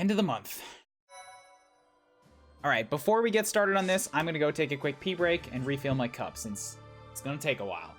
End of the month. All right, before we get started on this, I'm gonna go take a quick pee break and refill my cup since it's gonna take a while.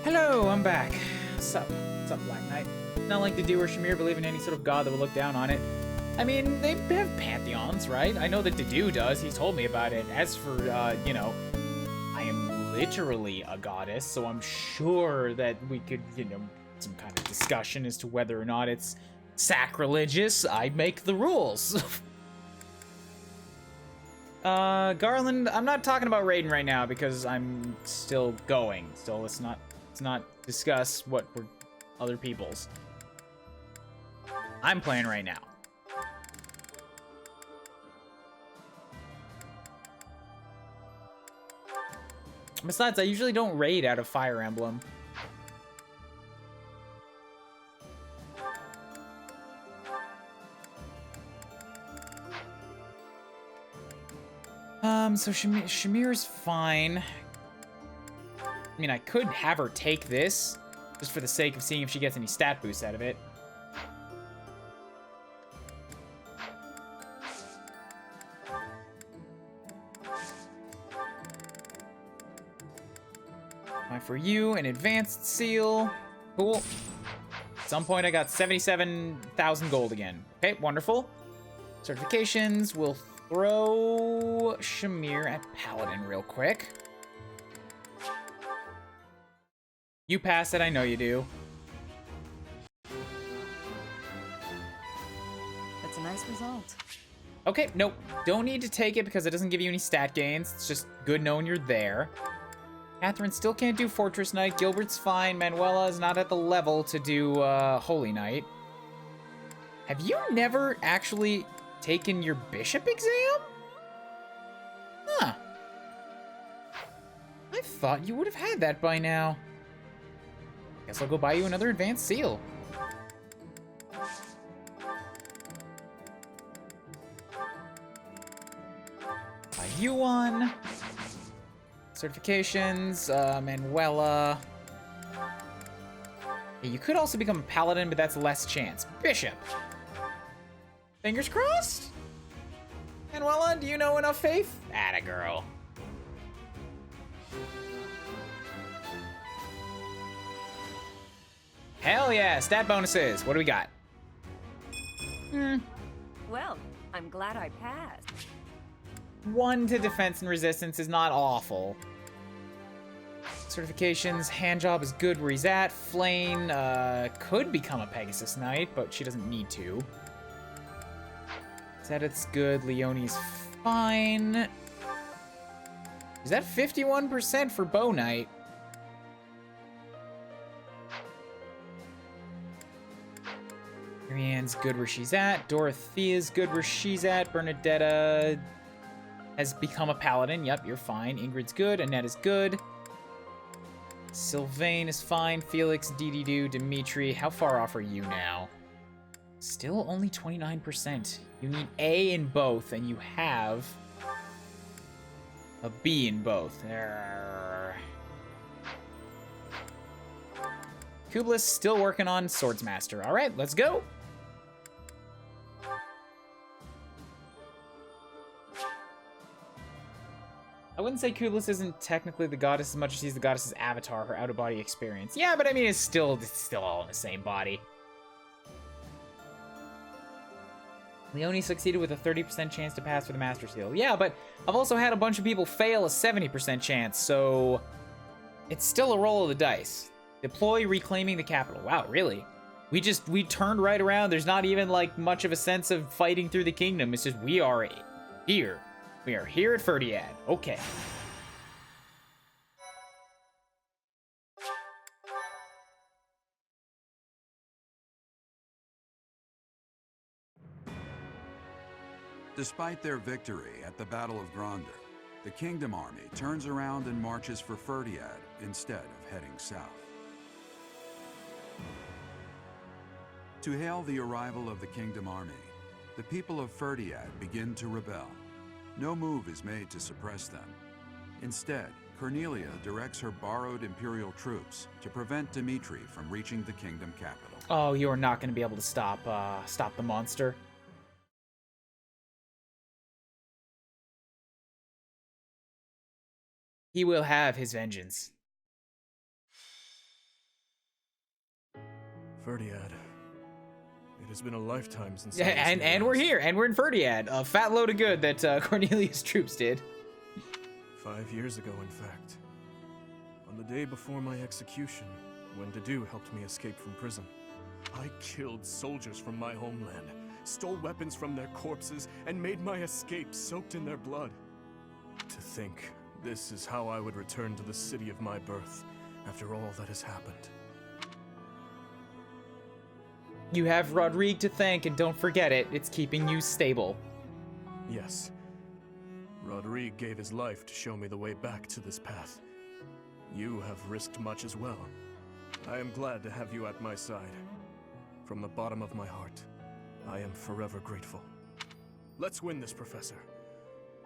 Hello, I'm back. What's up? What's up, Black Knight? Not like Dedue or Shamir believe in any sort of god that would look down on it. I mean, they have pantheons, right? I know that Dedue does. He's told me about it. As for, you know, I am literally a goddess, so I'm sure that we could, you know, some kind of discussion as to whether or not it's sacrilegious. I make the rules. Garland, I'm not talking about Raiden right now because I'm still going. So let's not discuss what were other people's. I'm playing right now. Besides, I usually don't raid out of Fire Emblem. So Shamir's fine. I mean, I could have her take this, just for the sake of seeing if she gets any stat boosts out of it. For you, an advanced seal. Cool. At some point, I got 77,000 gold again. Okay, wonderful. Certifications. We'll throw Shamir at Paladin real quick. You pass it, I know you do. That's a nice result. Okay, nope. Don't need to take it because it doesn't give you any stat gains. It's just good knowing you're there. Catherine still can't do Fortress Knight. Gilbert's fine. Manuela is not at the level to do Holy Knight. Have you never actually taken your Bishop exam? Huh. I thought you would have had that by now. Guess I'll go buy you another advanced seal. Buy you one. Certifications, Manuela. Yeah, you could also become a Paladin, but that's less chance. Bishop. Fingers crossed? Manuela, do you know enough faith? Atta girl. Hell yeah, stat bonuses. What do we got? Well, I'm glad I passed. 1 to defense and resistance is not awful. Certifications, hand job is good where he's at. Flame could become a Pegasus Knight, but she doesn't need to. Zedith's good, Leonie's fine. Is that 51% for Bow Knight? Marianne's good where she's at. Dorothea's good where she's at. Bernadetta has become a paladin. Yep, you're fine. Ingrid's good. Annette is good. Sylvain is fine. Felix, Dee-Dee-Doo, Dimitri. How far off are you now? Still only 29%. You need A in both, and you have a B in both. Kublis still working on Swordsmaster. All right, let's go. I wouldn't say Kublis isn't technically the goddess as much as he's the goddess's avatar, her out-of-body experience. Yeah, but I mean, it's still all in the same body. Leonie succeeded with a 30% chance to pass for the Master Seal. Yeah, but I've also had a bunch of people fail a 70% chance, so it's still a roll of the dice. Deploy reclaiming the capital. Wow, really? We turned right around. There's not even like much of a sense of fighting through the kingdom. It's just we are here. We are here at Ferdiad. Okay. Despite their victory at the Battle of Gronder, the Kingdom Army turns around and marches for Ferdiad instead of heading south. To hail the arrival of the Kingdom Army, the people of Ferdiad begin to rebel. No move is made to suppress them. Instead, Cornelia directs her borrowed Imperial troops to prevent Dimitri from reaching the kingdom capital. Oh, you are not going to be able to stop the monster. He will have his vengeance. Ferdiad. It has been a lifetime since. Yeah, and we're here, and we're in Ferdiad. A fat load of good that Cornelius' troops did. 5 years ago, in fact. On the day before my execution, when Dedue helped me escape from prison, I killed soldiers from my homeland, stole weapons from their corpses, and made my escape soaked in their blood. To think, this is how I would return to the city of my birth, after all that has happened. You have Rodrigue to thank, and don't forget it. It's keeping you stable. Yes. Rodrigue gave his life to show me the way back to this path. You have risked much as well. I am glad to have you at my side. From the bottom of my heart, I am forever grateful. Let's win this, Professor.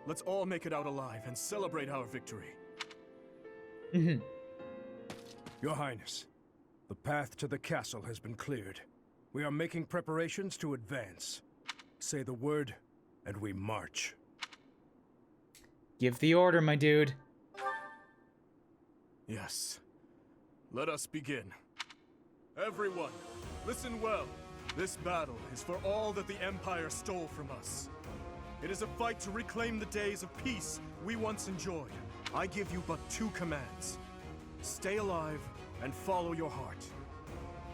Let's all make it out alive and celebrate our victory. Your Highness, the path to the castle has been cleared. We are making preparations to advance. Say the word, and we march. Give the order, my dude. Yes. Let us begin. Everyone, listen well. This battle is for all that the Empire stole from us. It is a fight to reclaim the days of peace we once enjoyed. I give you but 2 commands. Stay alive and follow your heart.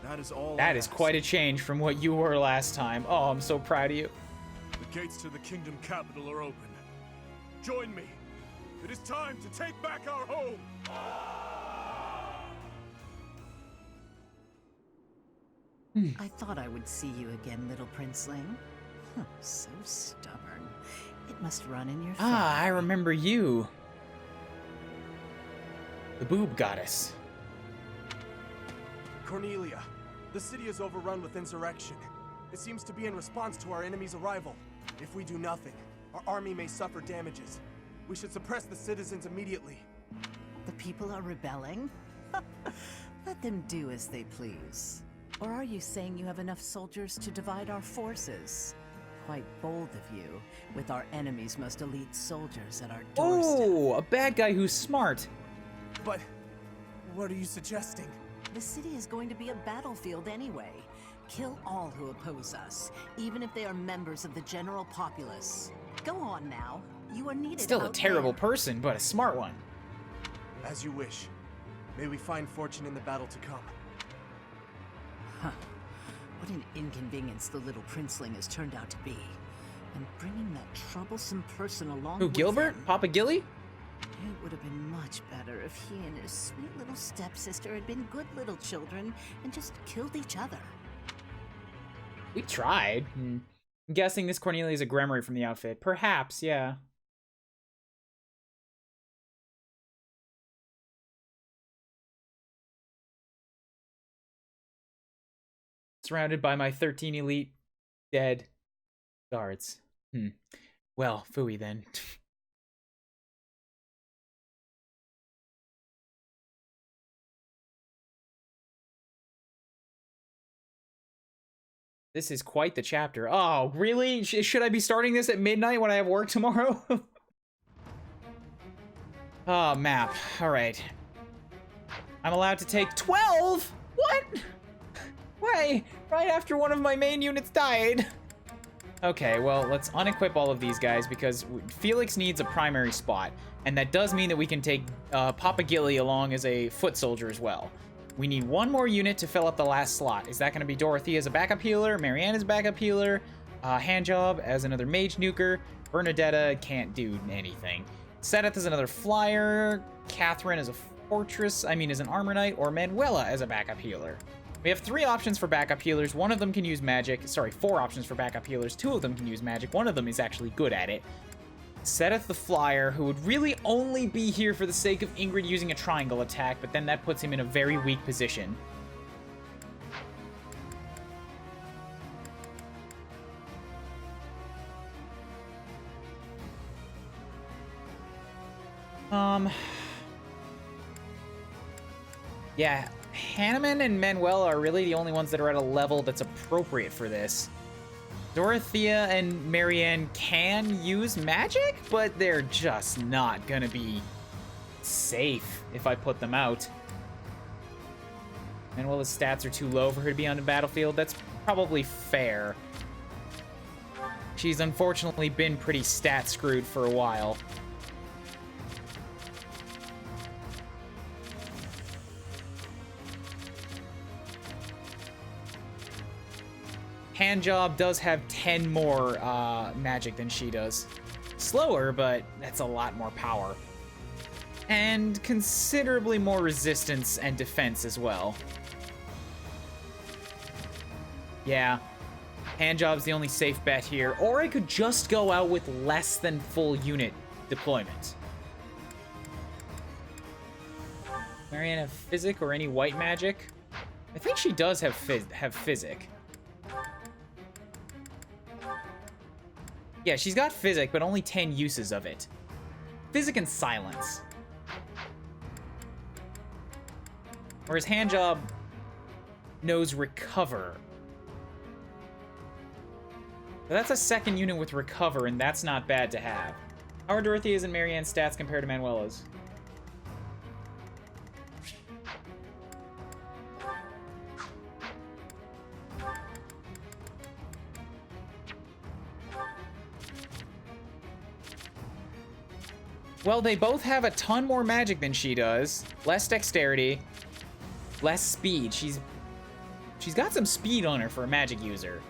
That is all. That is quite a change from what you were last time. Oh, I'm so proud of you. The gates to the kingdom capital are open. Join me. It is time to take back our home. I thought I would see you again, little princeling. So stubborn. It must run in your family. Ah, I remember you. The boob goddess. Cornelia, the city is overrun with insurrection. It seems to be in response to our enemy's arrival. If we do nothing, our army may suffer damages. We should suppress the citizens immediately. The people are rebelling? Let them do as they please. Or are you saying you have enough soldiers to divide our forces? Quite bold of you, with our enemy's most elite soldiers at our doorstep. Oh, a bad guy who's smart. But what are you suggesting? The city is going to be a battlefield anyway. Kill all who oppose us, even if they are members of the general populace. Go on now. You are needed. Still a out terrible there. person, but a smart one. As you wish. May we find fortune in the battle to come. Huh. What an inconvenience the little princeling has turned out to be. And bringing that troublesome person along Who, with Gilbert? him. Papa Gilly? It would have been much better if he and his sweet little stepsister had been good little children and just killed each other. We tried. I'm guessing this Cornelia is a Grimoire from the outfit. Perhaps, yeah. Surrounded by my 13 elite dead guards. Well, phooey then. This is quite the chapter. Oh, really? Should I be starting this at midnight when I have work tomorrow? Oh, map. All right. I'm allowed to take 12? What? Why? Right after one of my main units died. Okay, well, let's unequip all of these guys because Felix needs a primary spot. And that does mean that we can take Papa Gilly along as a foot soldier as well. We need one more unit to fill up the last slot. Is that going to be Dorothy as a backup healer, Marianne as a backup healer, Handjob as another mage nuker, Bernadetta can't do anything. Sedith as another flyer, Catherine as a fortress, as an armor knight, or Manuela as a backup healer. We have 3 options for backup healers. One of them can use magic. Sorry, 4 options for backup healers. 2 of them can use magic. One of them is actually good at it. Sedith the Flyer, who would really only be here for the sake of Ingrid using a triangle attack, but then that puts him in a very weak position. Yeah, Hanneman and Manuela are really the only ones that are at a level that's appropriate for this. Dorothea and Marianne can use magic, but they're just not gonna be safe if I put them out. Manuela's stats are too low for her to be on the battlefield. That's probably fair. She's unfortunately been pretty stat screwed for a while. Handjob does have 10 more magic than she does. Slower, but that's a lot more power. And considerably more resistance and defense as well. Yeah, Handjob's the only safe bet here. Or I could just go out with less than full unit deployment. Marianne have Physic or any white magic? I think she does have Physic. Yeah, she's got Physic, but only 10 uses of it. Physic and Silence. Whereas Handjob knows Recover. But that's a second unit with Recover, and that's not bad to have. How are Dorothea's and Marianne's stats compared to Manuela's? Well, they both have a ton more magic than she does. Less dexterity, less speed. She's got some speed on her for a magic user.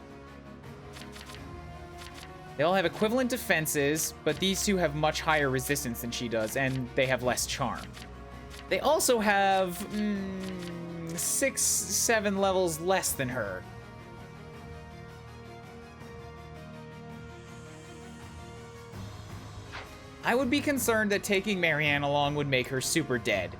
They all have equivalent defenses, but these two have much higher resistance than she does, and they have less charm. They also have 6, 7 levels less than her. I would be concerned that taking Marianne along would make her super dead.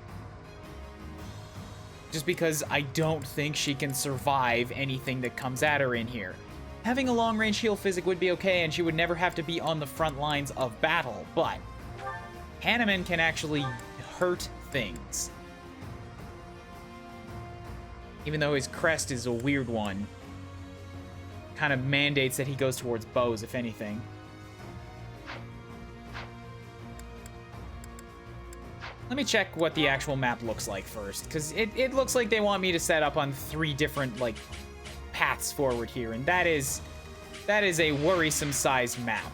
Just because I don't think she can survive anything that comes at her in here. Having a long-range heal physic would be okay, and she would never have to be on the front lines of battle, but Hanneman can actually hurt things. Even though his crest is a weird one. Kind of mandates that he goes towards bows, if anything. Let me check what the actual map looks like first, because it looks like they want me to set up on 3 different, like, paths forward here, and that is a worrisome sized map.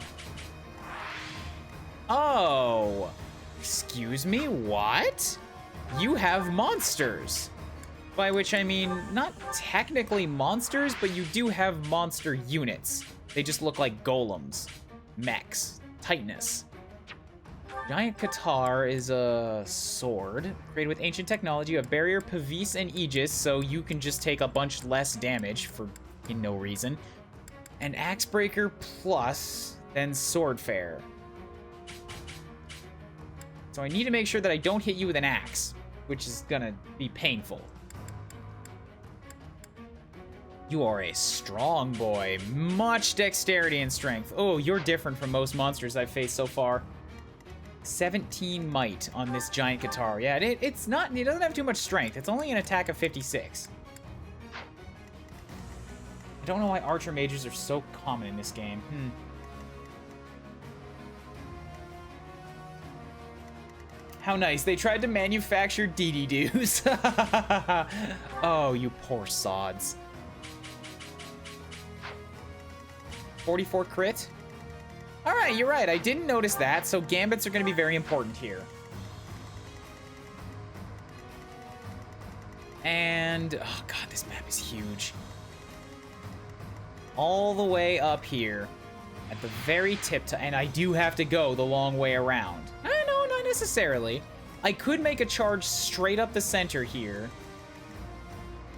Oh, excuse me, what? You have monsters. By which I mean, not technically monsters, but you do have monster units. They just look like golems, mechs, Titanus. Giant Qatar is a sword. Created with ancient technology. You have barrier, Pavis, and Aegis, so you can just take a bunch less damage for no reason. And Axebreaker plus, then Swordfare. So I need to make sure that I don't hit you with an axe, which is gonna be painful. You are a strong boy. Much dexterity and strength. Oh, you're different from most monsters I've faced so far. 17 might on this giant guitar. Yeah, it doesn't have too much strength. It's only an attack of 56. I don't know why archer mages are so common in this game. How nice. They tried to manufacture DD-doos. Oh, you poor sods. 44 crit? All right, you're right. I didn't notice that, so gambits are going to be very important here. And, oh god, this map is huge. All the way up here, at the very tip, and I do have to go the long way around. No, not necessarily. I could make a charge straight up the center here,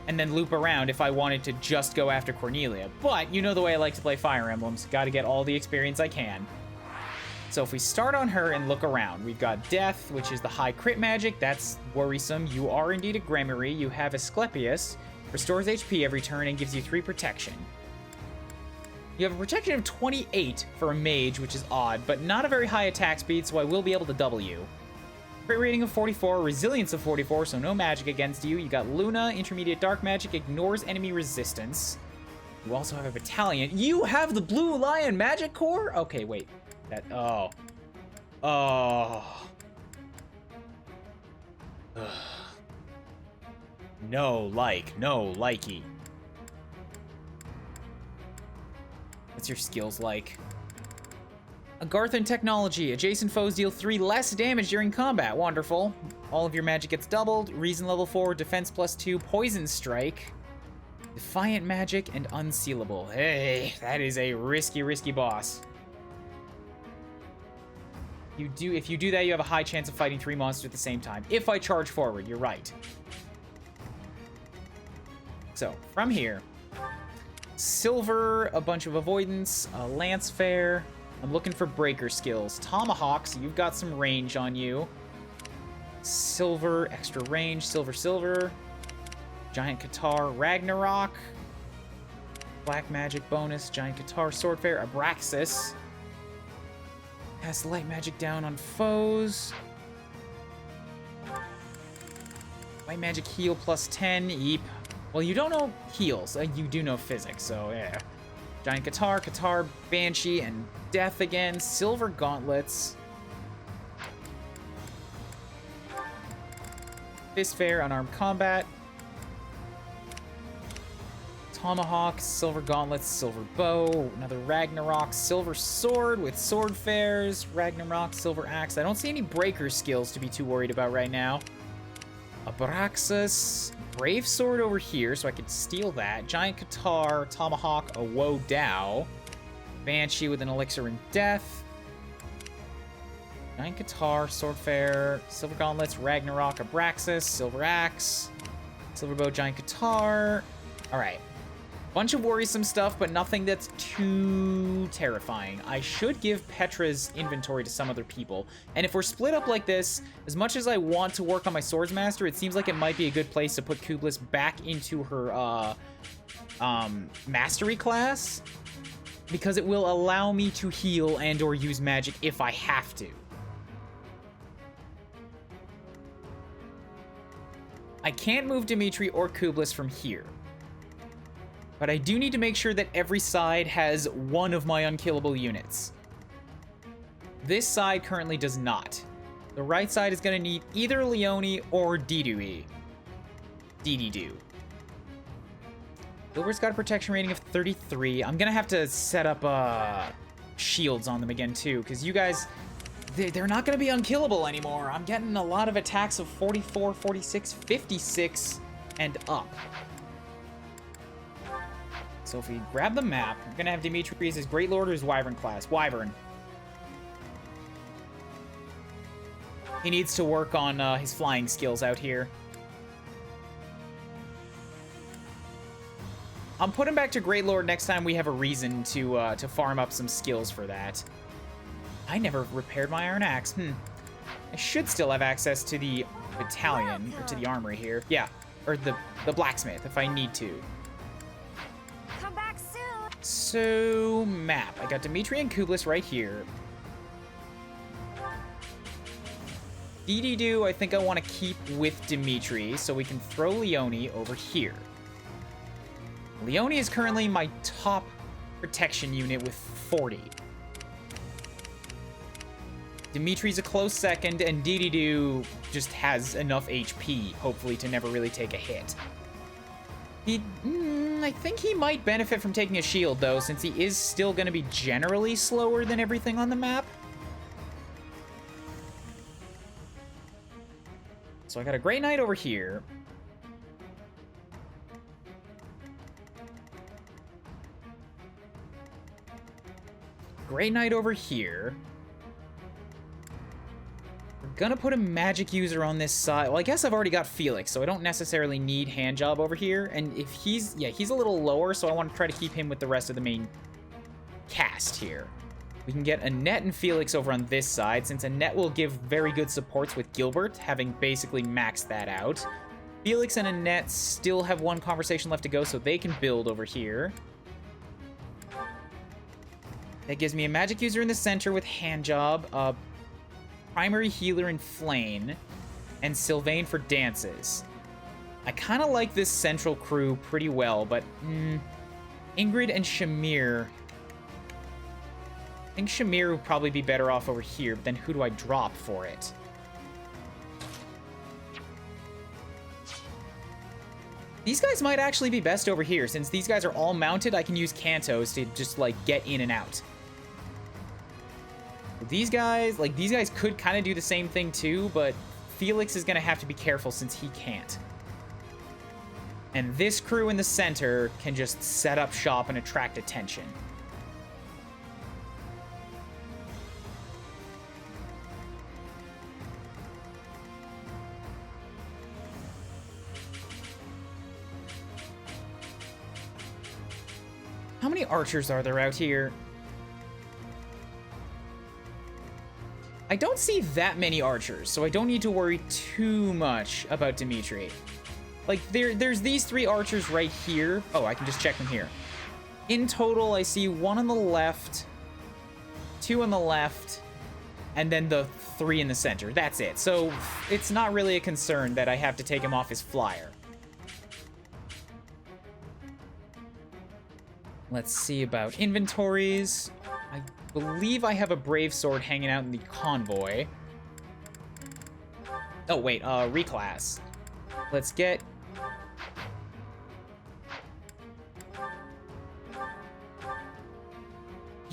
and then loop around if I wanted to just go after Cornelia. But you know the way I like to play Fire Emblems. Got to get all the experience I can. So if we start on her and look around, we've got Death, which is the high crit magic. That's worrisome. You are indeed a Gremory. You have Asclepius. Restores HP every turn and gives you 3 protection. You have a protection of 28 for a mage, which is odd, but not a very high attack speed, so I will be able to double you. Crit rating of 44, resilience of 44, so no magic against you. You got Luna, intermediate dark magic, ignores enemy resistance. You also have a battalion. You have the Blue Lion Magic Core? Okay, wait. Oh. No likey. What's your skills like? Agarthan technology. Adjacent foes deal 3 less damage during combat. Wonderful. All of your magic gets doubled. Reason level 4, defense +2, poison strike, defiant magic, and unsealable. Hey, that is a risky boss. If you do that, you have a high chance of fighting 3 monsters at the same time. If I charge forward, you're right. So, from here, silver, a bunch of avoidance, a lance fair. I'm looking for breaker skills. Tomahawks, you've got some range on you. Silver, extra range, silver. Giant Qatar, Ragnarok. Black magic bonus, Giant Qatar, Swordfare, Abraxas. Cast light magic down on foes. White magic heal +10, yeep. Well, you don't know heals, you do know physics, so yeah. Giant Qatar, Banshee, and Death again. Silver gauntlets. Fist Fair, unarmed combat. Tomahawk, silver gauntlets, silver bow, another Ragnarok, silver sword with sword fares, Ragnarok, silver axe. I don't see any breaker skills to be too worried about right now. Abraxas, brave sword over here, so I could steal that. Giant Qatar, Tomahawk, a Woe Dao. Banshee with an elixir in death. Giant Qatar, sword fair, silver gauntlets, Ragnarok, Abraxas, silver axe, silver bow, giant Qatar. All right. Bunch of worrisome stuff, but nothing that's too terrifying. I should give Petra's inventory to some other people. And if we're split up like this, as much as I want to work on my Swordsmaster, it seems like it might be a good place to put Kublis back into her Mastery class, because it will allow me to heal and or use magic if I have to. I can't move Dimitri or Kublis from here. But I do need to make sure that every side has one of my unkillable units. This side currently does not. The right side is going to need either Leone or Didui. Dididoo. Gilbert's got a protection rating of 33. I'm going to have to set up shields on them again too, because you guys, they're not going to be unkillable anymore. I'm getting a lot of attacks of 44, 46, 56, and up. So if we grab the map, we're going to have Dimitri as his Great Lord or his Wyvern class. Wyvern. He needs to work on his flying skills out here. I'll put him back to Great Lord next time we have a reason to farm up some skills for that. I never repaired my Iron Axe. I should still have access to the battalion, or to the armory here. Yeah, or the blacksmith if I need to. Come back soon. So, map. I got Dimitri and Kublis right here. Dididoo, I think I want to keep with Dimitri, so we can throw Leone over here. Leone is currently my top protection unit with 40. Dimitri's a close second, and Dididoo just has enough HP, hopefully, to never really take a hit. I think he might benefit from taking a shield, though, since he is still going to be generally slower than everything on the map. So I got a Grey Knight over here. Grey Knight over here. We're gonna put a magic user on this side. Well, I guess I've already got Felix, so I don't necessarily need Handjob over here. And if he's a little lower, so I want to try to keep him with the rest of the main cast here. We can get Annette and Felix over on this side, since Annette will give very good supports with Gilbert, having basically maxed that out. Felix and Annette still have one conversation left to go, so they can build over here. That gives me a magic user in the center with Handjob, primary healer in Flame, and Sylvain for dances. I kind of like this central crew pretty well, but Ingrid and Shamir... I think Shamir would probably be better off over here, but then who do I drop for it? These guys might actually be best over here. Since these guys are all mounted, I can use Cantos to just, like, get in and out. These guys could kind of do the same thing too, but Felix is going to have to be careful since he can't. And this crew in the center can just set up shop and attract attention. How many archers are there out here? I don't see that many archers, so I don't need to worry too much about Dimitri. Like, there's these 3 archers right here. Oh, I can just check them here. In total, I see 1 on the left, 2 on the left, and then the 3 in the center. That's it. So it's not really a concern that I have to take him off his flyer. Let's see about inventories. I believe I have a Brave Sword hanging out in the convoy. Oh, wait, reclass. Let's get...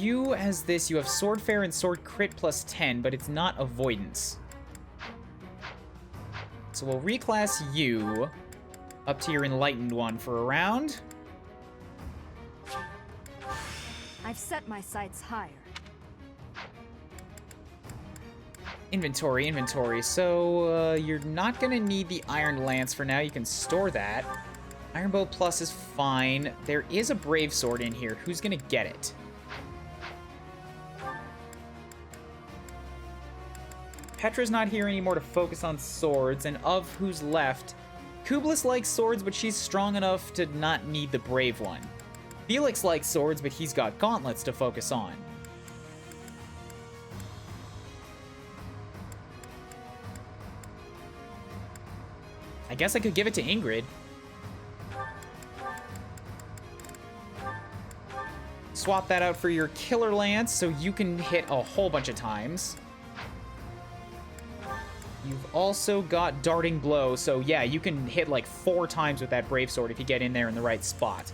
You, as this, you have Sword Fair and Sword Crit plus 10, but it's not Avoidance. So we'll reclass you up to your Enlightened one for a round. I've set my sights higher. Inventory, inventory. So, you're not gonna need the Iron Lance for now. You can store that. Iron Bow Plus is fine. There is a Brave Sword in here. Who's gonna get it? Petra's not here anymore to focus on swords, and of who's left, Kublis likes swords, but she's strong enough to not need the Brave one. Felix likes swords, but he's got gauntlets to focus on. I guess I could give it to Ingrid. Swap that out for your Killer Lance so you can hit a whole bunch of times. You've also got Darting Blow, so yeah, you can hit like 4 times with that Brave Sword if you get in there in the right spot.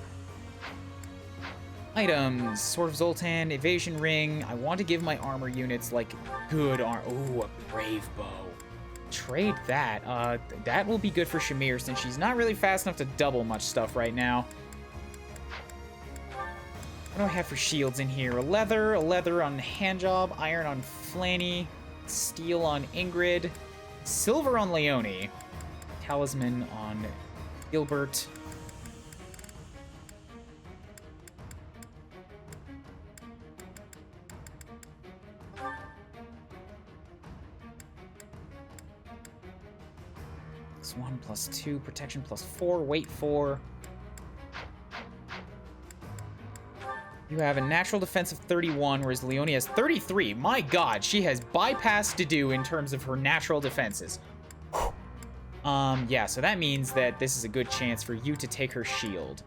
Items, Sword of Zoltan, Evasion Ring. I want to give my armor units like good armor. Ooh, a Brave Bow. Trade that. That will be good for Shamir since she's not really fast enough to double much stuff right now. What do I have for shields in here? A leather on Handjob, iron on Flanny, steel on Ingrid, silver on Leone, talisman on Gilbert. +1, +2, protection +4, weight 4. You have a natural defense of 31, whereas Leone has 33. My god, she has bypassed Dedue in terms of her natural defenses. Yeah, so that means that this is a good chance for you to take her shield.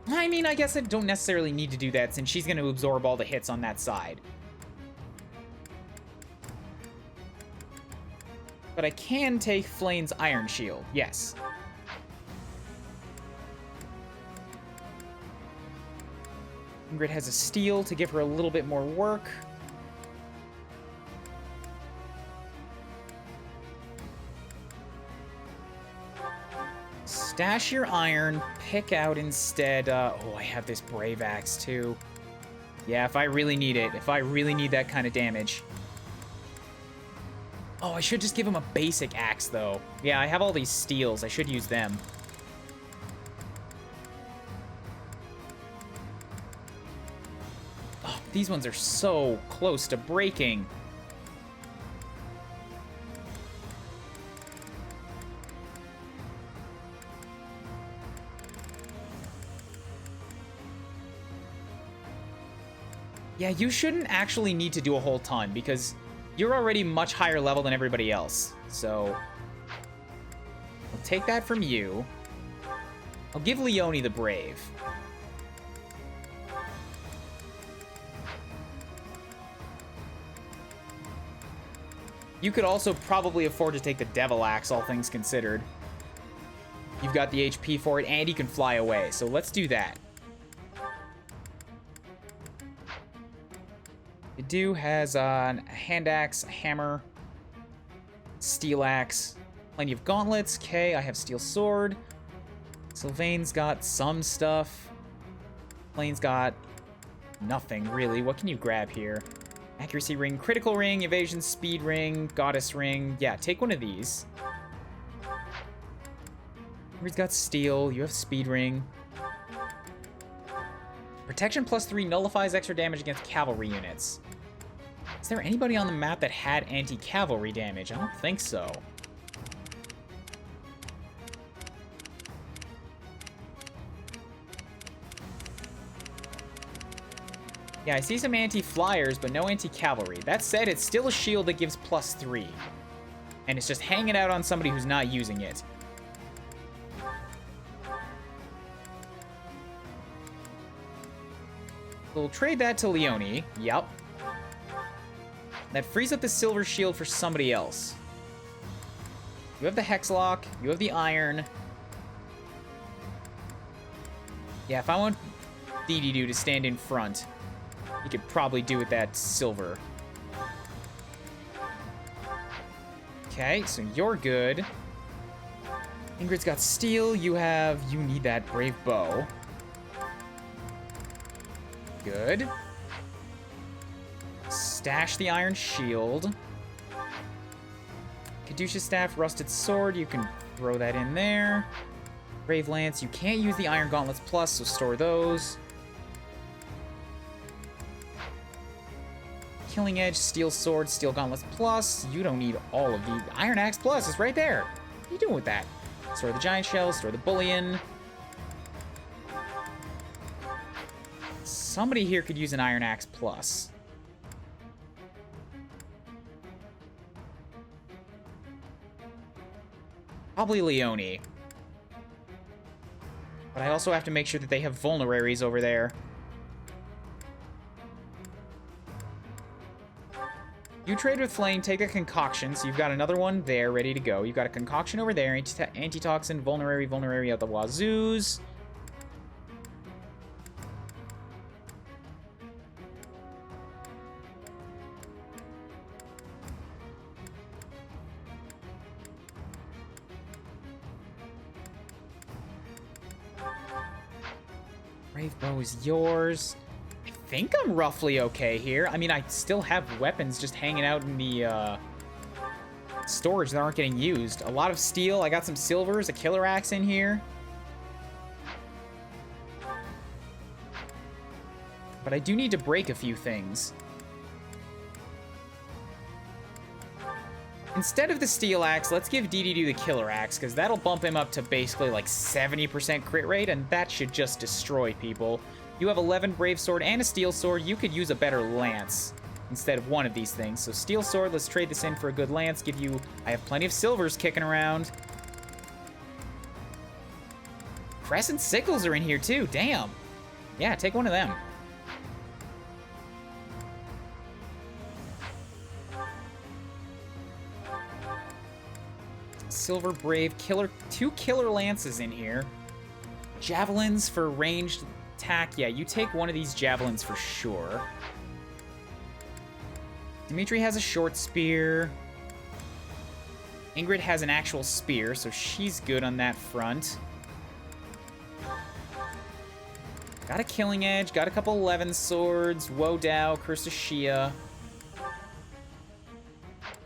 I mean, I guess I don't necessarily need to do that since she's going to absorb all the hits on that side. But I can take Flane's Iron Shield, yes. Ingrid has a steel to give her a little bit more work. Stash your iron, pick out instead, oh, I have this Brave Axe too. Yeah, if I really need it, if I really need that kind of damage. Oh, I should just give him a basic axe, though. Yeah, I have all these steels. I should use them. Oh, these ones are so close to breaking. Yeah, you shouldn't actually need to do a whole ton, because you're already much higher level than everybody else. So, I'll take that from you. I'll give Leone the Brave. You could also probably afford to take the Devil Axe, all things considered. You've got the HP for it, and you can fly away, so let's do that. Dedue has a hand axe, a hammer, steel axe, plenty of gauntlets. Okay, I have steel sword. Sylvain's got some stuff. Flane's got nothing, really. What can you grab here? Accuracy ring, critical ring, evasion, speed ring, goddess ring. Yeah, take one of these. He's got steel. You have speed ring. Protection +3 nullifies extra damage against cavalry units. Is there anybody on the map that had anti-cavalry damage? I don't think so. Yeah, I see some anti-flyers, but no anti-cavalry. That said, it's still a shield that gives +3. And it's just hanging out on somebody who's not using it. We'll trade that to Leone. Yep. That frees up the silver shield for somebody else. You have the Hexlock. You have the iron. Yeah, if I want DD do to stand in front. You could probably do with that silver. Okay, so you're good. Ingrid's got steel. You need that brave bow. Good. Stash the iron shield. Caduceus staff, rusted sword. You can throw that in there. Brave lance. You can't use the iron gauntlets plus, so store those. Killing edge, steel sword, steel gauntlets plus. You don't need all of the iron axe plus. It's right there. What are you doing with that? Store the giant shell. Store the bullion. Somebody here could use an iron axe plus. Probably Leone. But I also have to make sure that they have vulneraries over there. You trade with Flame, take a concoction, so you've got another one there ready to go. You've got a concoction over there, antitoxin, vulnerary out the wazoos. Brave bow is yours. I think I'm roughly okay here. I mean, I still have weapons just hanging out in the storage that aren't getting used. A lot of steel. I got some silvers, a killer axe in here. But I do need to break a few things. Instead of the steel axe, let's give DD the killer axe, because that'll bump him up to basically like 70% crit rate, and that should just destroy people. You have 11 brave sword and a steel sword. You could use a better lance instead of one of these things. So steel sword, let's trade this in for a good lance. I have plenty of silvers kicking around. Crescent sickles are in here too, damn. Yeah, take one of them. Silver brave, two killer lances in here. Javelins for ranged attack. Yeah, you take one of these javelins for sure. Dimitri has a short spear. Ingrid has an actual spear, so she's good on that front. Got a killing edge, got a couple 11 swords, Woe Dao, Curse of Shia.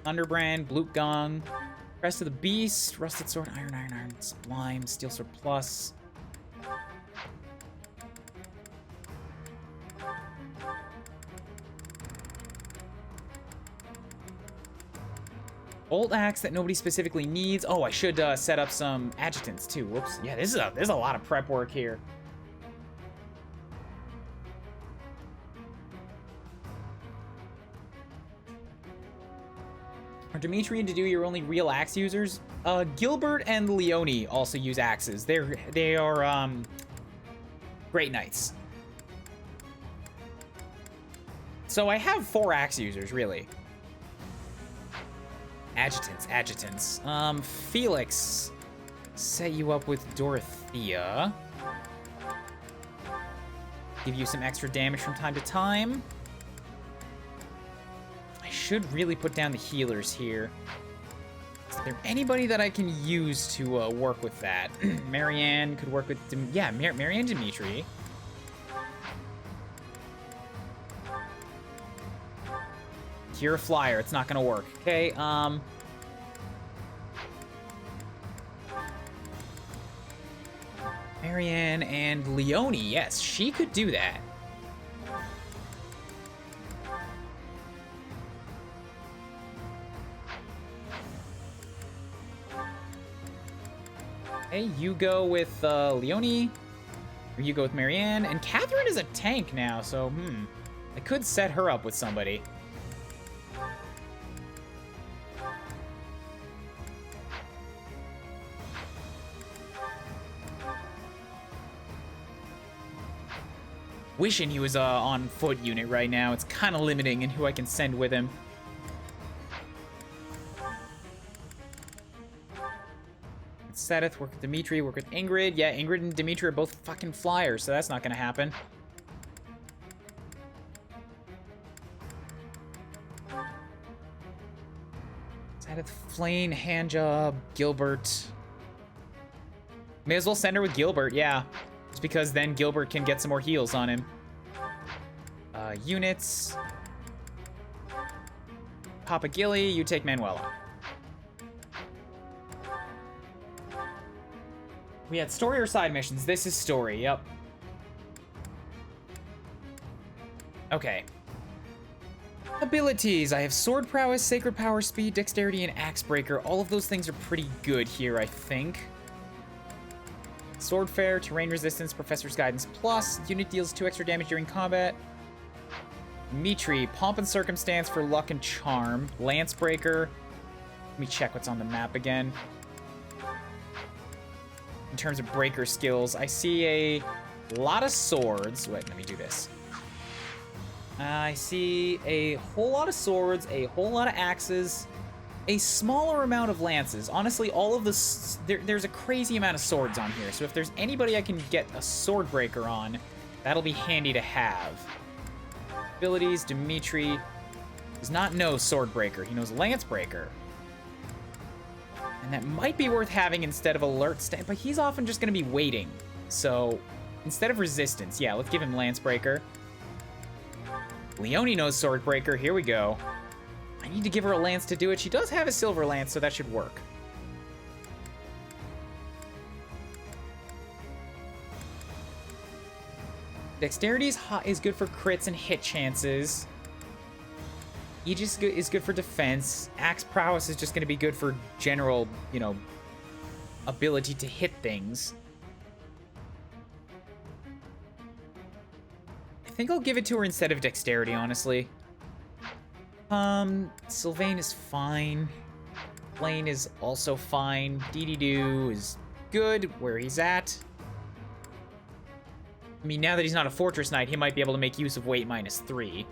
Thunderbrand, Blute Gong. Crest of the Beast, Rusted Sword, Iron, Sublime, Steel Sword Plus. Bolt Axe that nobody specifically needs. Oh, I should set up some adjutants too. Whoops. Yeah, there's a lot of prep work here. Are Dimitri and Dedu your only real axe users? Gilbert and Leone also use axes. They are great knights. So I have 4 axe users, really. Adjutants. Felix, set you up with Dorothea. Give you some extra damage from time to time. I should really put down the healers here. Is there anybody that I can use to work with that? Marianne could work with... Marianne Dimitri. You're a flyer. It's not gonna work. Okay, Marianne and Leone. Yes, she could do that. Okay, you go with Leone, or you go with Marianne, and Catherine is a tank now, so I could set her up with somebody. Wishing he was on foot unit right now. It's kind of limiting in who I can send with him. Seth, work with Dimitri, work with Ingrid. Yeah, Ingrid and Dimitri are both fucking flyers, so that's not gonna happen. Edith, Flane, Handjob, Gilbert. May as well send her with Gilbert, yeah. Just because then Gilbert can get some more heals on him. Units. Papa Gilly, you take Manuela. We had story or side missions? This is story, yep. Okay. Abilities. I have Sword Prowess, Sacred Power, Speed, Dexterity, and Axe Breaker. All of those things are pretty good here, I think. Sword Fair, Terrain Resistance, Professor's Guidance Plus. Unit deals 2 extra damage during combat. Mitri, Pomp and Circumstance for Luck and Charm. Lance Breaker. Let me check what's on the map again. In terms of breaker skills, I see a lot of swords. Wait, let me do this. I see a whole lot of swords, a whole lot of axes, a smaller amount of lances. Honestly, all of this, there's a crazy amount of swords on here. So if there's anybody I can get a sword breaker on, that'll be handy to have. Abilities, Dimitri does not know sword breaker. He knows lance breaker. And that might be worth having instead of alert stat, but he's often just going to be waiting. So instead of resistance, yeah, let's give him lance breaker. Leonie knows sword breaker. Here we go. I need to give her a lance to do it. She does have a silver lance, so that should work. Dexterity is good for crits and hit chances. Aegis is good for defense. Axe Prowess is just going to be good for general, you know, ability to hit things. I think I'll give it to her instead of Dexterity, honestly. Sylvain is fine. Blaine is also fine. Dee-Dee-Doo is good where he's at. I mean, now that he's not a Fortress Knight, he might be able to make use of weight -3.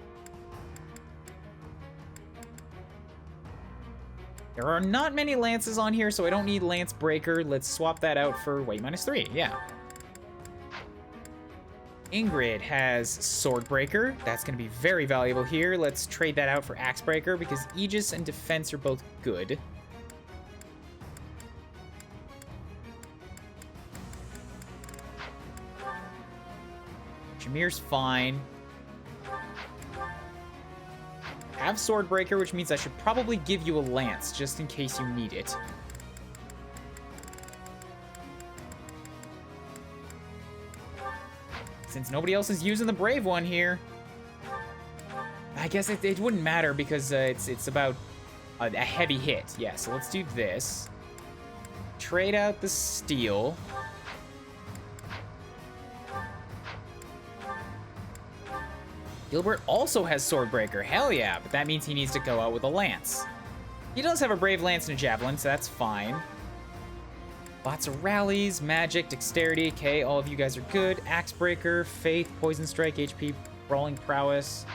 There are not many lances on here, so I don't need Lance Breaker. Let's swap that out for weight -3, yeah. Ingrid has Sword Breaker. That's going to be very valuable here. Let's trade that out for Axe Breaker because Aegis and Defense are both good. Jameer's fine. Have Sword Breaker, which means I should probably give you a Lance just in case you need it. Since nobody else is using the Brave one here, I guess it wouldn't matter because it's about a heavy hit. Yeah, so let's do this. Trade out the Steel. Gilbert also has Swordbreaker. Hell yeah, but that means he needs to go out with a Lance. He does have a Brave Lance and a Javelin, so that's fine. Lots of rallies, magic, dexterity. Okay, all of you guys are good. Axe Breaker, Faith, Poison Strike, HP, Brawling Prowess.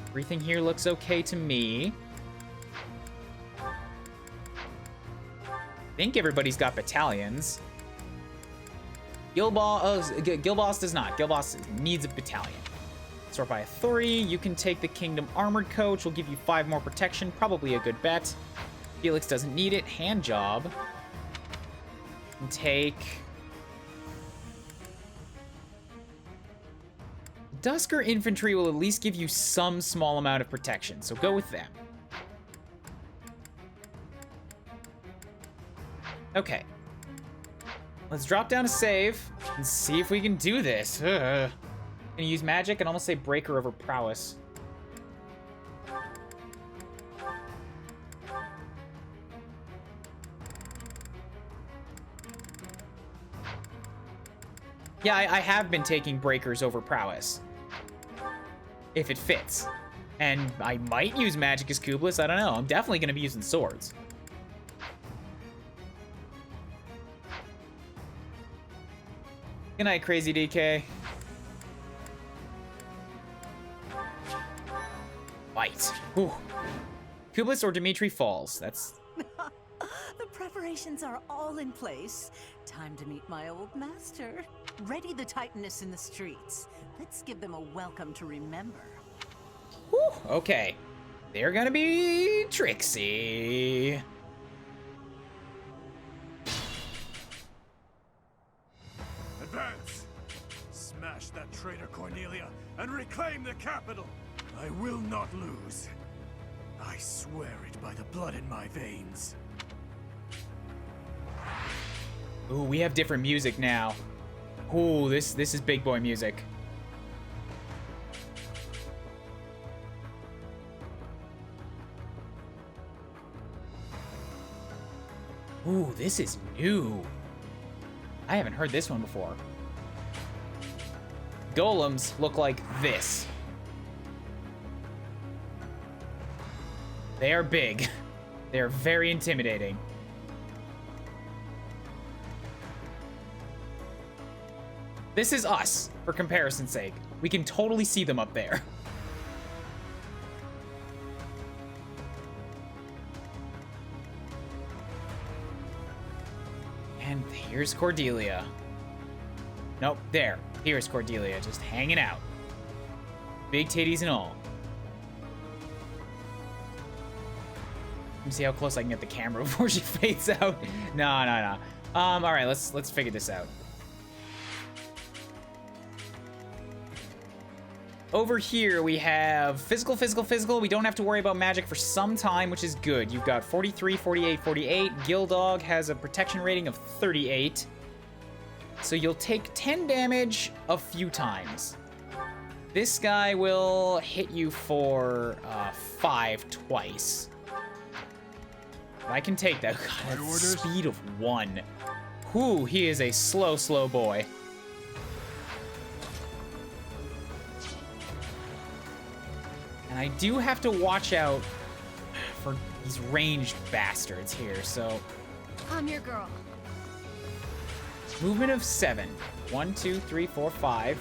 Everything here looks okay to me. I think everybody's got battalions. Gilboss does not. Gilboss needs a battalion. Sort by a 3. You can take the Kingdom Armored Coach. Will give you 5 more protection. Probably a good bet. Felix doesn't need it. Hand Job. And take... Dusker Infantry will at least give you some small amount of protection, so go with them. Okay. Let's drop down a save and see if we can do this. Gonna use magic and almost say Breaker over Prowess. Yeah, I have been taking Breakers over Prowess. If it fits. And I might use Magicus Kublis, I don't know. I'm definitely going to be using swords. Good night, Crazy DK. Fight. Whew. Kublis or Dimitri falls. That's... The preparations are all in place. Time to meet my old master. Ready the Titaness in the streets. Let's give them a welcome to remember. Whew. Okay. they're gonna be tricksy. Advance! Smash that traitor Cornelia and reclaim the capital! I will not lose. I swear it by the blood in my veins. Ooh, we have different music now. Ooh, this is big boy music. Ooh, this is new. I haven't heard this one before. Golems look like this. They are big. They are very intimidating. This is us, for comparison's sake. We can totally see them up there. And here's Cordelia. Nope, there. Here's Cordelia, just hanging out. Big titties and all. Let me see how close I can get the camera before she fades out. No. All right, let's figure this out. Over here, we have physical. We don't have to worry about magic for some time, which is good. You've got 43, 48, 48. Gildog has a protection rating of 38. So you'll take 10 damage a few times. This guy will hit you for 5 twice. I can take that. God, that's speed of 1. Whew, he is a slow boy. And I do have to watch out for these ranged bastards here, so... I'm your girl. Movement of 7. 1, 2, 3, 4, 5,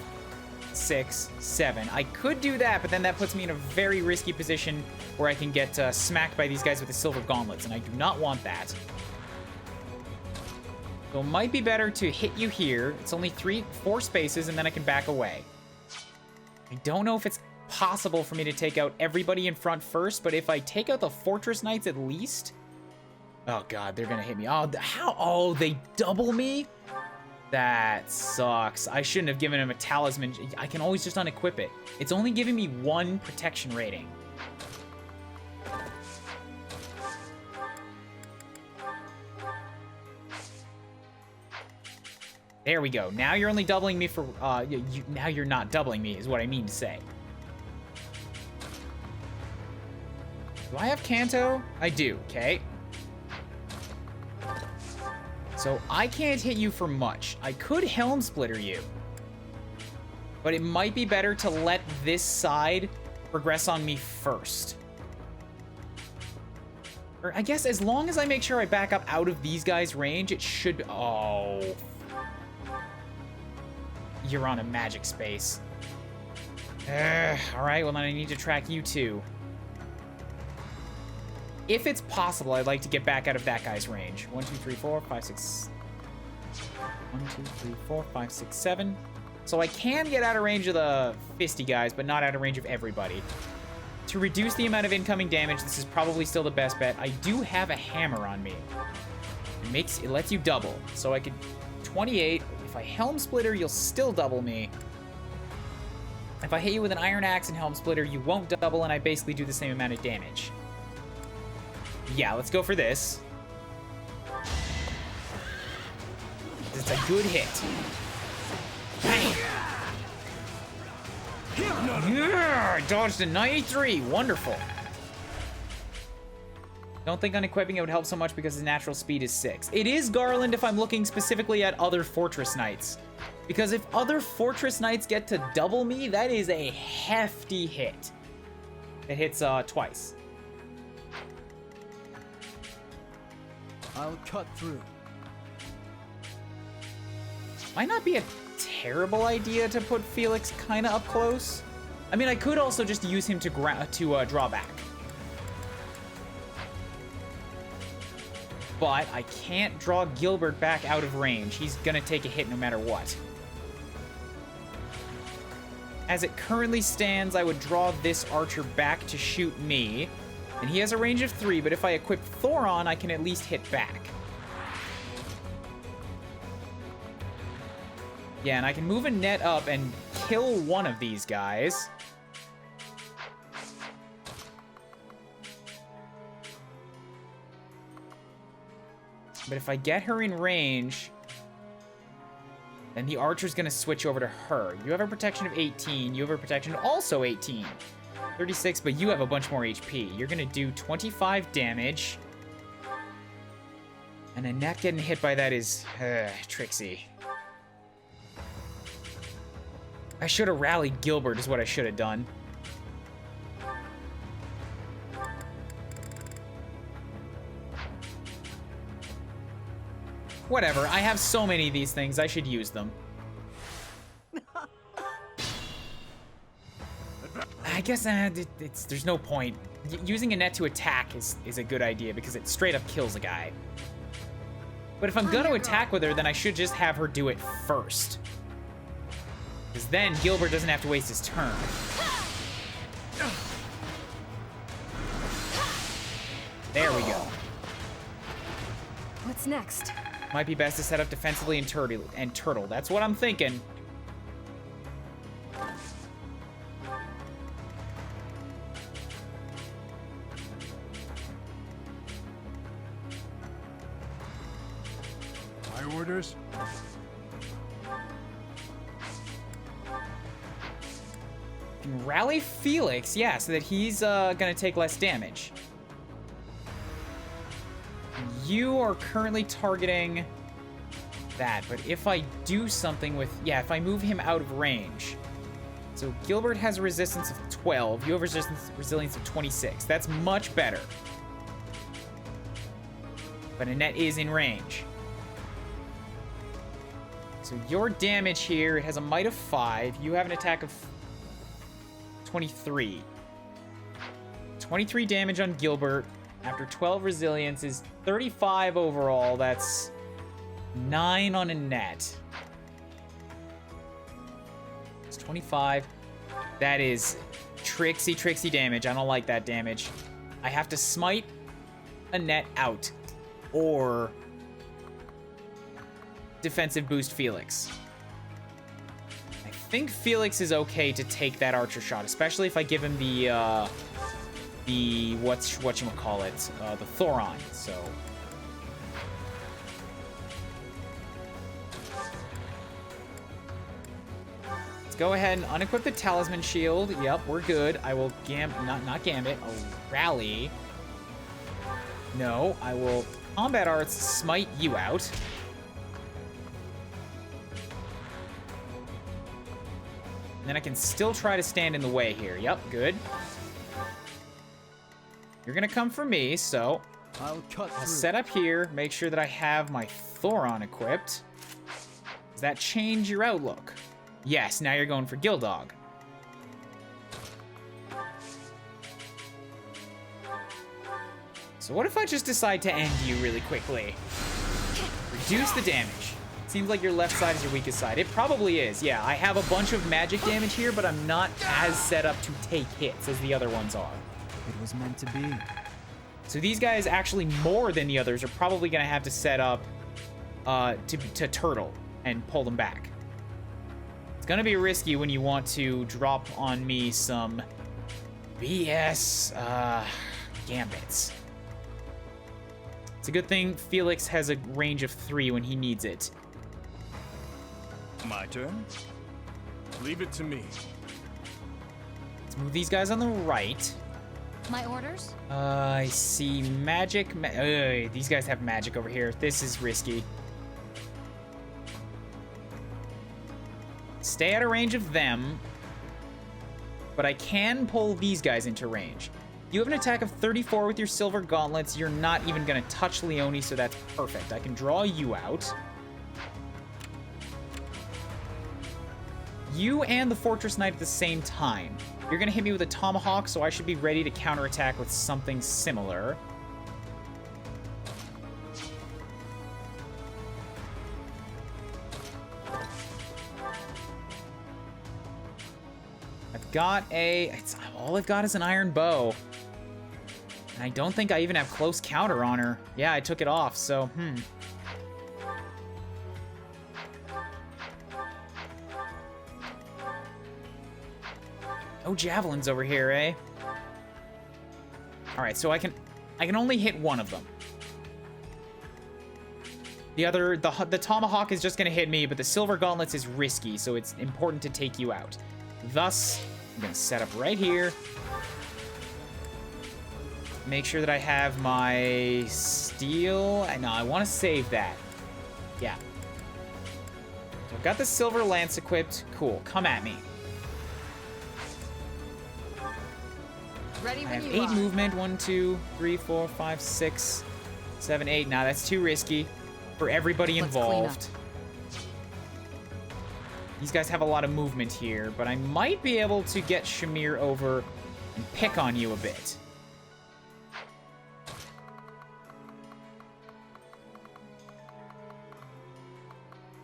6, 7. I could do that, but then that puts me in a very risky position where I can get smacked by these guys with the silver gauntlets, and I do not want that. So it might be better to hit you here. It's only 4 spaces, and then I can back away. I don't know if it's possible for me to take out everybody in front first, but if I take out the Fortress Knights at least... Oh, God, they're gonna hit me. Oh, how? Oh, they double me? That sucks. I shouldn't have given him a talisman. I can always just unequip it. It's only giving me 1 protection rating. There we go. Now you're only doubling me for... now you're not doubling me, is what I mean to say. Do I have Kanto? I do, okay. So I can't hit you for much. I could Helm Splitter you. But it might be better to let this side progress on me first. Or I guess as long as I make sure I back up out of these guys' range, it should be... Oh. You're on a magic space. Alright, well then I need to track you too. If it's possible, I'd like to get back out of that guy's range. 1, 2, 3, 4, 5, 6... 1, 2, 3, 4, 5, 6, 7. So I can get out of range of the fisty guys, but not out of range of everybody. To reduce the amount of incoming damage, this is probably still the best bet. I do have a hammer on me. It lets you double. So I could... 28. If I Helm Splitter, you'll still double me. If I hit you with an Iron Axe and Helm Splitter, you won't double, and I basically do the same amount of damage. Yeah, let's go for this. It's a good hit. Bang! Yeah, dodged a 93. Wonderful. Don't think unequipping it would help so much because his natural speed is 6. It is Garland if I'm looking specifically at other Fortress Knights. Because if other Fortress Knights get to double me, that is a hefty hit. It hits twice. I'll cut through. Might not be a terrible idea to put Felix kind of up close. I mean, I could also just use him to draw back. But I can't draw Gilbert back out of range. He's gonna take a hit no matter what. As it currently stands, I would draw this archer back to shoot me. And he has a range of 3, but if I equip Thoron, I can at least hit back. Yeah, and I can move a net up and kill one of these guys. But if I get her in range, then the archer's gonna switch over to her. You have a protection of 18. You have a protection of also 18. 36, but you have a bunch more HP. You're gonna do 25 damage. And a net getting hit by that is tricksy. I should have rallied Gilbert is what I should have done. Whatever, I have so many of these things, I should use them. I guess there's no point. Using a net to attack is a good idea because it straight up kills a guy. But if I'm gonna attack with her, then I should just have her do it first. Because then Gilbert doesn't have to waste his turn. There we go. What's next? Might be best to set up defensively and turtle. That's what I'm thinking. My orders? And rally Felix, yeah, so that he's gonna take less damage. You are currently targeting that, but if I do something with, yeah, if I move him out of range. So Gilbert has a resistance of 12, you have resilience of 26. That's much better. But Annette is in range. So your damage here, it has a might of 5. You have an attack of 23. 23 damage on Gilbert. After 12 resilience is 35 overall. That's 9 on Annette. It's 25. That is tricksy damage. I don't like that damage. I have to smite Annette out or defensive boost Felix. I think Felix is okay to take that archer shot, especially if I give him the whatchamacallit, the Thoron, so. Let's go ahead and unequip the Talisman Shield. Yep, we're good. I will not Gambit, I'll rally. No, I will Combat Arts smite you out. And then I can still try to stand in the way here. Yep, good. You're gonna come for me, so I'll set up here, make sure that I have my Thoron equipped. Does that change your outlook? Yes, now you're going for Gildog. So what if I just decide to end you really quickly? Reduce the damage. Seems like your left side is your weakest side. It probably is, yeah. I have a bunch of magic damage here, but I'm not as set up to take hits as the other ones are. It was meant to be. So these guys, actually more than the others, are probably going to have to set up to turtle and pull them back. It's going to be risky when you want to drop on me some BS gambits. It's a good thing Felix has a range of 3 when he needs it. My turn? Leave it to me. Let's move these guys on the right. My orders? I see magic. These guys have magic over here. This is risky. Stay out of range of them, but I can pull these guys into range. You have an attack of 34 with your silver gauntlets. You're not even going to touch Leone, so that's perfect. I can draw you out. You and the Fortress Knight at the same time. You're going to hit me with a tomahawk, so I should be ready to counterattack with something similar. I've got all I've got is an iron bow. I don't think I even have close counter on her. Yeah, I took it off, so, No javelins over here, eh? All right, so I can only hit one of them. The tomahawk is just gonna hit me, but the silver gauntlets is risky, so it's important to take you out. Thus, I'm gonna set up right here. Make sure that I have my steel. No, I want to save that. Yeah. So I've got the silver lance equipped. Cool. Come at me. Ready I when have you 8 are. movement. 1, 2, 3, 4, 5, 6, 7, 8. Now that's too risky for everybody Let's clean up. involved. These guys have a lot of movement here, but I might be able to get Shamir over and pick on you a bit.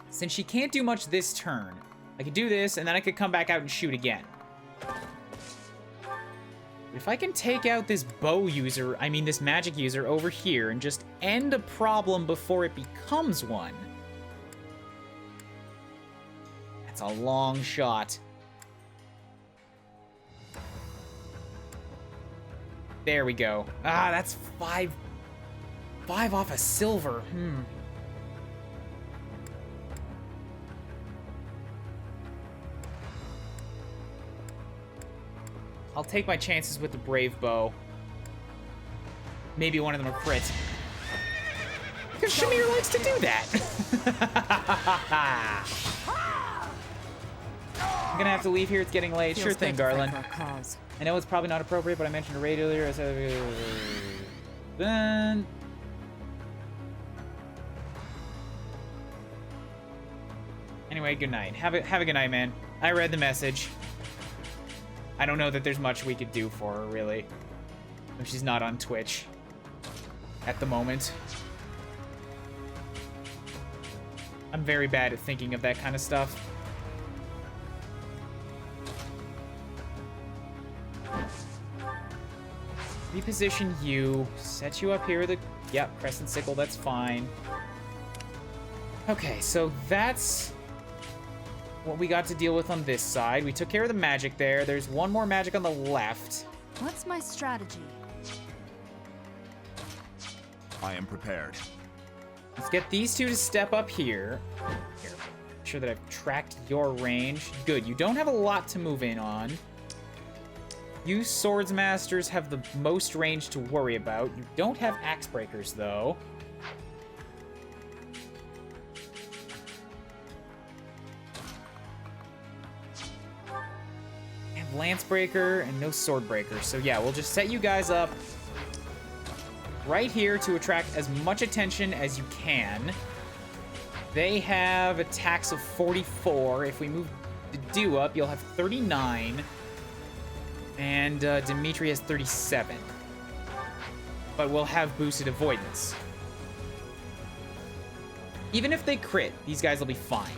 Since she can't do much this turn, I could do this, and then I could come back out and shoot again. If I can take out this this magic user over here and just end a problem before it becomes one. That's a long shot. There we go. Ah, that's 5 off a silver. I'll take my chances with the brave bow. Maybe one of them will crit. Because Shamir likes to do that. I'm gonna have to leave here. It's getting late. Sure thing, Garland. I know it's probably not appropriate, but I mentioned a raid earlier. I said, then. Anyway, good night. Have a good night, man. I read the message. I don't know that there's much we could do for her, really. If she's not on Twitch at the moment. I'm very bad at thinking of that kind of stuff. Reposition you, set you up here with a, yep, crescent sickle, that's fine. Okay, so that's what we got to deal with on this side. We took care of the magic there. There's one more magic on the left. What's my strategy? I am prepared. Let's get these two to step up here. Here, make sure that I've tracked your range. Good, you don't have a lot to move in on. You swords masters have the most range to worry about. You don't have axe breakers though. Lance breaker and no sword breaker. So yeah, we'll just set you guys up right here to attract as much attention as you can. They have attacks of 44. If we move the Dew up, you'll have 39. And Dimitri has 37. But we'll have boosted avoidance. Even if they crit, these guys will be fine.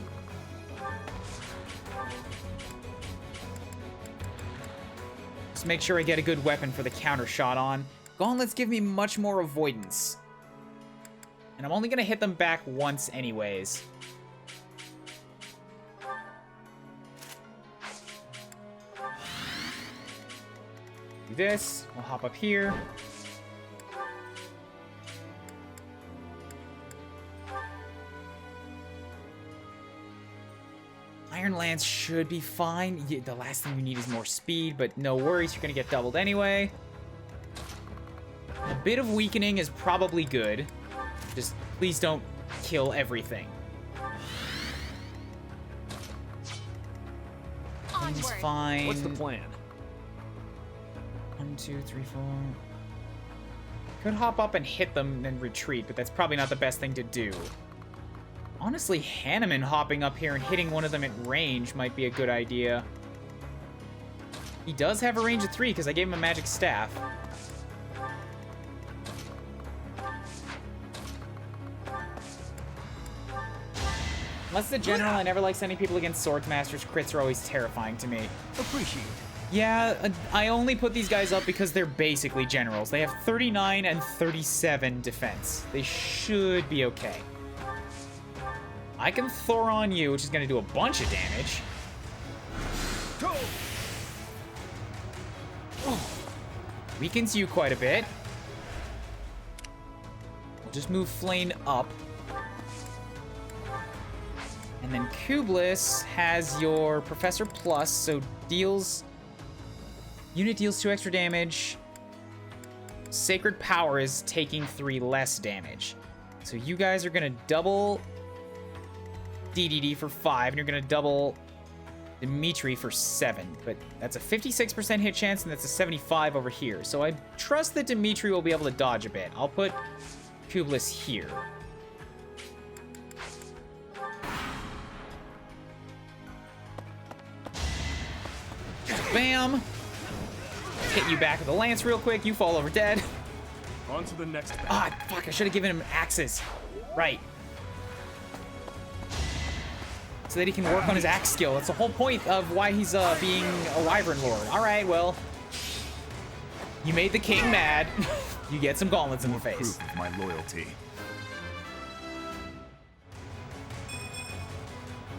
Just make sure I get a good weapon for the counter shot on. Gauntlets give me much more avoidance. And I'm only gonna hit them back once anyways. Do this, we'll hop up here. Iron Lance should be fine. Yeah, the last thing you need is more speed, but no worries, you're gonna get doubled anyway. A bit of weakening is probably good. Just please don't kill everything. He's fine. What's the plan? 1, 2, 3, 4. Could hop up and hit them and retreat, but that's probably not the best thing to do. Honestly, Hanneman hopping up here and hitting one of them at range might be a good idea. He does have a range of 3 because I gave him a magic staff. Unless the general, I never like sending people against swords masters. Crits are always terrifying to me. Appreciate Yeah, I only put these guys up because they're basically generals. They have 39 and 37 defense. They should be okay. I can Thor on you, which is going to do a bunch of damage. Weakens you quite a bit. We'll just move Flame up. And then Kublis has your Professor Plus, so unit deals 2 extra damage. Sacred Power is taking 3 less damage. So you guys are gonna double DDD for 5, and you're gonna double Dimitri for 7. But that's a 56% hit chance, and that's a 75 over here. So I trust that Dimitri will be able to dodge a bit. I'll put Kublis here. Bam! Hit you back with a lance real quick. You fall over dead. On to the next battle. Ah, fuck. I should have given him axes. Right. So that he can work on his axe skill. That's the whole point of why he's being a Wyvern Lord. All right, well. You made the king mad. You get some gauntlets in the face. Proof of my loyalty.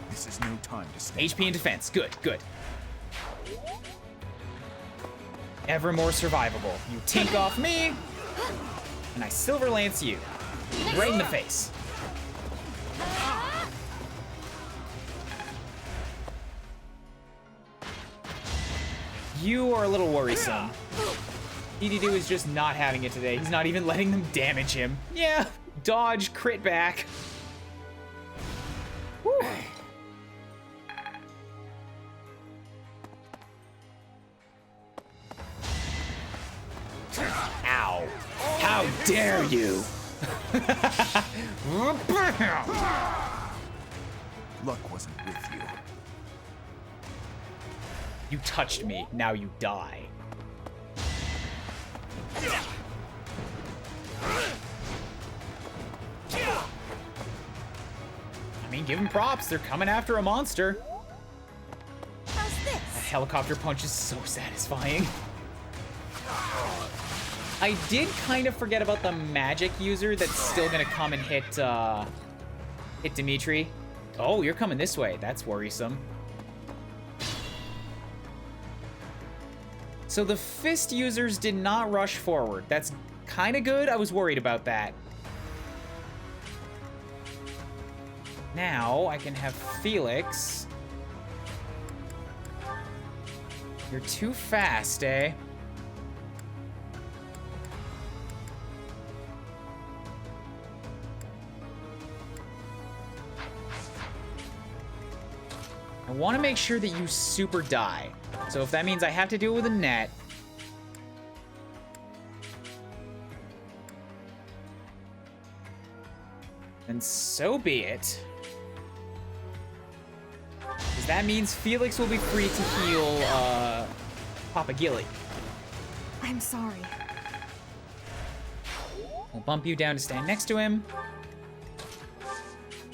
This is no time to stay. HP and defense. Good, good. Ever more survivable. You tink off me, and I silver lance you. Right in the face. You are a little worrisome. DD2 is just not having it today. He's not even letting them damage him. Yeah, dodge, crit back. Whew. Ow. How dare you? Luck wasn't with you. You touched me, now you die. I mean, give him props. They're coming after a monster. How's this? That helicopter punch is so satisfying. I did kind of forget about the magic user that's still gonna come and hit Dimitri. Oh, you're coming this way. That's worrisome. So the fist users did not rush forward. That's kind of good. I was worried about that. Now I can have Felix. You're too fast, eh? I want to make sure that you super die. So if that means I have to do it with a net, then so be it. Because that means Felix will be free to heal Papa Gilly. I'm sorry. We'll bump you down to stand next to him.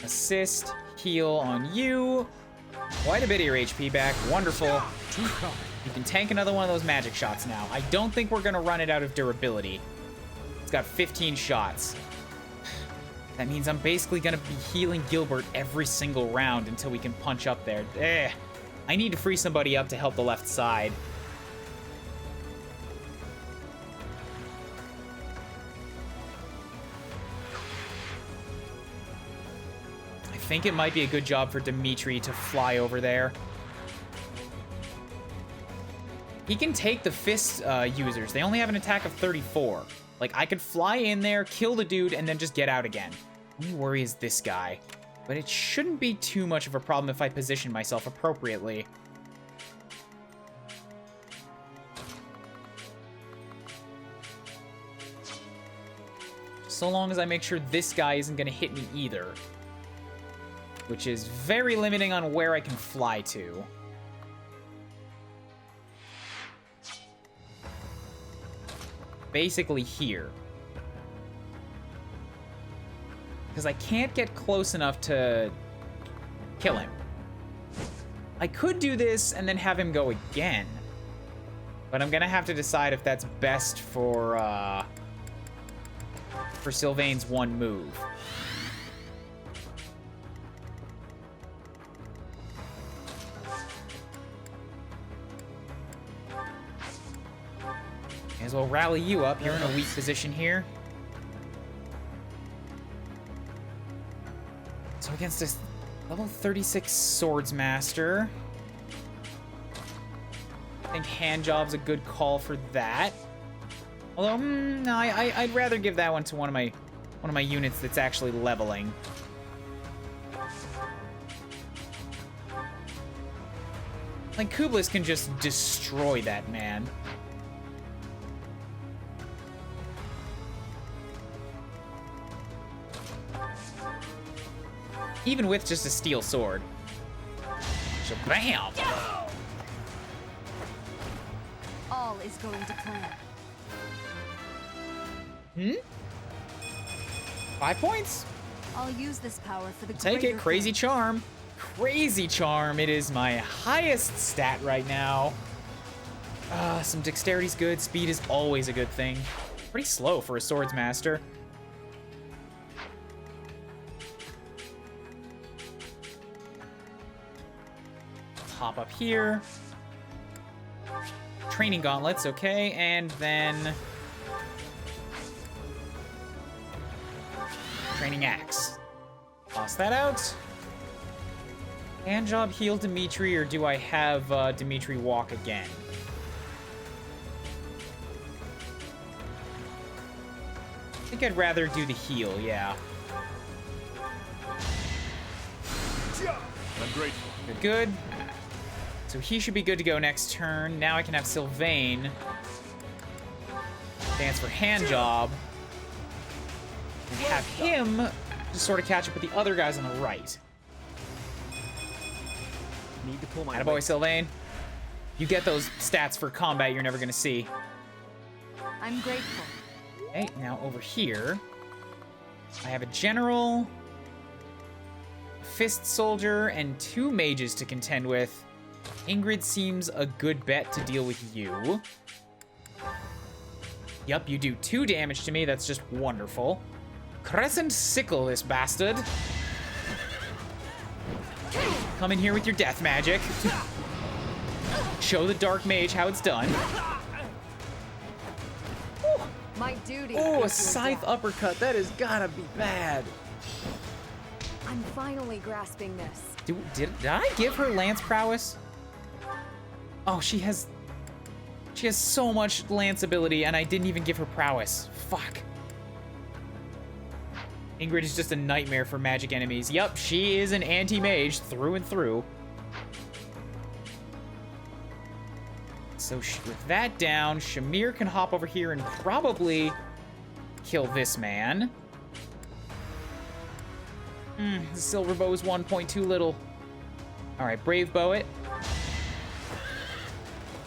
Assist, heal on you. Quite a bit of your HP back. Wonderful. You can tank another one of those magic shots now. I don't think we're going to run it out of durability. It's got 15 shots. That means I'm basically going to be healing Gilbert every single round until we can punch up there. I need to free somebody up to help the left side. I think it might be a good job for Dimitri to fly over there. He can take the fist users. They only have an attack of 34. Like, I could fly in there, kill the dude, and then just get out again. Only worry is this guy. But it shouldn't be too much of a problem if I position myself appropriately. So long as I make sure this guy isn't going to hit me either. Which is very limiting on where I can fly to. Basically here. Because I can't get close enough to kill him. I could do this and then have him go again. But I'm gonna have to decide if that's best for Sylvain's one move. May as well rally you up. You're in a weak position here. So against this level 36 Swordsmaster, I think Handjob's a good call for that. Although, no, I'd rather give that one to one of my units that's actually leveling. Like, Kublis can just destroy that man. Even with just a steel sword. So bam! All is going to plan. 5 points? I'll use this power for the Take greater it, Crazy good. Charm. Crazy Charm, it is my highest stat right now. Some dexterity's good, speed is always a good thing. Pretty slow for a Swordsmaster. Hop up here. Training gauntlets, okay, and then training axe. Toss that out. Handjob heal Dimitri, or do I have Dimitri walk again? I think I'd rather do the heal, yeah. I'm grateful. Good, good. So he should be good to go next turn. Now I can have Sylvain dance for Handjob. And have him just sort of catch up with the other guys on the right. Need to pull my Attaboy, Sylvain. You get those stats for combat you're never gonna see. I'm grateful. Okay, now over here, I have a general, a fist soldier, and 2 mages to contend with. Ingrid seems a good bet to deal with you. Yup, you do 2 damage to me. That's just wonderful. Crescent Sickle this bastard. Come in here with your death magic. Show the Dark Mage how it's done. My duty. Oh, a is your scythe death. uppercut. That has gotta be bad. I'm finally grasping this. Did I give her lance prowess? Oh, she has so much lance ability, and I didn't even give her prowess. Fuck. Ingrid is just a nightmare for magic enemies. Yup, she is an anti-mage through and through. So with that down, Shamir can hop over here and probably kill this man. The silver bow is 1 point too little. All right, brave bow it.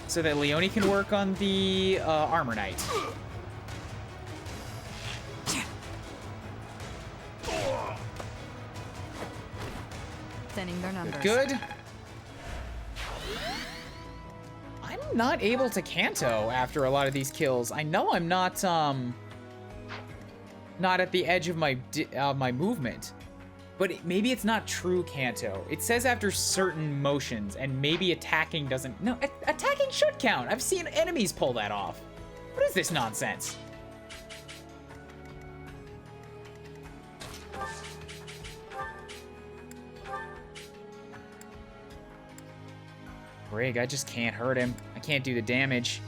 So that Leone can work on the armor knight. Thinning their numbers. Good. I'm not able to Canto after a lot of these kills. I know I'm not at the edge of my my movement, but maybe it's not true Canto. It says after certain motions, and maybe attacking doesn't. No, attacking should count. I've seen enemies pull that off. What is this nonsense? Brig, I just can't hurt him. I can't do the damage.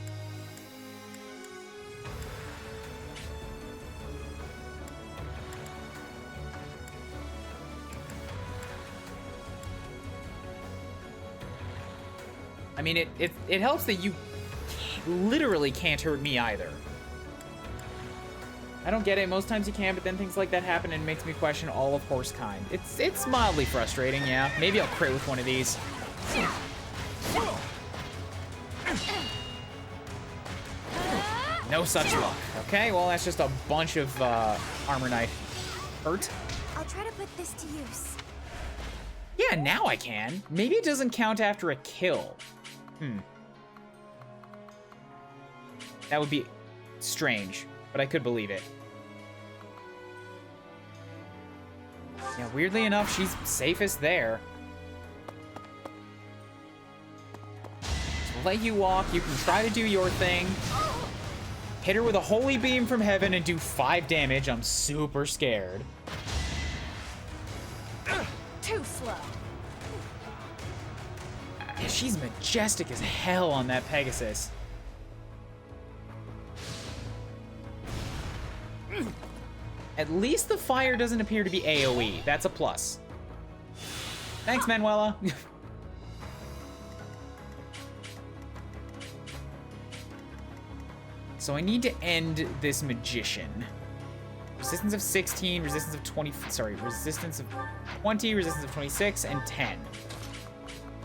I mean, it helps that you literally can't hurt me either. I don't get it. Most times you can, but then things like that happen and it makes me question all of Horsekind. It's mildly frustrating, yeah. Maybe I'll crit with one of these. No such luck. Okay, well, that's just a bunch of armor knight hurt. I'll try to put this to use. Yeah, now I can. Maybe it doesn't count after a kill. That would be strange, but I could believe it. Yeah, weirdly enough, she's safest there. So we'll let you walk. You can try to do your thing. Hit her with a holy beam from heaven and do 5 damage. I'm super scared. Too slow. Yeah, she's majestic as hell on that Pegasus. At least the fire doesn't appear to be AoE. That's a plus. Thanks, Manuela. So I need to end this magician. Resistance of 16, resistance of 20, sorry, resistance of 20, resistance of 26, and 10.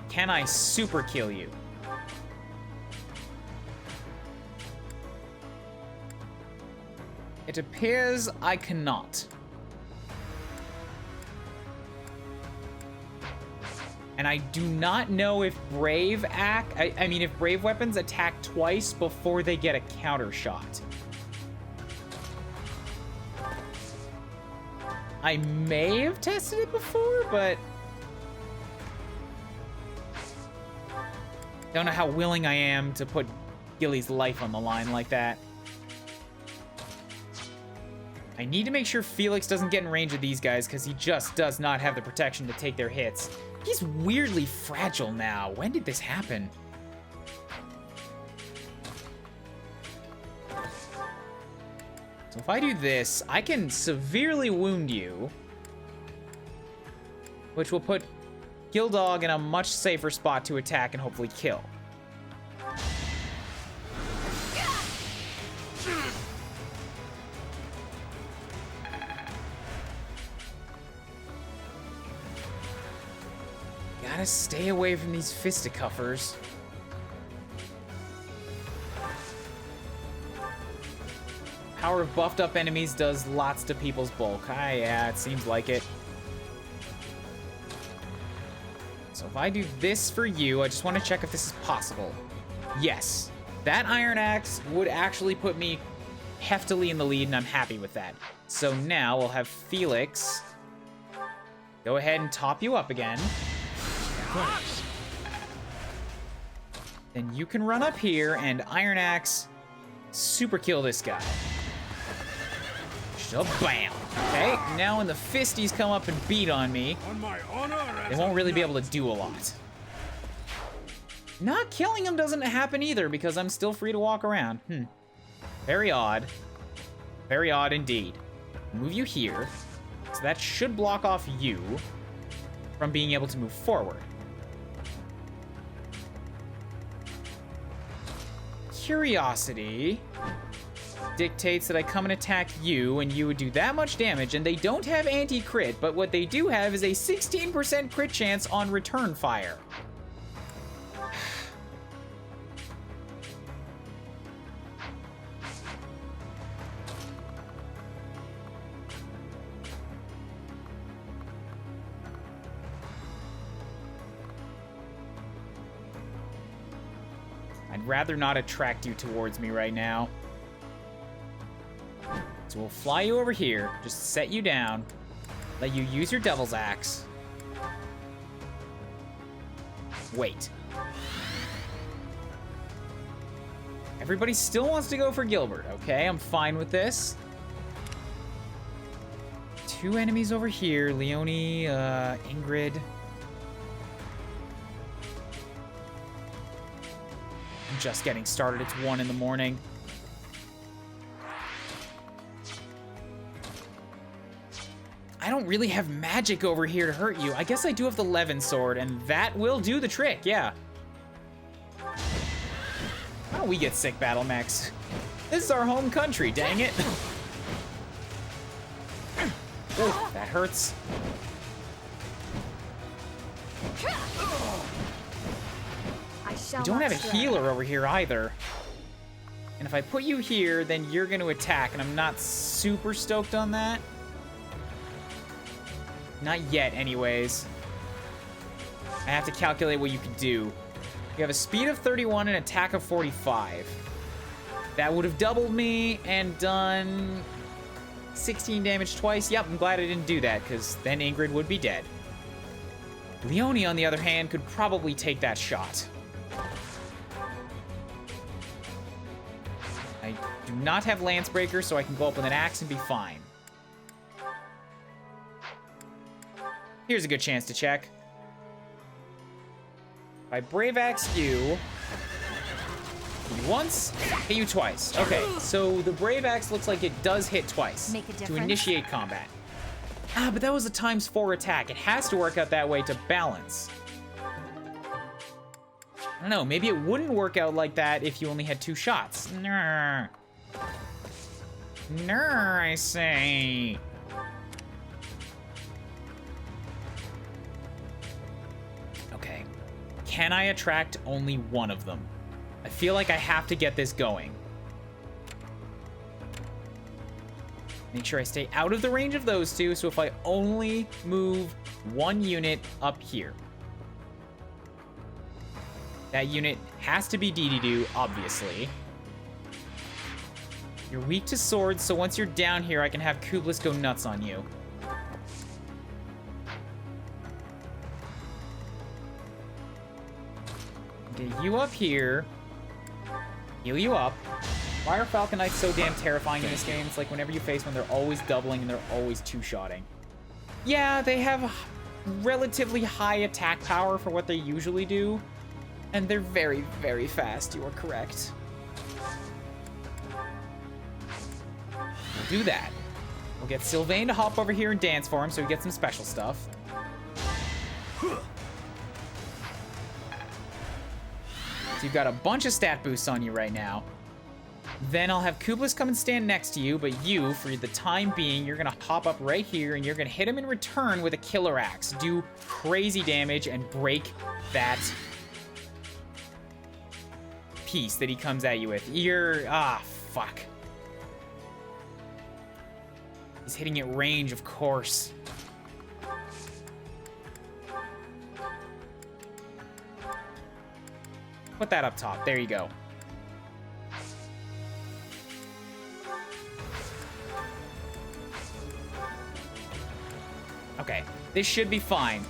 Can I super kill you? It appears I cannot. And I do not know if Brave if Brave weapons attack twice before they get a counter shot. I may have tested it before, but don't know how willing I am to put Gilly's life on the line like that. I need to make sure Felix doesn't get in range of these guys because he just does not have the protection to take their hits. He's weirdly fragile now. When did this happen? So if I do this, I can severely wound you, which will put Gildog in a much safer spot to attack and hopefully kill. Gotta stay away from these fisticuffers. Power of buffed up enemies does lots to people's bulk. Yeah, it seems like it. So if I do this for you, I just want to check if this is possible. Yes. That Iron Axe would actually put me heftily in the lead, and I'm happy with that. So now we'll have Felix go ahead and top you up again. Then you can run up here and Iron Axe super kill this guy. Bam. Okay, now when the fisties come up and beat on me, they won't really be able to do a lot. Not killing him doesn't happen either because I'm still free to walk around. Very odd. Very odd indeed. Move you here. So that should block off you from being able to move forward. Curiosity dictates that I come and attack you, and you would do that much damage, and they don't have anti-crit, but what they do have is a 16% crit chance on return fire. I'd rather not attract you towards me right now. So we'll fly you over here, just set you down, let you use your Devil's Axe. Wait. Everybody still wants to go for Gilbert, okay? I'm fine with this. 2 enemies over here, Leonie, Ingrid. I'm just getting started, it's 1 in the morning. I don't really have magic over here to hurt you. I guess I do have the Levin sword, and that will do the trick, yeah. Why don't we get sick battle mechs? This is our home country, dang it. Oh, that hurts. We don't have a healer over here either. And if I put you here, then you're going to attack, and I'm not super stoked on that. Not yet, anyways. I have to calculate what you can do. You have a speed of 31 and attack of 45. That would have doubled me and done 16 damage twice. Yep, I'm glad I didn't do that, because then Ingrid would be dead. Leone, on the other hand, could probably take that shot. I do not have Lancebreaker, so I can go up with an axe and be fine. Here's a good chance to check. If I Brave Axe you, hit you once, hit you twice. Okay, so the Brave Axe looks like it does hit twice Make a to difference? initiate combat. Ah, but that was a ×4 attack. It has to work out that way to balance. I don't know, maybe it wouldn't work out like that if you only had 2 shots. Ner, I say. Okay. Can I attract only one of them? I feel like I have to get this going. Make sure I stay out of the range of those two, so if I only move 1 unit up here. That unit has to be Dedede, obviously. You're weak to swords, so once you're down here, I can have Kublis go nuts on you. Get you up here. Heal you up. Why are Falcon Knights so damn terrifying in this game? It's like whenever you face one, they're always doubling and they're always two-shotting. Yeah, they have relatively high attack power for what they usually do. And they're very, very fast, you are correct. We'll do that. We'll get Sylvain to hop over here and dance for him so he gets some special stuff. So you've got a bunch of stat boosts on you right now. Then I'll have Kublis come and stand next to you, but you, for the time being, you're gonna hop up right here and you're gonna hit him in return with a killer axe. Do crazy damage and break that piece that he comes at you with. Fuck. He's hitting at range, of course. Put that up top. There you go. Okay, this should be fine.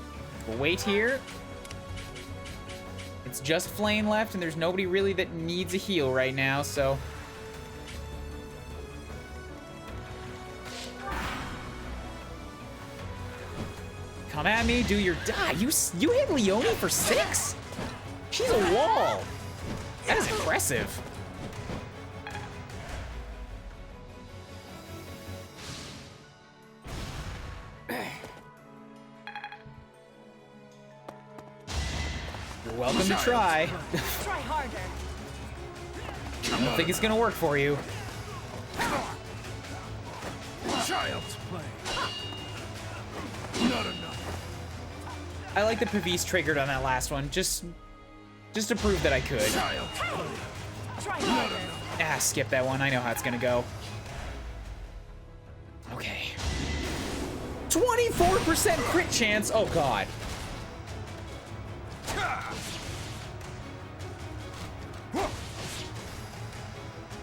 We'll wait here. It's just Flame left, and there's nobody really that needs a heal right now, so... Come at me, do your... You hit Leone for 6? She's a wall. That is impressive. You're welcome to try. Try harder. I don't think it's gonna work for you. Child's play. Not enough. I like the Pavis triggered on that last one, just to prove that I could. Child's play. Try harder. Skip that one. I know how it's gonna go. Okay. 24% crit chance. Oh god.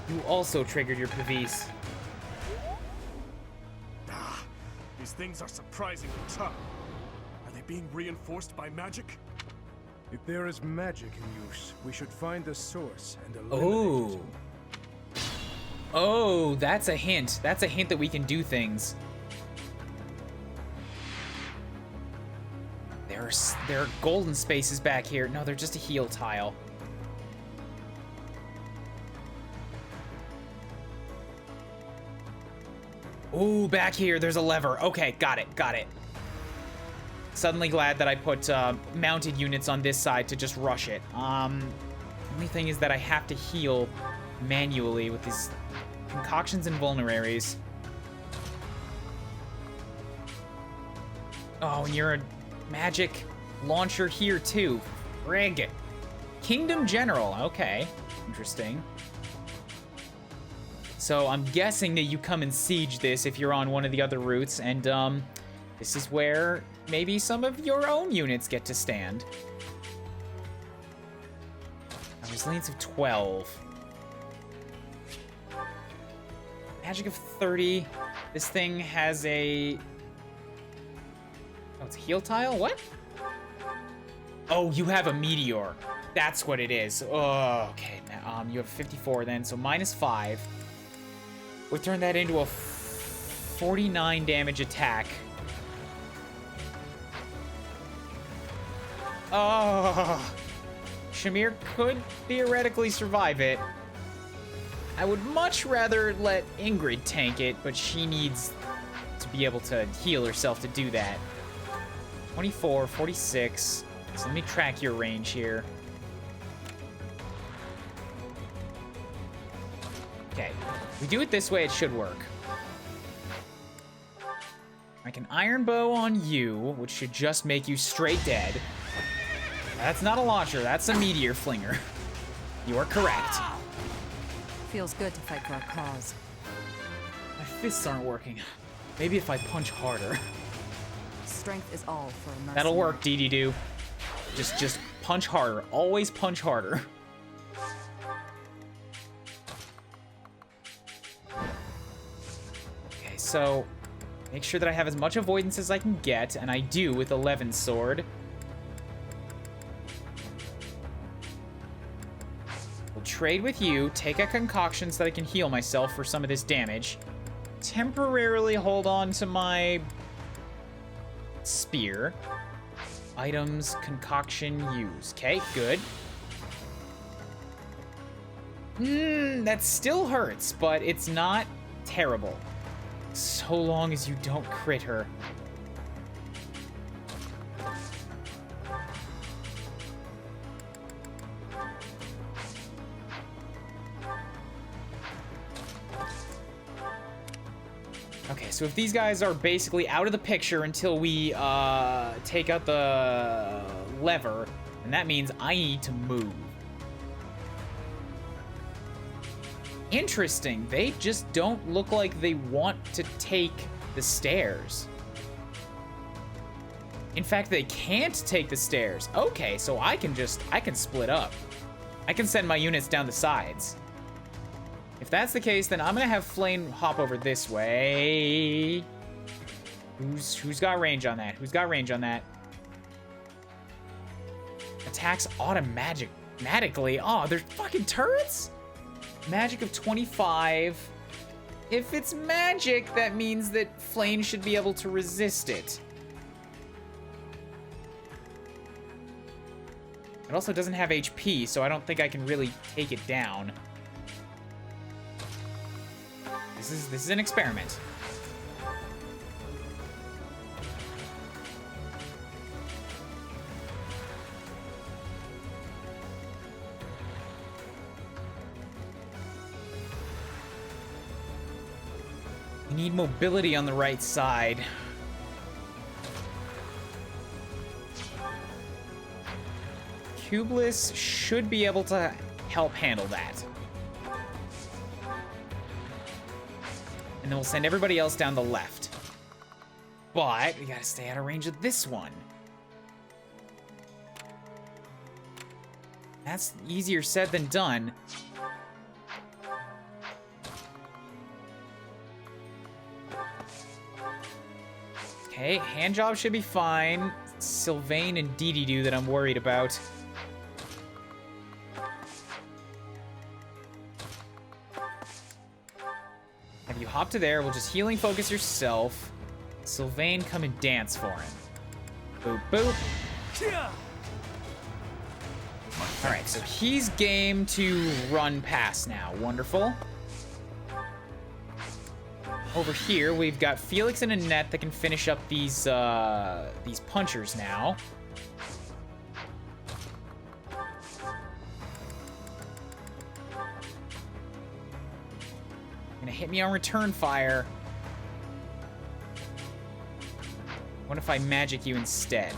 You also triggered your Pavis. These things are surprisingly tough. Are they being reinforced by magic? If there is magic in use, we should find the source and eliminate Oh. it. Oh, that's a hint. That's a hint that we can do things. There are golden spaces back here. No, they're just a heal tile. Ooh, back here, there's a lever. Okay, got it. Suddenly glad that I put mounted units on this side to just rush it. Only thing is that I have to heal manually with these concoctions and vulneraries. Oh, and you're a magic launcher here too. Frig. Kingdom General, okay. Interesting. So I'm guessing that you come and siege this if you're on one of the other routes, and this is where maybe some of your own units get to stand. A resilience of 12. Magic of 30. This thing has a... Oh, it's a heal tile? What? Oh, you have a meteor. That's what it is. Oh, okay. You have 54 then, so -5. We'll turn that into a 49 damage attack. Oh, Shamir could theoretically survive it. I would much rather let Ingrid tank it, but she needs to be able to heal herself to do that. 24, 46. So let me track your range here. Okay, if we do it this way, it should work. I can Iron Bow on you, which should just make you straight dead. That's not a launcher, that's a meteor flinger. You are correct. Feels good to fight for a cause. My fists aren't working. Maybe if I punch harder. Strength is all for a mercenary. That'll work, Dee-Dee-Doo. Just punch harder. Always punch harder. Okay, so make sure that I have as much avoidance as I can get, and I do with 11 sword. We'll trade with you, take a concoction so that I can heal myself for some of this damage. Temporarily hold on to my spear. Items, concoction, use. Okay, good. That still hurts, but it's not terrible. So long as you don't crit her. Okay, so if these guys are basically out of the picture until we take out the lever, then that means I need to move. Interesting, they just don't look like they want to take the stairs. In fact, they can't take the stairs. Okay, so I can split up. I can send my units down the sides. If that's the case, then I'm gonna have Flame hop over this way. Who's got range on that? Who's got range on that? Attacks automatically. Oh, they're fucking turrets? Magic of 25. If it's magic, that means that Flame should be able to resist it. It also doesn't have HP, so I don't think I can really take it down. This is an experiment. We need mobility on the right side. Cubeless should be able to help handle that. And then we'll send everybody else down the left. But we gotta stay out of range of this one. That's easier said than done. Okay, handjob should be fine. It's Sylvain and Dee-Dee-Doo that I'm worried about. Have you hop to there, we'll just healing focus yourself. Sylvain, come and dance for him. Boop, boop. Alright, so he's game to run past now. Wonderful. Over here, we've got Felix and Annette that can finish up these punchers now. Gonna hit me on return fire. What if I magic you instead?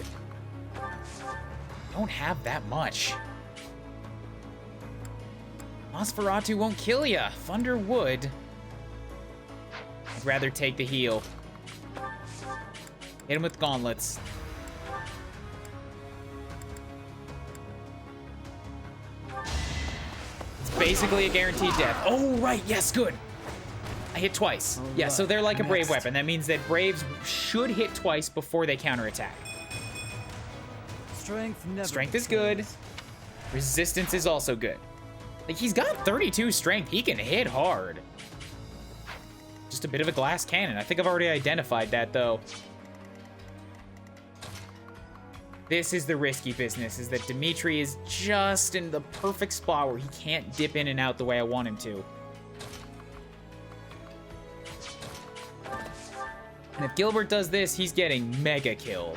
Don't have that much. Nosferatu won't kill ya. Thunder would. I'd rather take the heal. Hit him with gauntlets. It's basically a guaranteed death. Oh, right. Yes, good. I hit twice. Yeah, so they're like a brave weapon. That means that braves should hit twice before they counterattack. Strength is good. Resistance is also good. Like, he's got 32 strength. He can hit hard. Just a bit of a glass cannon. I think I've already identified that, though. This is the risky business, is that Dimitri is just in the perfect spot where he can't dip in and out the way I want him to. And if Gilbert does this, he's getting mega killed.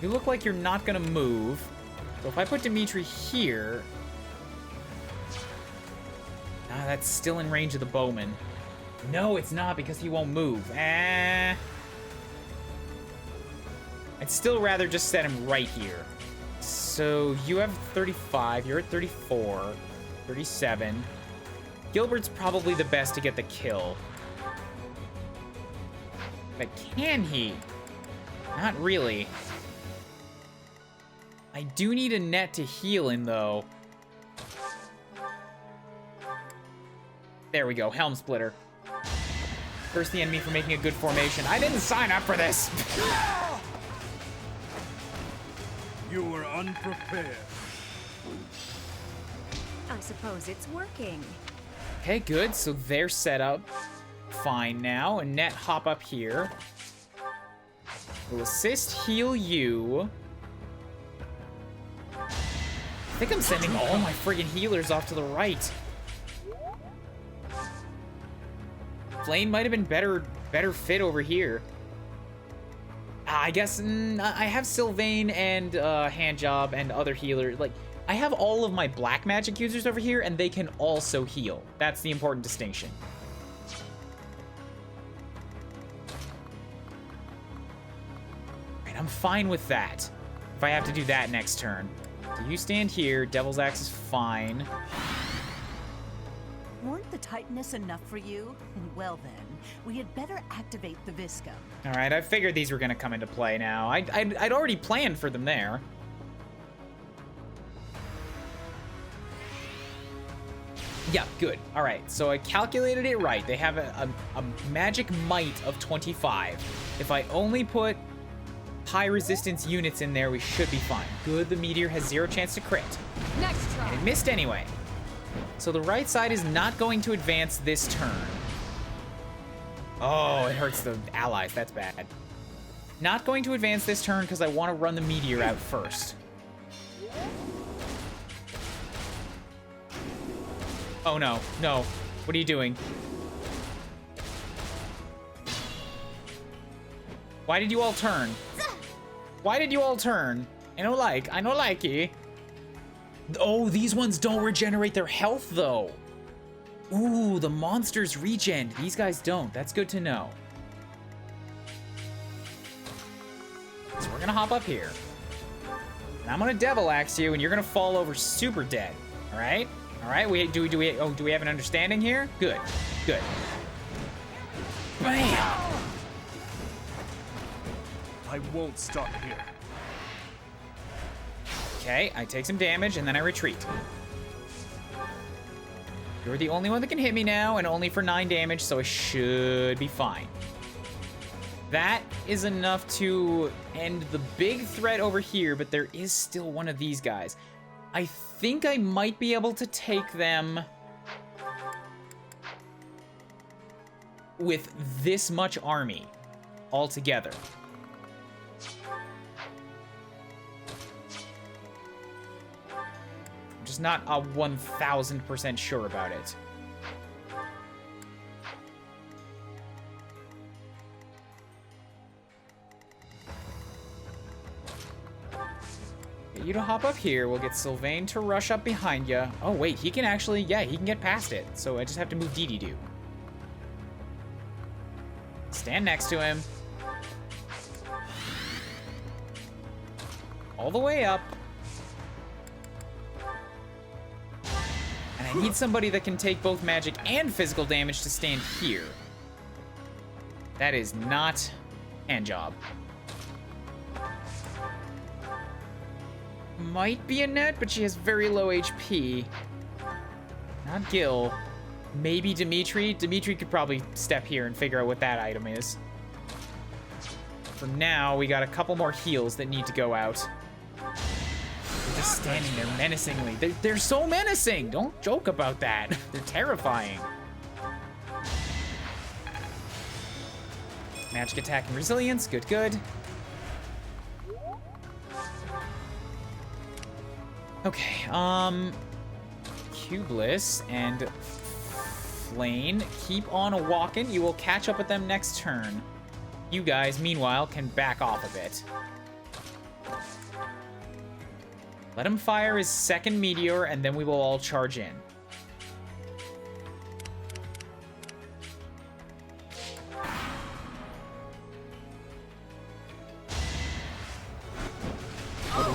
You look like you're not gonna move. So if I put Dimitri here... Ah, that's still in range of the bowman. No, it's not, because he won't move. I'd still rather just set him right here. So you have 35, you're at 34, 37. Gilbert's probably the best to get the kill. But can he? Not really. I do need a net to heal in, though. There we go, Helm Splitter. Curse the enemy for making a good formation. I didn't sign up for this! You were unprepared. I suppose it's working. Okay, good, so they're set up fine now. And net hop up here. We'll assist heal you. I think I'm sending all my friggin' healers off to the right. Flame might have been better fit over here. I guess I have Sylvain and Handjob and other healers. Like, I have all of my black magic users over here, and they can also heal. That's the important distinction. Right, I'm fine with that. If I have to do that next turn. So you stand here. Devil's Axe is fine. Weren't the Titaness enough for you? Well then, we had better activate the Viscum. All right, I figured these were gonna come into play now. I'd already planned for them there. Yeah, good. All right, so I calculated it right. They have a magic might of 25. If I only put high resistance units in there, we should be fine. Good, the meteor has 0 chance to crit. Next try. And it missed anyway. So the right side is not going to advance this turn. Oh, it hurts the allies. That's bad. Not going to advance this turn because I want to run the meteor out first. Oh no, no. What are you doing? Why did you all turn? Why did you all turn? I don't like it. Oh, these ones don't regenerate their health, though. Ooh, the monsters regen. These guys don't. That's good to know. So we're gonna hop up here. And I'm gonna Devil Axe you, and you're gonna fall over super dead. All right? All right, do we have an understanding here? Good, good. Bam! I won't stop here. Okay, I take some damage, and then I retreat. You're the only one that can hit me now, and only for 9 damage, so I should be fine. That is enough to end the big threat over here, but there is still one of these guys. I think I might be able to take them with this much army altogether. I'm just not 1000% sure about it. Get you to hop up here. We'll get Sylvain to rush up behind you. Oh, wait, he can actually, yeah, he can get past it. So I just have to move Dee-Dee-Doo. Stand next to him. All the way up. And I need somebody that can take both magic and physical damage to stand here. That is not Hand job. Might be Annette, but she has very low HP. Not Gil. Maybe Dimitri. Dimitri could probably step here and figure out what that item is. For now, we got a couple more heals that need to go out. They're just standing there menacingly. They're so menacing! Don't joke about that. They're terrifying. Magic attack and resilience. Good, good. Okay, Cubeless and Flane, keep on a-walking. You will catch up with them next turn. You guys, meanwhile, can back off a bit. Let him fire his second meteor, and then we will all charge in.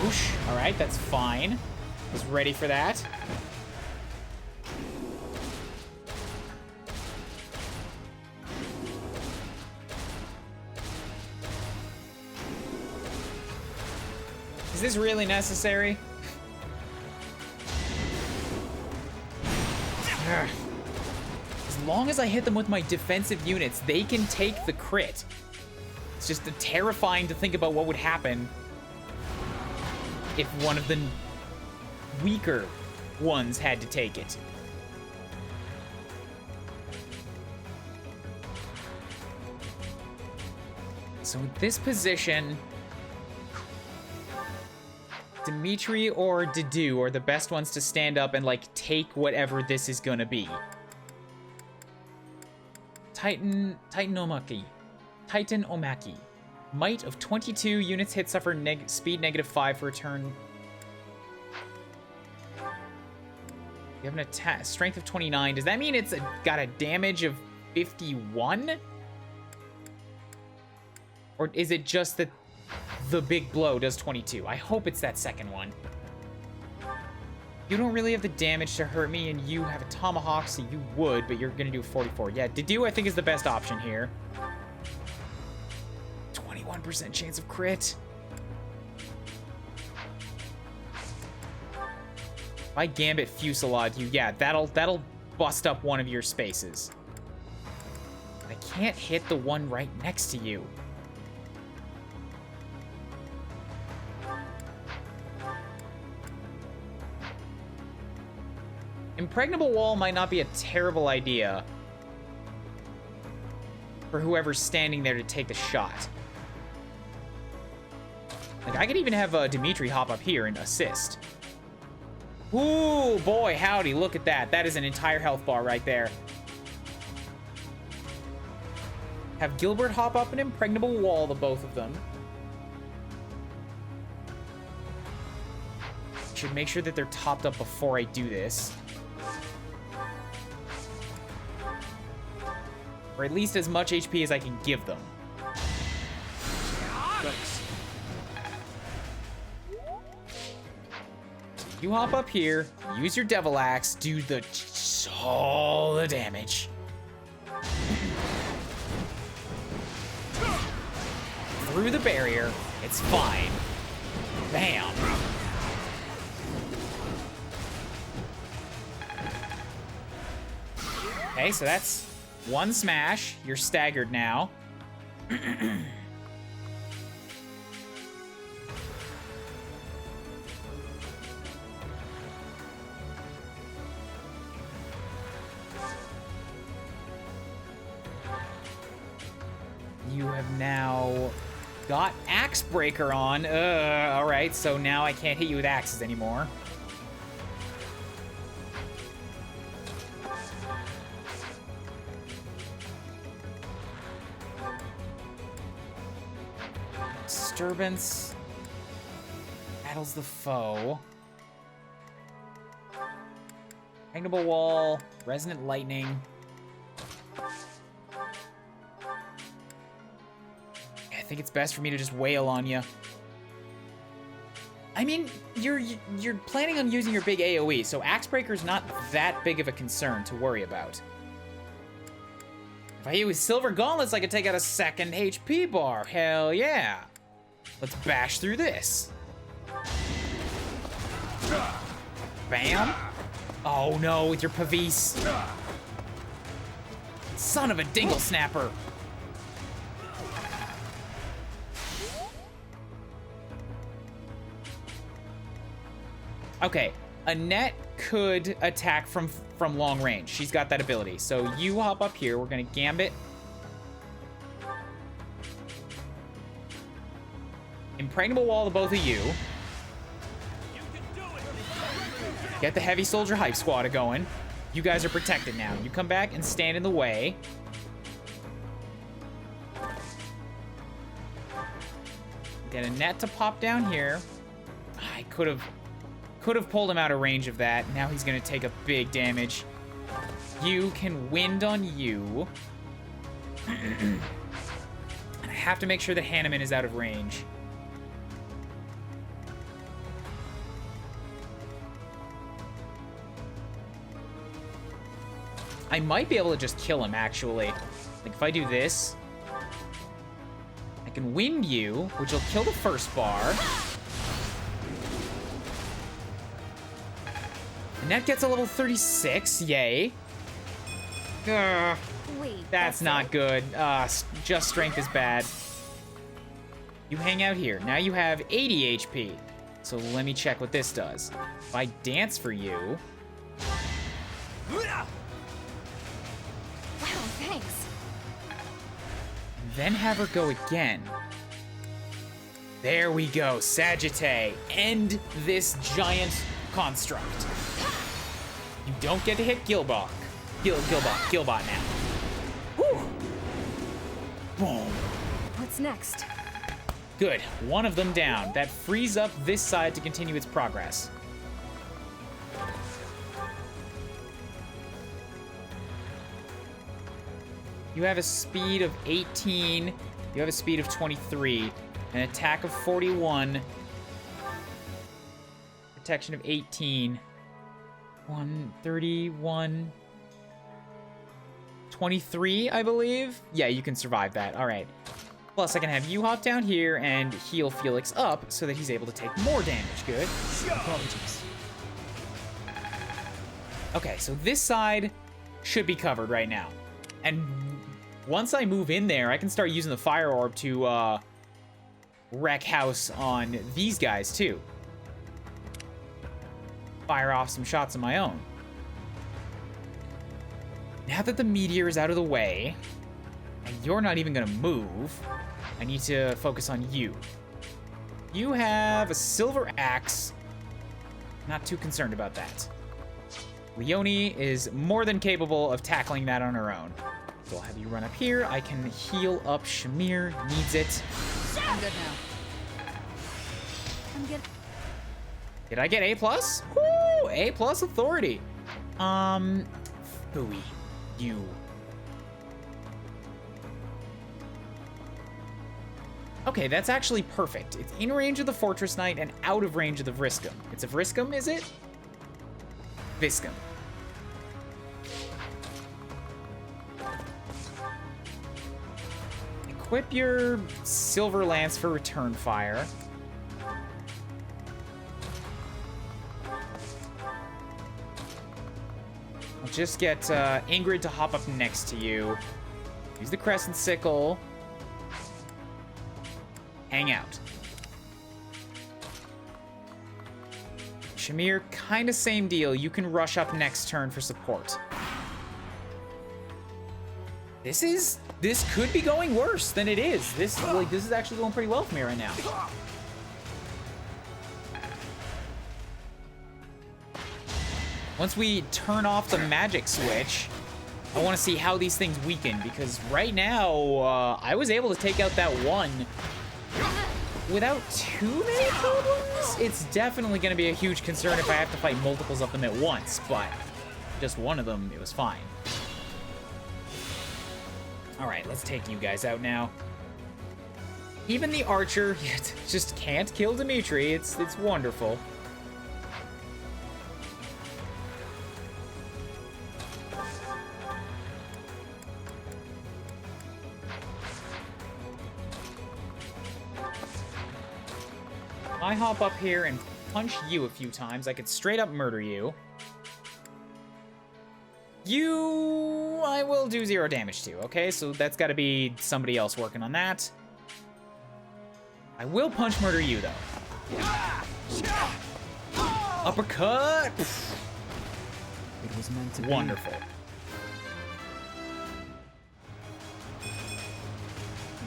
Whoosh. All right, that's fine. Was ready for that. Is this really necessary? As long as I hit them with my defensive units, they can take the crit. It's just terrifying to think about what would happen if one of the weaker ones had to take it. So in this position, Dimitri or Dedu are the best ones to stand up and, like, take whatever this is gonna be. Titan Omaki. Might of 22, units hit suffer speed -5 for a turn. You have an attack strength of 29. Does that mean it's got a damage of 51? Or is it just that the big blow does 22? I hope it's that second one. You don't really have the damage to hurt me, and you have a tomahawk, so you would, but you're gonna do 44. Yeah, Dedu I think is the best option here. 21% chance of crit. If I Gambit Fusillade you, yeah, that'll bust up one of your spaces. I can't hit the one right next to you. Impregnable Wall might not be a terrible idea for whoever's standing there to take the shot. Like, I could even have Dimitri hop up here and assist. Ooh, boy, howdy, look at that. That is an entire health bar right there. Have Gilbert hop up an impregnable wall, the both of them. Should make sure that they're topped up before I do this. Or at least as much HP as I can give them. Thanks. You hop up here, use your Devil Axe, do all the damage. Through the barrier, it's fine. Bam. Okay, so that's one smash. You're staggered now. You have now got Axe Breaker on. All right, so now I can't hit you with axes anymore. Disturbance battles the foe. Impregnable Wall, Resonant Lightning. I think it's best for me to just wail on you. I mean, you're planning on using your big AoE, so Axe Breaker's not that big of a concern to worry about. If I use silver gauntlets, I could take out a second HP bar. Hell yeah. Let's bash through this. Bam. Oh no, with your Pavis. Son of a dingle snapper. Okay, Annette could attack from long range. She's got that ability. So you hop up here. We're gonna Gambit. Impregnable wall to both of you. Get the heavy soldier hype squad going. You guys are protected now. You come back and stand in the way. Get a net to pop down here. I could have pulled him out of range of that. Now he's gonna take a big damage. You can wind on you. And I have to make sure that Hanneman is out of range. I might be able to just kill him, actually. Like, if I do this, I can wind you, which will kill the first bar. And that gets a level 36, yay. Ugh, Wait, that's not it? good. Just strength is bad. You hang out here. Now you have 80 HP. So let me check what this does. If I dance for you... Wow, thanks. Then have her go again. There we go, Sagittae. End this giant construct. You don't get to hit Gilbot now. Whew. Boom. What's next? Good, one of them down. That frees up this side to continue its progress. You have a speed of 18. You have a speed of 23. An attack of 41. Protection of 18. 131. 23, I believe? Yeah, you can survive that. All right. Plus, I can have you hop down here and heal Felix up so that he's able to take more damage. Good. Apologies. Okay, so this side should be covered right now. And once I move in there, I can start using the fire orb to wreck house on these guys too. Fire off some shots of my own. Now that the meteor is out of the way, and you're not even gonna move, I need to focus on you. You have a silver axe. Not too concerned about that. Leonie is more than capable of tackling that on her own. So I'll have you run up here. I can heal up Shamir. Needs it. I'm good now. I'm good. Did I get A+? Woo! A+ authority. Phooey. You. Okay, that's actually perfect. It's in range of the Fortress Knight and out of range of the Vriscum. It's a Vriscum, is it? Viscum. Equip your Silver Lance for return fire. I'll just get Ingrid to hop up next to you. Use the Crescent Sickle. Hang out. Shamir, kind of same deal. You can rush up next turn for support. This could be going worse than it is. This is actually going pretty well for me right now. Once we turn off the magic switch, I want to see how these things weaken, because right now, I was able to take out that one without too many problems. It's definitely going to be a huge concern if I have to fight multiples of them at once, but just one of them, it was fine. All right, let's take you guys out now. Even the archer just can't kill Dimitri. It's wonderful. I hop up here and punch you a few times, I could straight up murder you. You, I will do 0 damage to, okay? So that's gotta be somebody else working on that. I will punch murder you, though. Uppercut! It was meant to be. Wonderful.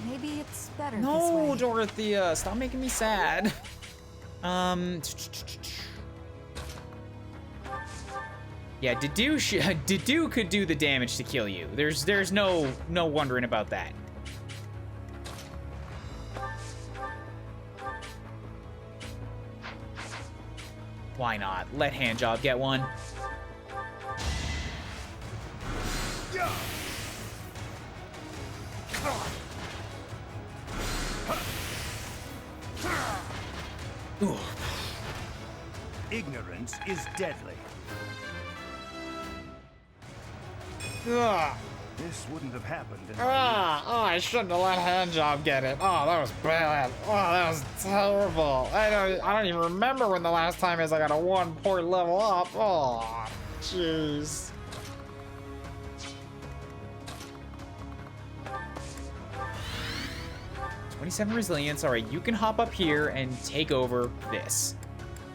Maybe it's better No, this way. Dorothea, stop making me sad. Yeah, Dedue could do the damage to kill you. There's no wondering about that. Why not? Let Handjob get one. Ooh. Ignorance is deadly. Ugh. This wouldn't have happened in Oh, I shouldn't have let Handjob get it. Oh, that was bad. Oh, that was terrible. I don't even remember when the last time is I got a 1-point level up. Oh, jeez. "27 resilience. All right, you can hop up here and take over this.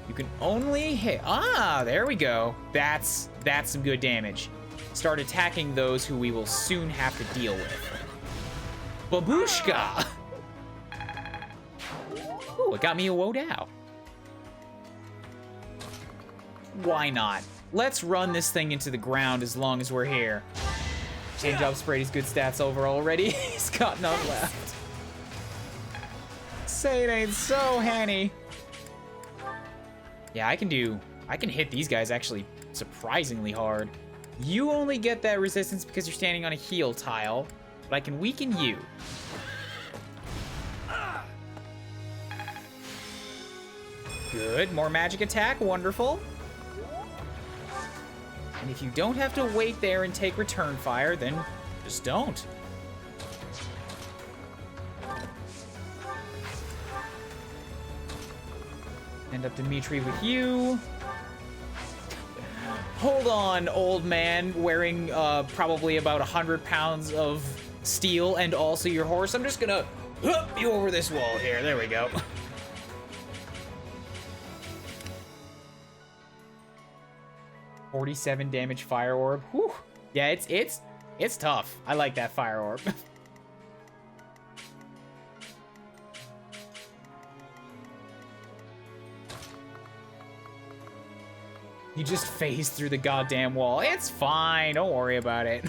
You can only hit. Ah, there we go. That's some good damage. Start attacking those who we will soon have to deal with. Babushka! Ooh, it got me a Wodao. Why not? Let's run this thing into the ground as long as we're here. Handjob sprayed his good stats over already. He's got none left. Say it ain't so, Hanny. Yeah, I can hit these guys actually surprisingly hard. You only get that resistance because you're standing on a heal tile, but I can weaken you. Good, more magic attack, wonderful. And if you don't have to wait there and take return fire, then just don't. End up Dimitri with you. Hold on, old man, wearing probably about 100 pounds of steel and also your horse. I'm just gonna whoop you over this wall here. There we go. $47 damage fire orb. Whew. Yeah, it's tough. I like that fire orb. You just phased through the goddamn wall. It's fine. Don't worry about it.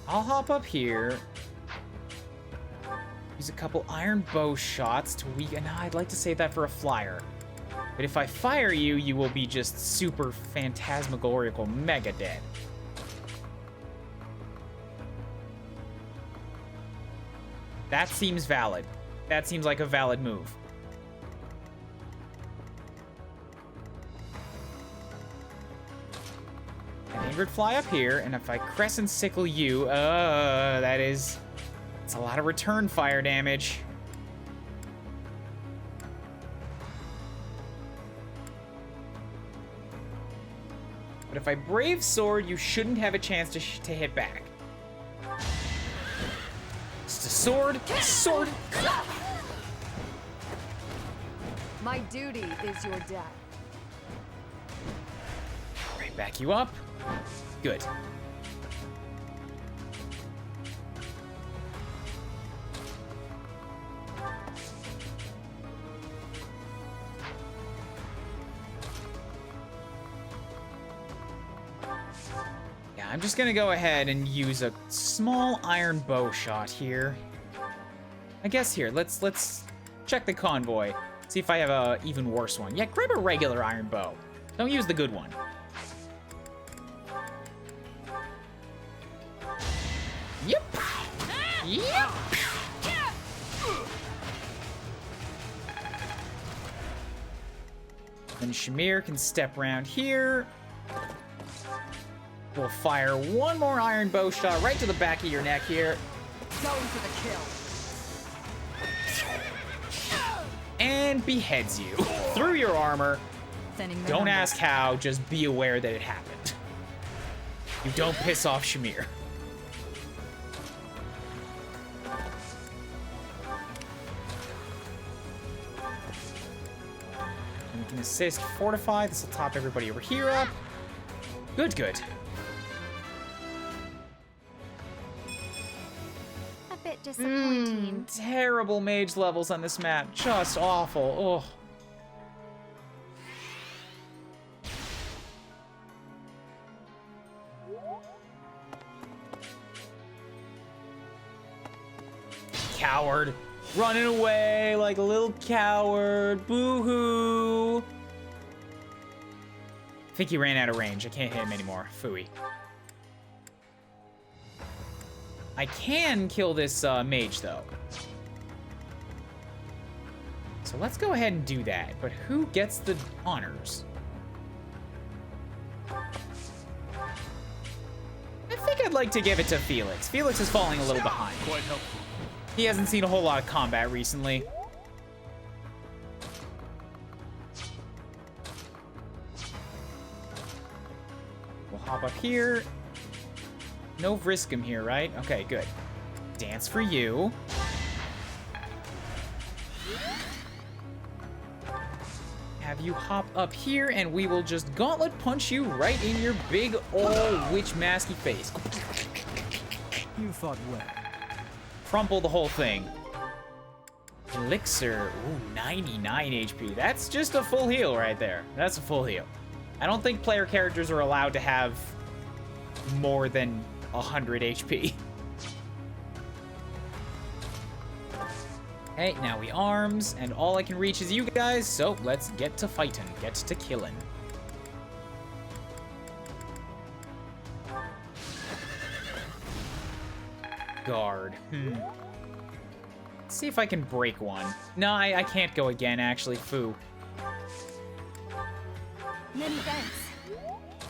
I'll hop up here. Use a couple iron bow shots to weaken. Nah, I'd like to save that for a flyer. But if I fire you, you will be just super phantasmagorical mega dead. That seems valid. That seems like a valid move. An Ingrid fly up here, and if I crescent sickle you, it's a lot of return fire damage. But if I brave sword, you shouldn't have a chance to hit back. Just a sword, sword. My duty is your death. Right, back you up. Good. Yeah, I'm just gonna go ahead and use a small iron bow shot here. I guess here, let's check the convoy. See if I have a even worse one. Yeah, grab a regular iron bow. Don't use the good one. Yep. Yep. Then Shamir can step around here. We'll fire one more iron bow shot right to the back of your neck here. Going for the kill. And beheads you through your armor. Thinning the Don't numbers. ask how, just be aware that it happened. You don't piss off Shamir. And we can assist Fortify. This will top everybody over here up. Good, good. A bit disappointing. Terrible mage levels on this map. Just awful. Oh. Coward. Running away like a little coward. Boo-hoo. I think he ran out of range. I can't hit him anymore. Phooey. I can kill this mage, though. So let's go ahead and do that. But who gets the honors? I think I'd like to give it to Felix. Felix is falling a little behind. Quite helpful. He hasn't seen a whole lot of combat recently. We'll hop up here. No Vriscum here, right? Okay, good. Dance for you. Have you hop up here, and we will just gauntlet punch you right in your big old witch masky face. You fought well. Crumple the whole thing. Elixir. Ooh, 99 HP. That's just a full heal right there. That's a full heal. I don't think player characters are allowed to have more than 100 HP. Okay, now we arms, and all I can reach is you guys, so let's get to fighting, get to killing. Guard. Let's see if I can break one. No, I can't go again, actually. Foo. Many thanks.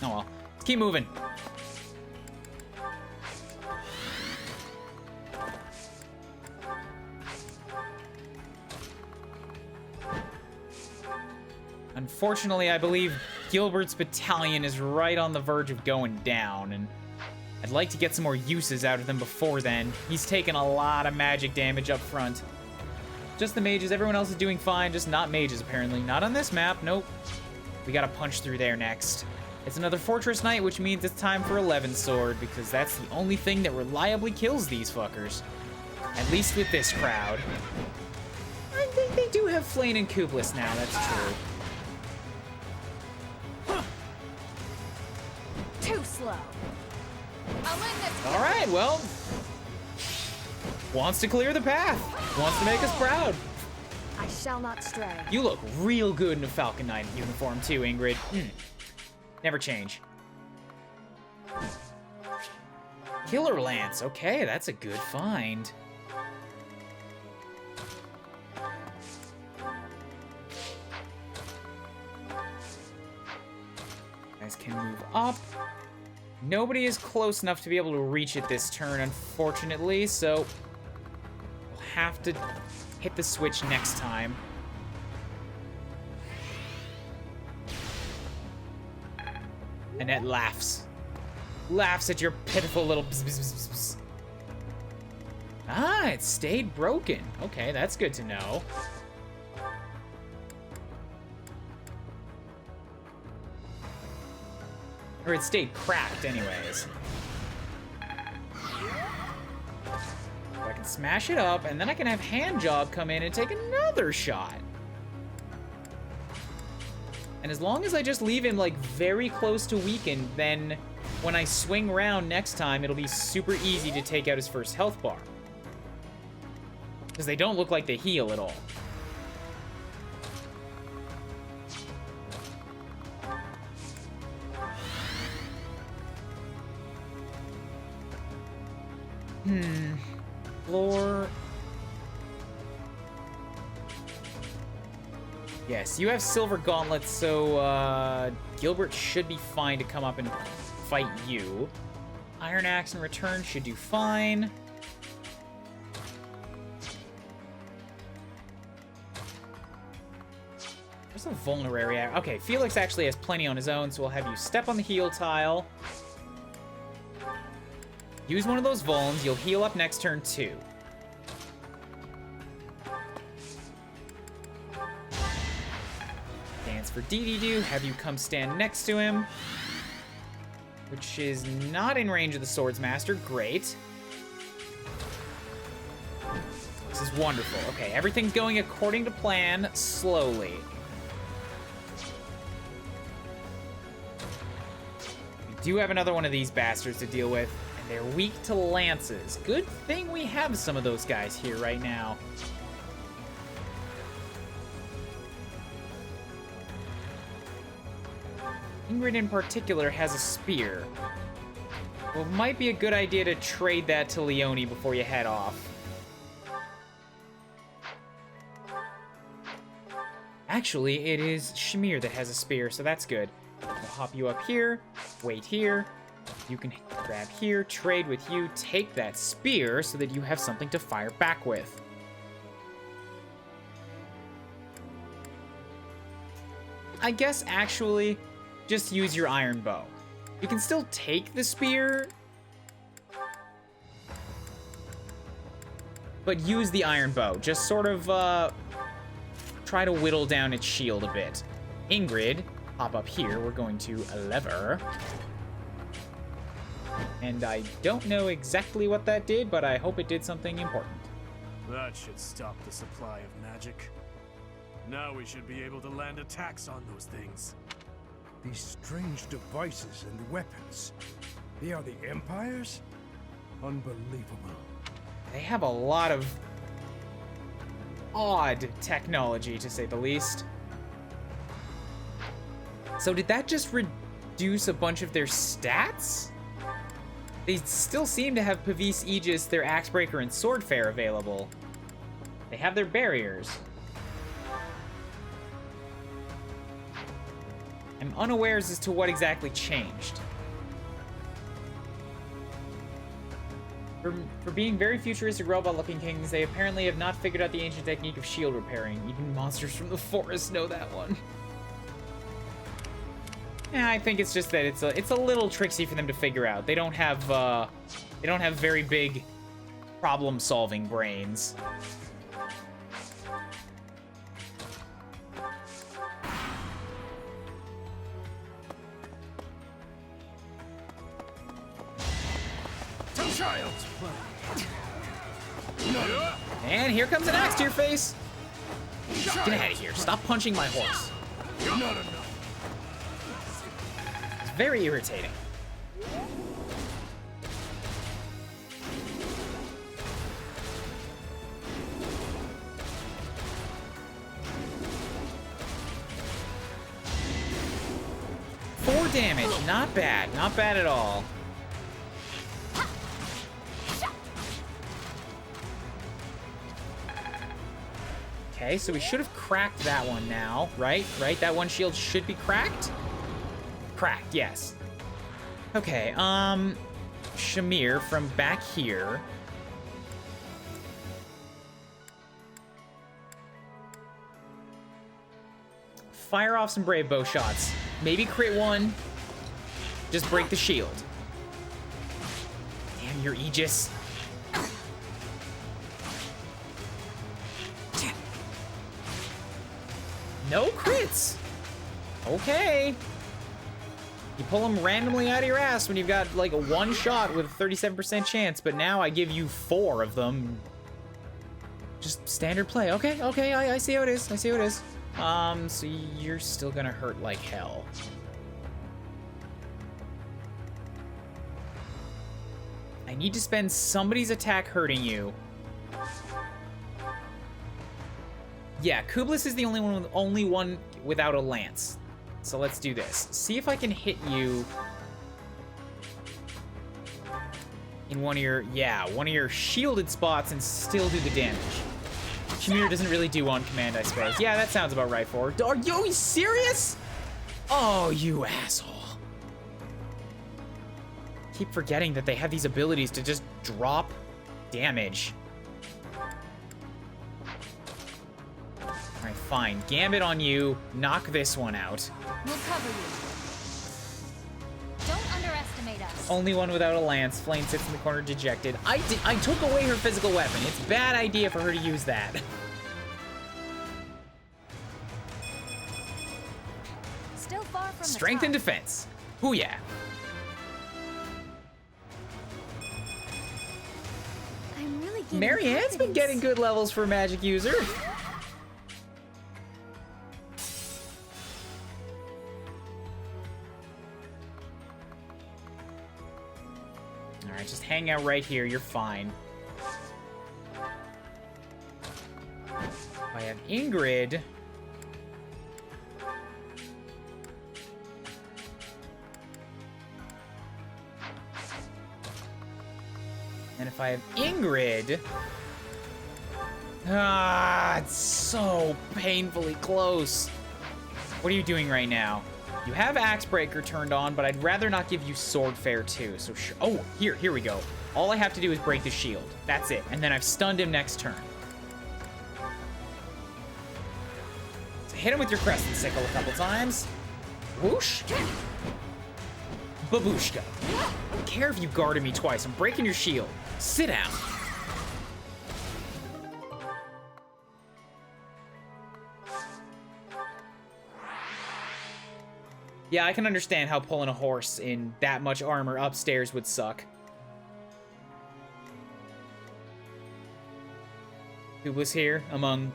Oh well. Let's keep moving. Unfortunately, I believe Gilbert's battalion is right on the verge of going down, and I'd like to get some more uses out of them before then. He's taken a lot of magic damage up front. Just the mages. Everyone else is doing fine, just not mages, apparently. Not on this map, nope. We gotta punch through there next. It's another Fortress Knight, which means it's time for 11 Sword, because that's the only thing that reliably kills these fuckers. At least with this crowd. I think they do have Flane and Kublis now, that's true. Too slow. I'll win this. All right, well, wants to clear the path. Wants to make us proud. I shall not stray. You look real good in a Falcon Knight uniform too, Ingrid. Never change. Killer Lance. Okay, that's a good find. Guys can move up. Nobody is close enough to be able to reach it this turn, unfortunately, so we'll have to hit the switch next time. Annette laughs. Laughs at your pitiful little bzz, bzz, bzz, bzz. Ah, it stayed broken. Okay, that's good to know. Or it stayed cracked anyways. I can smash it up, and then I can have Handjob come in and take another shot. And as long as I just leave him, like, very close to weakened, then when I swing around next time, it'll be super easy to take out his first health bar. Because they don't look like they heal at all. Floor. Yes, you have silver gauntlets, so Gilbert should be fine to come up and fight you. Iron Axe in return should do fine. There's a vulnerary act. Okay, Felix actually has plenty on his own, so we'll have you step on the heal tile. Use one of those vulns. You'll heal up next turn too. Dance for Dee-Dee-Doo. Have you come stand next to him. Which is not in range of the Swords Master. Great. This is wonderful. Okay, everything's going according to plan, slowly. We do have another one of these bastards to deal with, and they're weak to lances. Good thing we have some of those guys here right now. Ingrid in particular has a spear. Well, it might be a good idea to trade that to Leone before you head off. Actually, it is Shamir that has a spear, so that's good. We'll hop you up here, wait here. You can grab here, trade with you, take that spear so that you have something to fire back with. I guess, actually, just use your iron bow. You can still take the spear, but use the iron bow. Just sort of, try to whittle down its shield a bit. Ingrid, hop up here. We're going to lever. And I don't know exactly what that did, but I hope it did something important. That should stop the supply of magic. Now we should be able to land attacks on those things. These strange devices and weapons. They are the Empire's? Unbelievable. They have a lot of odd technology, to say the least. So did that just reduce a bunch of their stats? They still seem to have Pavis Aegis, their Axebreaker, and Swordfare available. They have their barriers. I'm unawares as to what exactly changed. For being very futuristic robot-looking kings, they apparently have not figured out the ancient technique of shield repairing. Even monsters from the forest know that one. Yeah, I think it's just that it's a little tricksy for them to figure out. They don't have very big problem-solving brains. And here comes an axe to your face. Get out of here. Stop punching my horse. It's very irritating. Four damage. Not bad. Not bad at all. Okay, so we should have cracked that one now, right? Right? That one shield should be cracked? Cracked, yes. Okay, Shamir from back here. Fire off some brave bow shots. Maybe crit one. Just break the shield. Damn your Aegis. No crits. Okay. You pull them randomly out of your ass when you've got like a one shot with a 37% chance, but now I give you 4 of them. Just standard play. Okay, okay, I see how it is. I see how it is. So you're still gonna hurt like hell. I need to spend somebody's attack hurting you. Yeah, Kublis is the only one without a lance. So let's do this. See if I can hit you in one of your shielded spots and still do the damage. Shamir doesn't really do on command, I suppose. Yeah, that sounds about right for her. Are you serious? Oh, you asshole. keep forgetting that they have these abilities to just drop damage. Alright, fine. Gambit on you. Knock this one out. We'll cover you. Don't underestimate us. Only one without a lance. Flame sits in the corner dejected. I took away her physical weapon. It's a bad idea for her to use that. Still far from Strength the and top. defense. Hoo yeah. I'm really getting Marianne's been confidence. getting good levels for a magic user. Alright, just hang out right here. You're fine. I have Ingrid. And if I have Ingrid... Ah, it's so painfully close. What are you doing right now? You have Axebreaker turned on, but I'd rather not give you Sword Fair too. So oh, here we go. All I have to do is break the shield. That's it. And then I've stunned him next turn. So hit him with your Crescent Sickle a couple times. Whoosh. Babushka. I don't care if you guarded me twice. I'm breaking your shield. Sit down. Yeah, I can understand how pulling a horse in that much armor upstairs would suck. Who was here among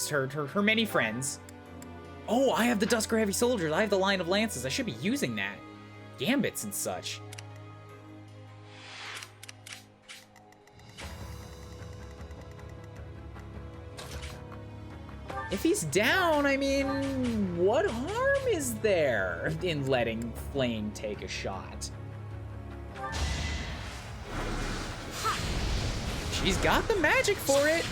her many friends? Oh, I have the Dusker Heavy Soldiers. I have the Line of Lances. I should be using that. Gambits and such. If he's down, I mean, what harm is there in letting Flame take a shot? She's got the magic for it.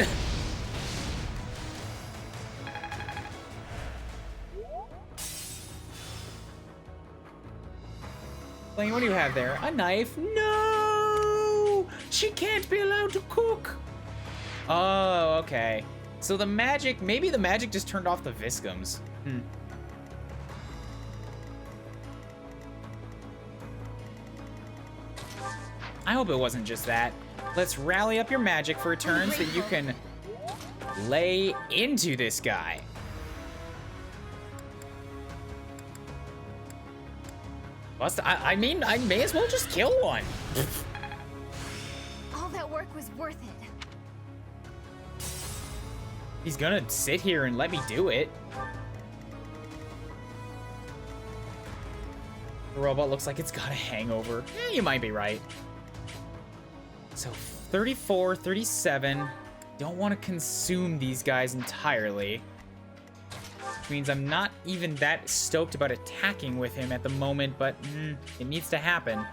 Flame, what do you have there? A knife? No! She can't be allowed to cook. Oh, okay. So the magic, maybe the magic just turned off the Viscums. I hope it wasn't just that. Let's rally up your magic for a turn so that you can lay into this guy. I mean, I may as well just kill one. All that work was worth it. He's gonna sit here and let me do it. The robot looks like it's got a hangover. You might be right. So 34, 37. Don't want to consume these guys entirely. Which means I'm not even that stoked about attacking with him at the moment, but it needs to happen.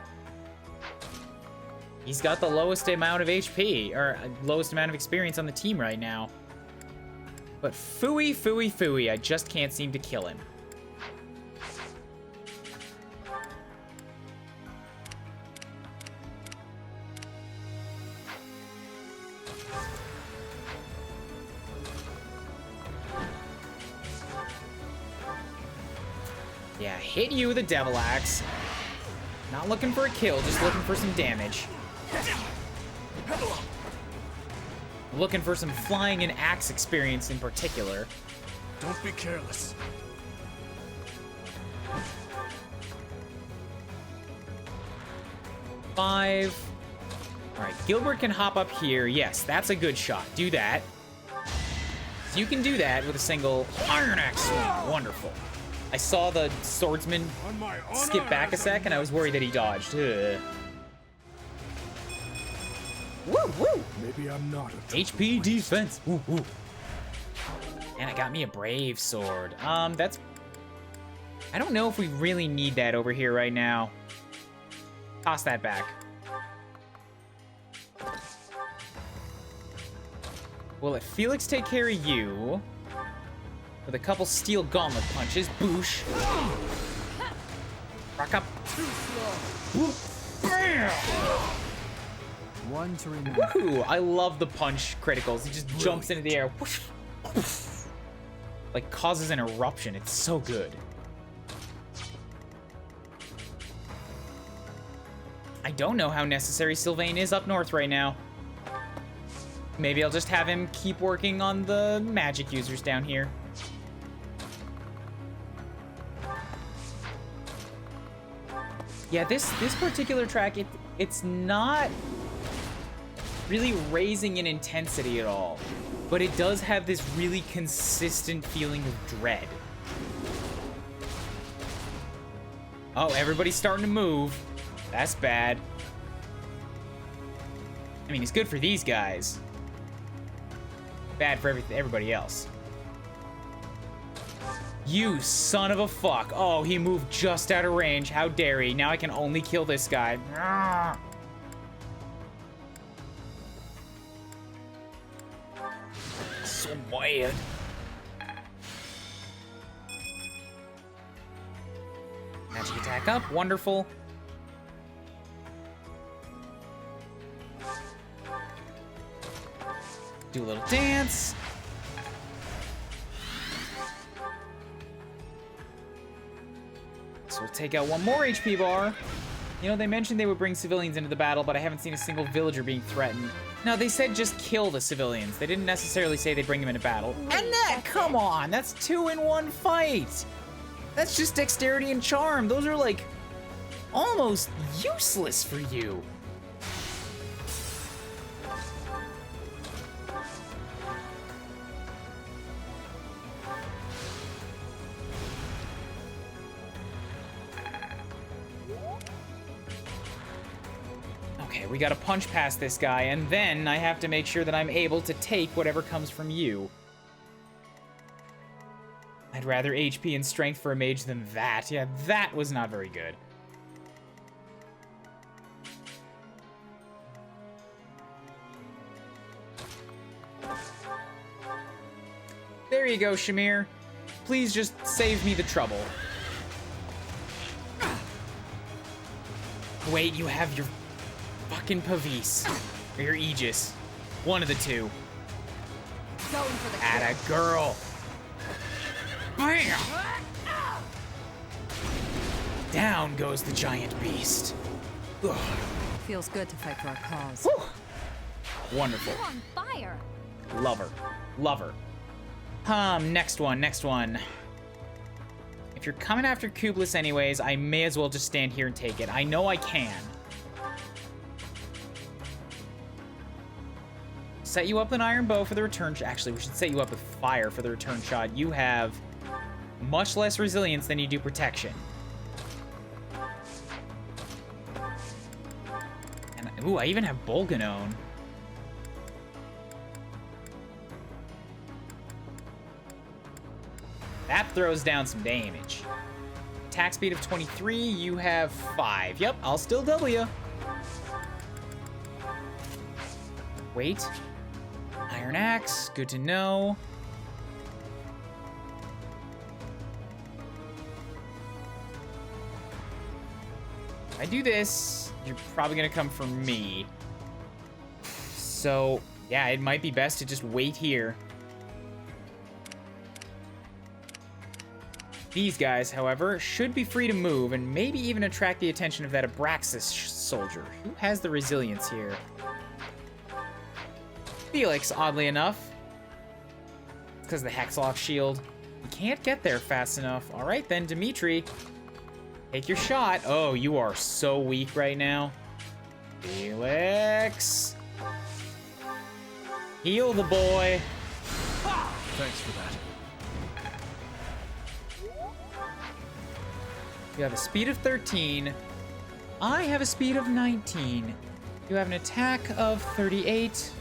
He's got the lowest amount of HP, or lowest amount of experience on the team right now. But phooey, I just can't seem to kill him. Yeah, hit you with a Devil Axe. Not looking for a kill, just looking for some damage. Looking for some flying and axe experience in particular. Don't be careless. Five. All right, Gilbert can hop up here. Yes, that's a good shot. Do that. So you can do that with a single Iron Axe swing. Wonderful. I saw the swordsman skip back a sec, and I was worried that he dodged. Ugh. Woo, woo. Maybe I'm not a HP defense. Woo, woo. And I got me a brave sword. That's... I don't know if we really need that over here right now. Toss that back. We'll let Felix take care of you. With a couple steel gauntlet punches. Boosh. Rock up. Whoop. One to remember. Ooh, I love the punch criticals. He just jumps into the air. Like, causes an eruption. It's so good. I don't know how necessary Sylvain is up north right now. Maybe I'll just have him keep working on the magic users down here. Yeah, this particular track, it's not really raising in intensity at all, but it does have this really consistent feeling of dread. Oh, everybody's starting to move. That's bad. I mean, it's good for these guys. Bad for everybody else. You son of a fuck. Oh, he moved just out of range. How dare he? Now I can only kill this guy. So weird. Magic attack up. Wonderful. Do a little dance. So we'll take out one more HP bar. You know, they mentioned they would bring civilians into the battle, but I haven't seen a single villager being threatened. No, they said just kill the civilians. They didn't necessarily say they'd bring them into battle. And that, come on, that's 2 in 1 fight. That's just dexterity and charm. Those are like almost useless for you. Okay, we gotta punch past this guy, and then I have to make sure that I'm able to take whatever comes from you. I'd rather HP and strength for a mage than that. Yeah, that was not very good. There you go, Shamir. Please just save me the trouble. Wait, you have your fucking Pavis. Or your Aegis. One of the two. Going for the Atta girl. Bam! Down goes the giant beast. Ugh. Feels good to fight for our cause. Whew. Wonderful. You're on fire. Love her. Love her. Next one. If you're coming after Kublis anyways, I may as well just stand here and take it. I know I can. Set you up an iron bow for the return shot. Actually, we should set you up with fire for the return shot. You have much less resilience than you do protection. And, ooh, I even have Bolganone. That throws down some damage. Attack speed of 23, you have 5. Yep, I'll still double you. Wait. Iron Axe, good to know. If I do this, you're probably gonna come for me. So, yeah, it might be best to just wait here. These guys, however, should be free to move and maybe even attract the attention of that Abraxas soldier. Who has the resilience here? Felix, oddly enough. It's because of the Hexlock shield. You can't get there fast enough. All right then, Dimitri. Take your shot. Oh, you are so weak right now. Felix. Heal the boy. Thanks for that. You have a speed of 13. I have a speed of 19. You have an attack of 38.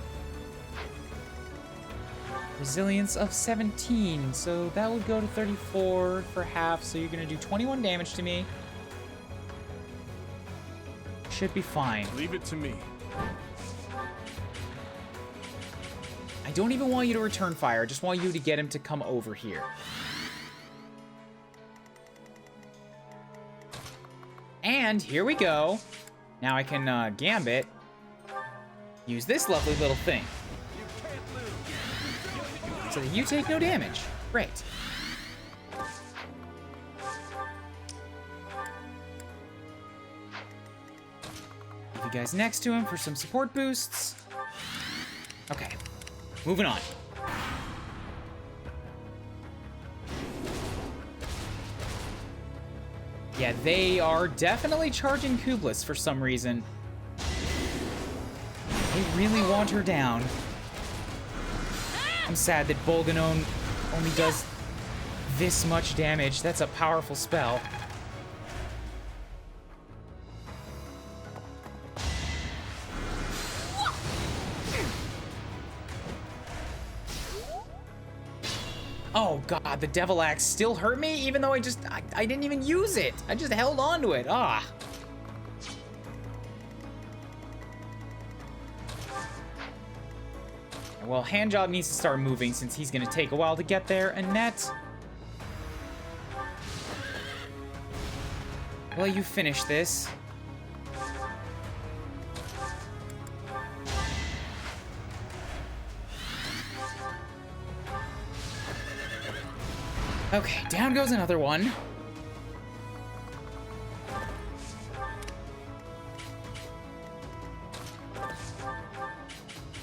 Resilience of 17. So that would go to 34 for half. So you're going to do 21 damage to me. Should be fine. Leave it to me. I don't even want you to return fire. I just want you to get him to come over here. And here we go. Now I can Gambit. Use this lovely little thing. So that you take no damage. Great. Leave you guys next to him for some support boosts. Okay. Moving on. Yeah, they are definitely charging Kublis for some reason. They really want her down. I'm sad that Bolganon only does this much damage. That's a powerful spell. Oh god, the Devil Axe still hurt me, even though I didn't even use it. I just held on to it. Ah. Well, Handjob needs to start moving since he's gonna take a while to get there. Annette. Well, you finish this. Okay, down goes another one.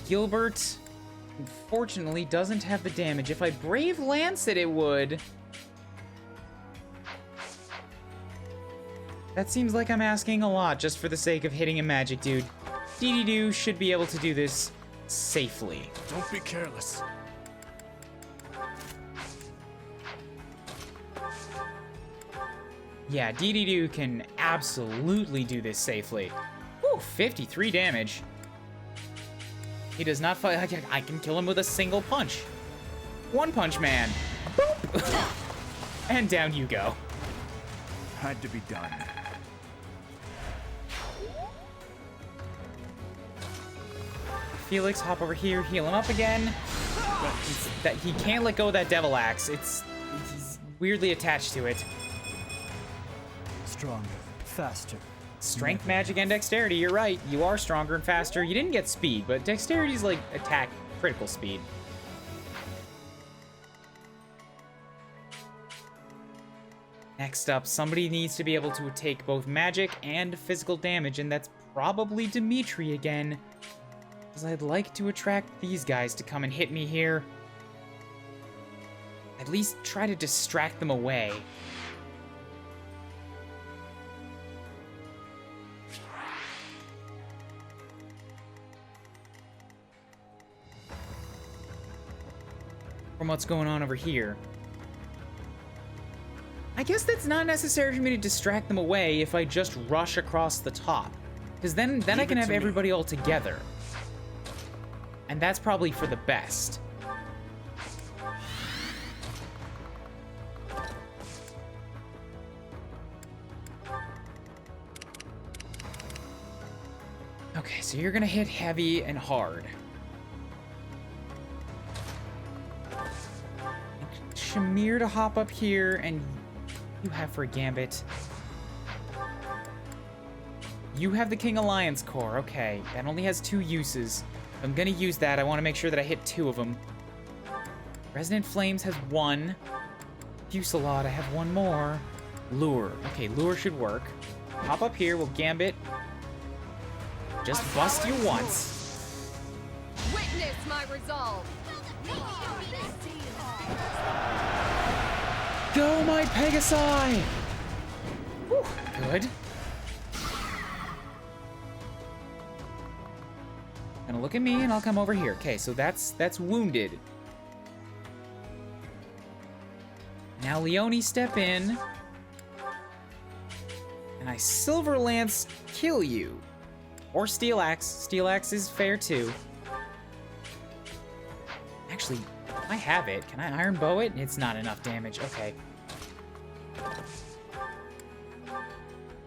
Gilbert, unfortunately, doesn't have the damage. If I Brave Lance it would. That seems like I'm asking a lot just for the sake of hitting a magic dude. Dee should be able to do this safely. Don't be careless. Yeah, Dee can absolutely do this safely. Woo, 53 damage. He does not fight. I can kill him with a single punch. One Punch Man. Boop. And down you go. Had to be done. Felix, hop over here, heal him up again. That he can't let go of that Devil Axe. He's weirdly attached to it. Stronger, faster. Strength, magic, and dexterity. You're right. You are stronger and faster. You didn't get speed, but dexterity's like attack critical speed. Next up, somebody needs to be able to take both magic and physical damage, and that's probably Dimitri again. Because I'd like to attract these guys to come and hit me here. At least try to distract them away. From what's going on over here. I guess that's not necessary for me to distract them away if I just rush across the top. Because then I can have everybody all together. And that's probably for the best. Okay, so you're gonna hit heavy and hard. Shamir to hop up here, and you have for a Gambit. You have the King Alliance Core. Okay, that only has 2 uses. I'm gonna use that. I want to make sure that I hit 2 of them. Resonant Flames has 1. Fusillade, I have 1 more. Lure. Okay, Lure should work. Hop up here, we'll Gambit. Just bust you once. Witness my resolve. Go, my Pegasi! Whew, good. Gonna look at me and I'll come over here. Okay, so that's wounded. Now Leone step in. And I Silver Lance kill you. Or Steel Axe. Steel Axe is fair too. Actually, I have it. Can I Iron Bow it? It's not enough damage. Okay.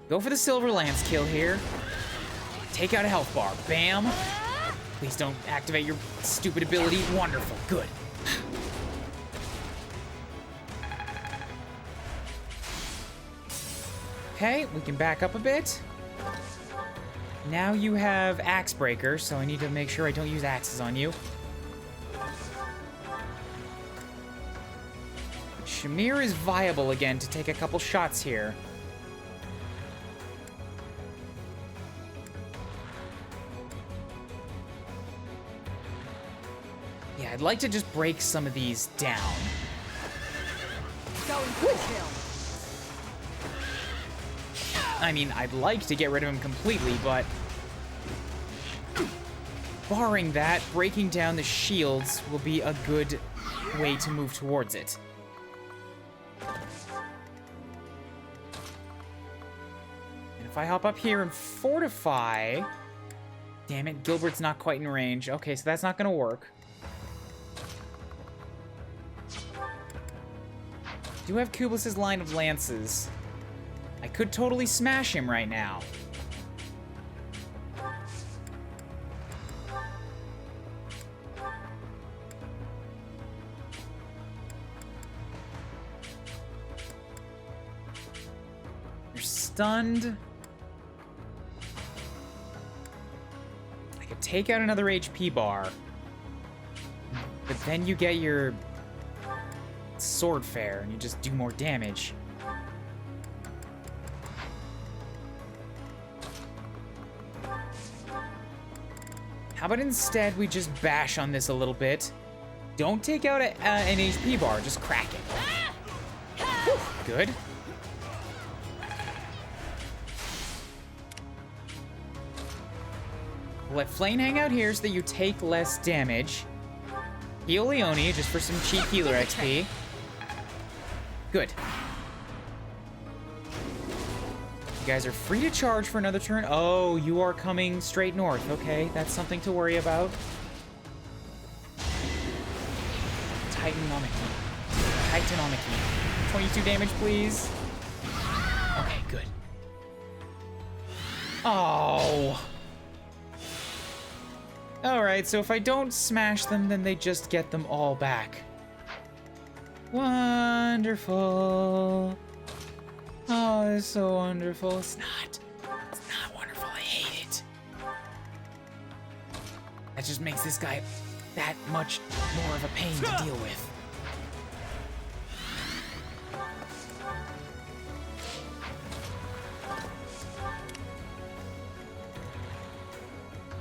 Go for the Silver Lance kill here. Take out a health bar. Bam. Please don't activate your stupid ability. Wonderful. Good. Okay, we can back up a bit. Now you have Axe Breaker, so I need to make sure I don't use axes on you. Shamir is viable again to take a couple shots here. Yeah, I'd like to just break some of these down. Going for the kill. I mean, I'd like to get rid of him completely, but barring that, breaking down the shields will be a good way to move towards it. And if I hop up here and fortify... Damn it, Gilbert's not quite in range. Okay, so that's not gonna work. Do have Kublis' line of lances. I could totally smash him right now. You're stunned. I could take out another HP bar. But then you get your sword fair and you just do more damage. How about instead we just bash on this a little bit? Don't take out an HP bar, just crack it. Whew, good. Let Flame hang out here so that you take less damage. Heal Leone just for some cheap healer XP. Good. You guys are free to charge for another turn. Oh, you are coming straight north. Okay, that's something to worry about. Titanomachy. Titanomachy. 22 damage, please. Okay, good. Oh. Alright, so if I don't smash them, then they just get them all back. Wonderful. Oh, it's so wonderful. It's not wonderful. I hate it. That just makes this guy that much more of a pain to deal with.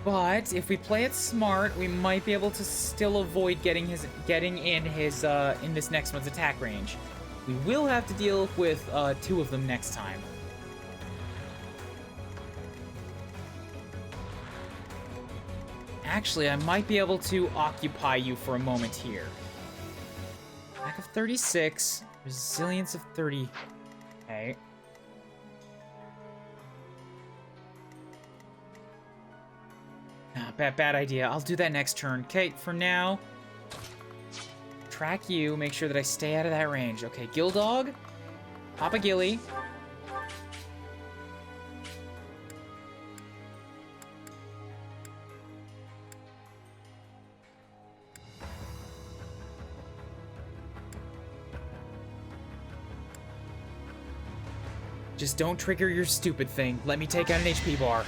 But if we play it smart, we might be able to still avoid getting in this next one's attack range. We will have to deal with 2 of them next time. Actually, I might be able to occupy you for a moment here. Attack of 36, resilience of 30. Okay. Bad idea. I'll do that next turn. Okay, for now, track you, make sure that I stay out of that range. Okay, Gildog, Papa Gilly. Just don't trigger your stupid thing. Let me take out an HP bar.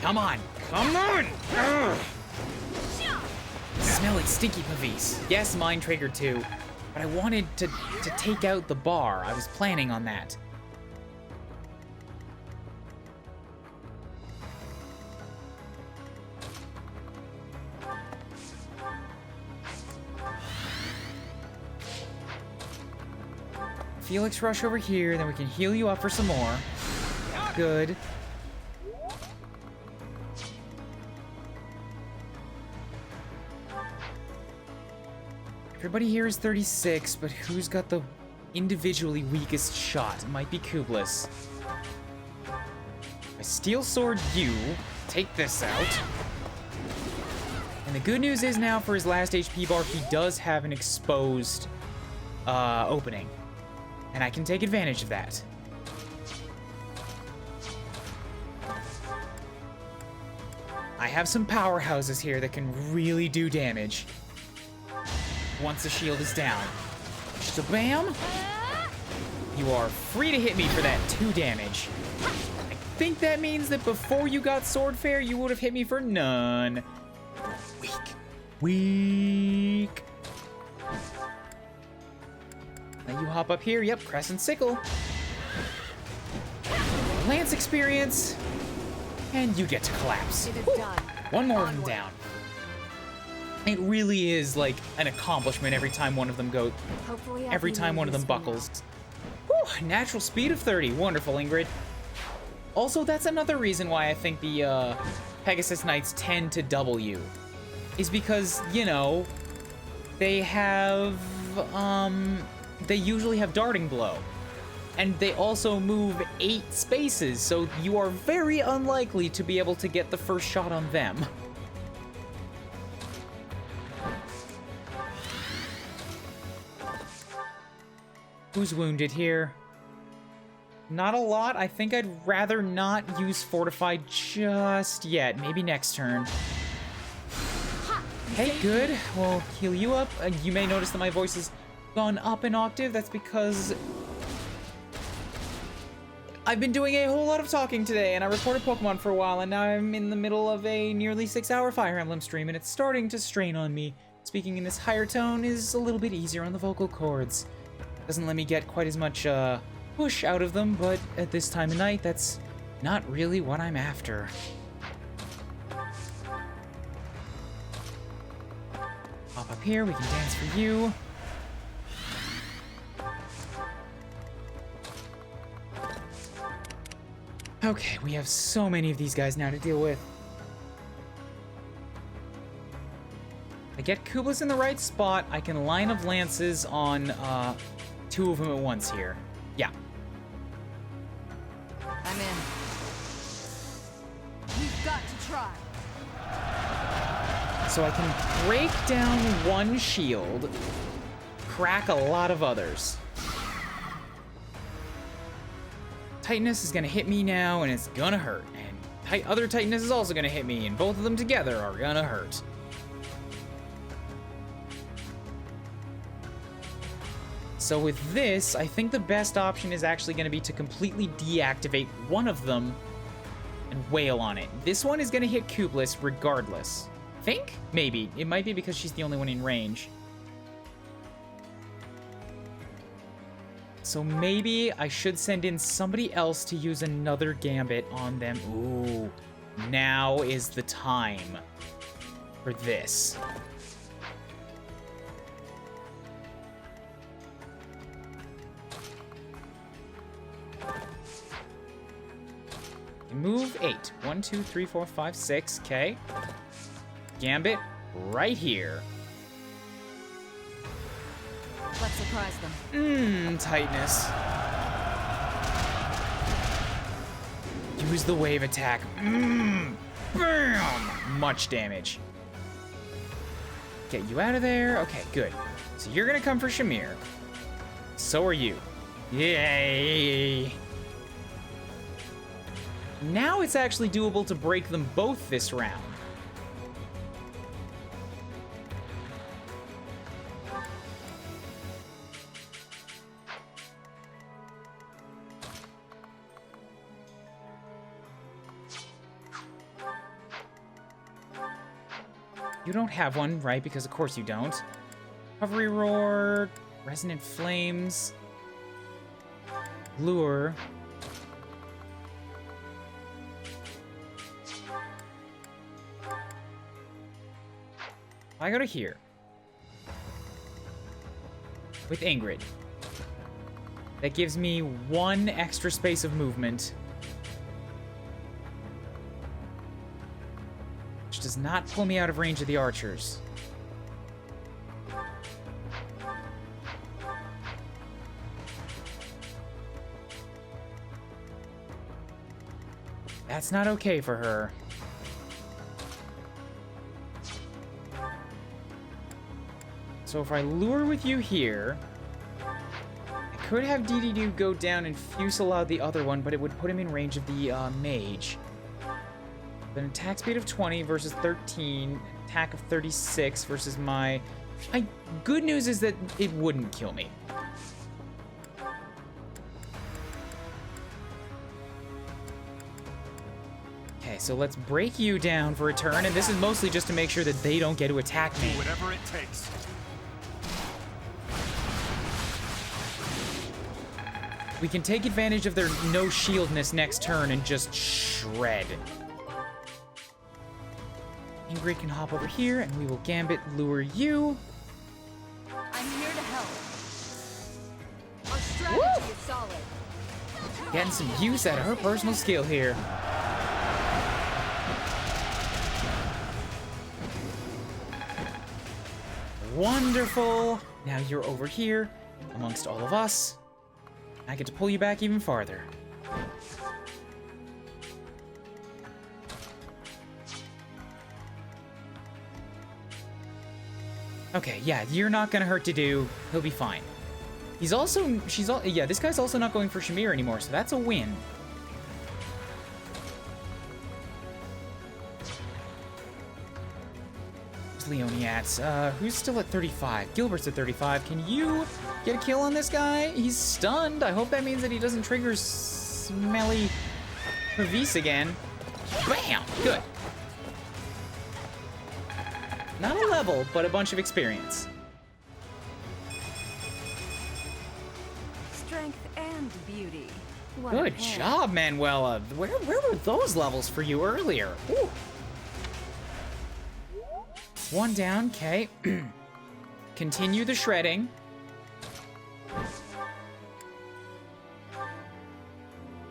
Come on! Come on! Ugh. Smell it, stinky poofies. Yes, mine triggered too, but I wanted to take out the bar. I was planning on that. Felix rush over here, then we can heal you up for some more. Good. Everybody here is 36, but who's got the individually weakest shot? It might be Kublis. I steel sword you, take this out. And the good news is now for his last HP bar, he does have an exposed opening. And I can take advantage of that. I have some powerhouses here that can really do damage once the shield is down. Shabam! You are free to hit me for that 2 damage. I think that means that before you got Sword Fair, you would have hit me for none. Weak. Weak. Let you hop up here. Yep, Crescent Sickle. Lance experience. And you get to collapse. It is done. One more of them Onward. down. It really is like an accomplishment every time one of them goes. Hopefully I'll Every be time no one of them use for now. buckles. Whew, natural speed of 30. Wonderful, Ingrid. Also, that's another reason why I think the Pegasus Knights tend to double you. Is because, you know, they have, they usually have Darting Blow. And they also move 8 spaces, so you are very unlikely to be able to get the first shot on them. Who's wounded here? Not a lot. I think I'd rather not use Fortified just yet. Maybe next turn. Hey, good. We'll heal you up. You may notice that my voice has gone up an octave. That's because I've been doing a whole lot of talking today, and I recorded Pokemon for a while, and now I'm in the middle of a nearly 6-hour Fire Emblem stream, and it's starting to strain on me. Speaking in this higher tone is a little bit easier on the vocal cords. Doesn't let me get quite as much push out of them, but at this time of night, that's not really what I'm after. Hop up here, we can dance for you. Okay, we have so many of these guys now to deal with. I get Kublis in the right spot. I can line of lances on 2 of them at once here. Yeah. I'm in. You've got to try. So I can break down one shield, crack a lot of others. Titanus is gonna hit me now, and it's gonna hurt. And other Titanus is also gonna hit me, and both of them together are gonna hurt. So with this, I think the best option is actually gonna be to completely deactivate one of them and wail on it. This one is gonna hit Kublis regardless. Think? Maybe. It might be because she's the only one in range. So maybe I should send in somebody else to use another Gambit on them. Ooh, now is the time for this. Move 8. 1, 2, 3, 4, 5, 6. Okay. Gambit right here. Let's surprise them. Titanus. Use the wave attack. Bam! Much damage. Get you out of there. Okay, good. So you're gonna come for Shamir. So are you. Yay! Now it's actually doable to break them both this round. You don't have one, right? Because of course you don't. Recovery Roar, Resonant Flames, Lure. I go to here with Ingrid. That gives me 1 extra space of movement, which does not pull me out of range of the archers. That's not okay for her. So if I lure with you here, I could have DDD go down and Fusillade the other one, but it would put him in range of the mage. Then attack speed of 20 versus 13, attack of 36 versus my... Good news is that it wouldn't kill me. so let's break you down for a turn, and this is mostly just to make sure that they don't get to attack me. Do whatever it takes. We can take advantage of their no shieldness next turn and just shred. Ingrid can hop over here, and we will Gambit lure you. I'm here to help. Our strategy is solid. Getting some use out of her personal skill here. Wonderful. Now you're over here amongst all of us. I get to pull you back even farther. Okay, yeah, you're not gonna hurt to do. He'll be fine. Yeah, this guy's also not going for Shamir anymore, so that's a win. Where's Leone at? Who's still at 35? Gilbert's at 35. Can you get a kill on this guy? He's stunned. I hope that means that he doesn't trigger smelly Pervis again. Bam! Good. Not a level, but a bunch of experience. Strength and beauty. What Good a pair. job, Manuela. Where were those levels for you earlier? Ooh. One down, okay. Continue the shredding.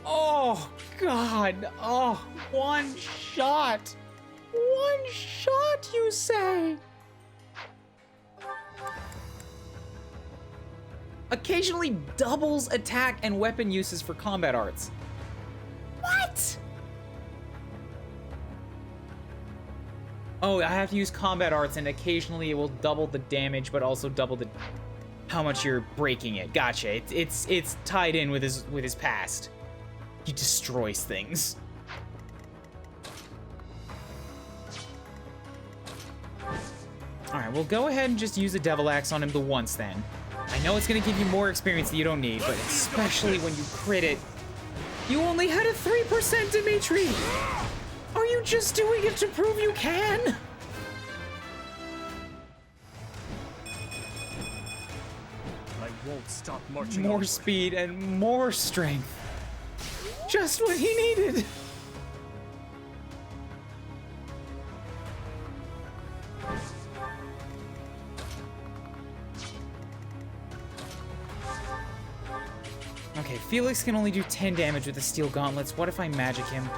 Oh, God. Oh, one shot. One shot, you say? Occasionally doubles attack and weapon uses for combat arts. What? Oh, I have to use combat arts, and occasionally it will double the damage, but also double the how much you're breaking it. Gotcha. It's tied in with his past. He destroys things. All right, we'll go ahead and just use the Devil Axe on him the once then. I know it's gonna give you more experience that you don't need, but especially when you crit it. You only had a 3%, Dimitri! Are you just doing it to prove you can? I won't stop marching More onward. speed and more strength. Just what he needed. Okay, Felix can only do 10 damage with the steel gauntlets. What if I magic him?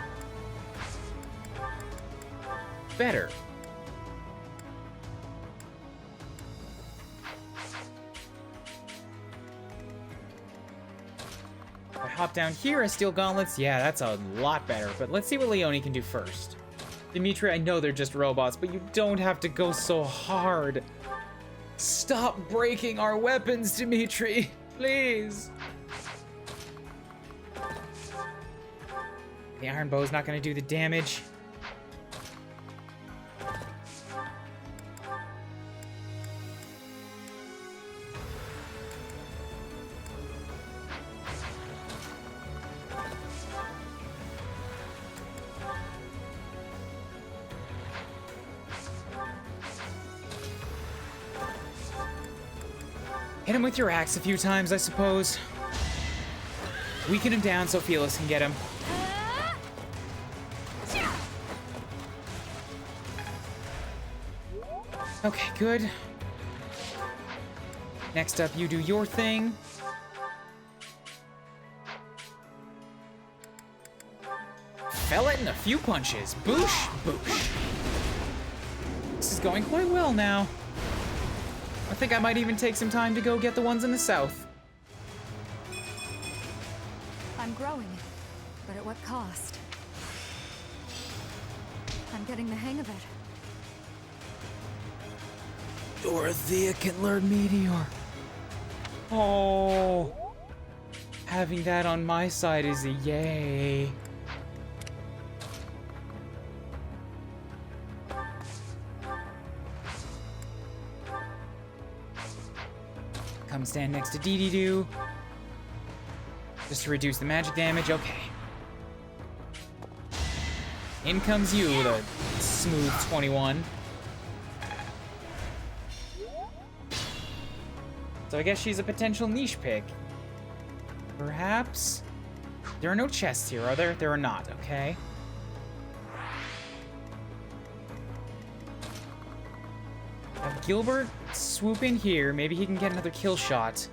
Better. If I hop down here as steel gauntlets, yeah, that's a lot better. But let's see what Leone can do first. Dimitri, I know they're just robots, but you don't have to go so hard. Stop breaking our weapons, Dimitri. Please. The iron bow is not going to do the damage. Hit him with your axe a few times, I suppose. Weaken him down so Felix can get him. Okay, good. Next up, you do your thing. Fell it in a few punches. Boosh, boosh. This is going quite well now. I think I might even take some time to go get the ones in the south. I'm growing, but at what cost? I'm getting the hang of it. Dorothea can learn Meteor. Oh. Having that on my side is a yay. Come stand next to Dee-Dee-Doo. Just to reduce the magic damage, okay. In comes you with a smooth 21. So I guess she's a potential niche pick. Perhaps? There are no chests here, are there? There are not, okay. Have Gilbert swoop in here. Maybe he can get another kill shot.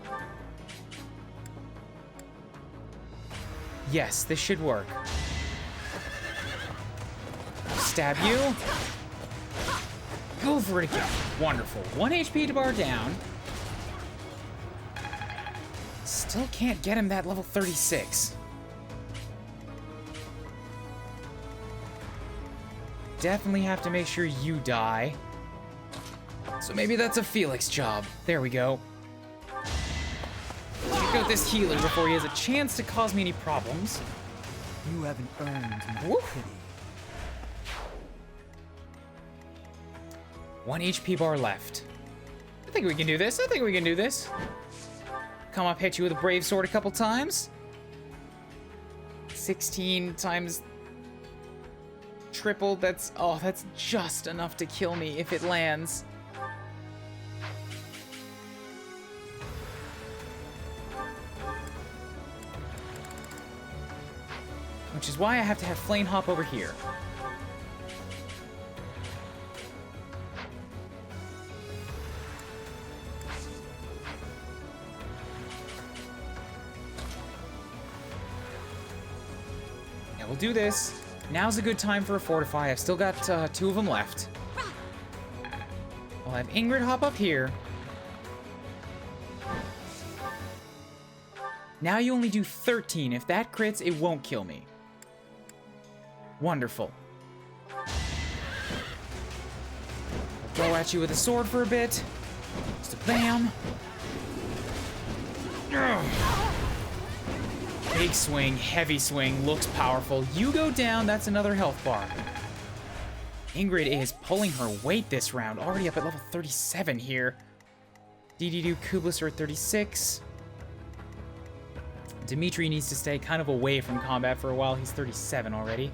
Yes, this should work. Stab you. Go for it again. Wonderful. 1 HP to bar down. Still can't get him that level 36. Definitely have to make sure you die. So maybe that's a Felix job. There we go. Take out this healer before he has a chance to cause me any problems. You haven't earned my Whoop. pity. 1 HP bar left. I think we can do this. I think we can do this. Come up, hit you with a brave sword a couple times. 16 times triple. That's just enough to kill me if it lands. Which is why I have to have Flame Hop over here. Yeah, we'll do this. Now's a good time for a Fortify. I've still got 2 of them left. I'll have Ingrid hop up here. Now you only do 13. If that crits, it won't kill me. Wonderful. I'll go at you with a sword for a bit. Just a bam. Ugh. Big swing, heavy swing, looks powerful. You go down, that's another health bar. Ingrid is pulling her weight this round, already up at level 37 here. DD2 Kublis are at 36. Dimitri needs to stay kind of away from combat for a while. He's 37 already.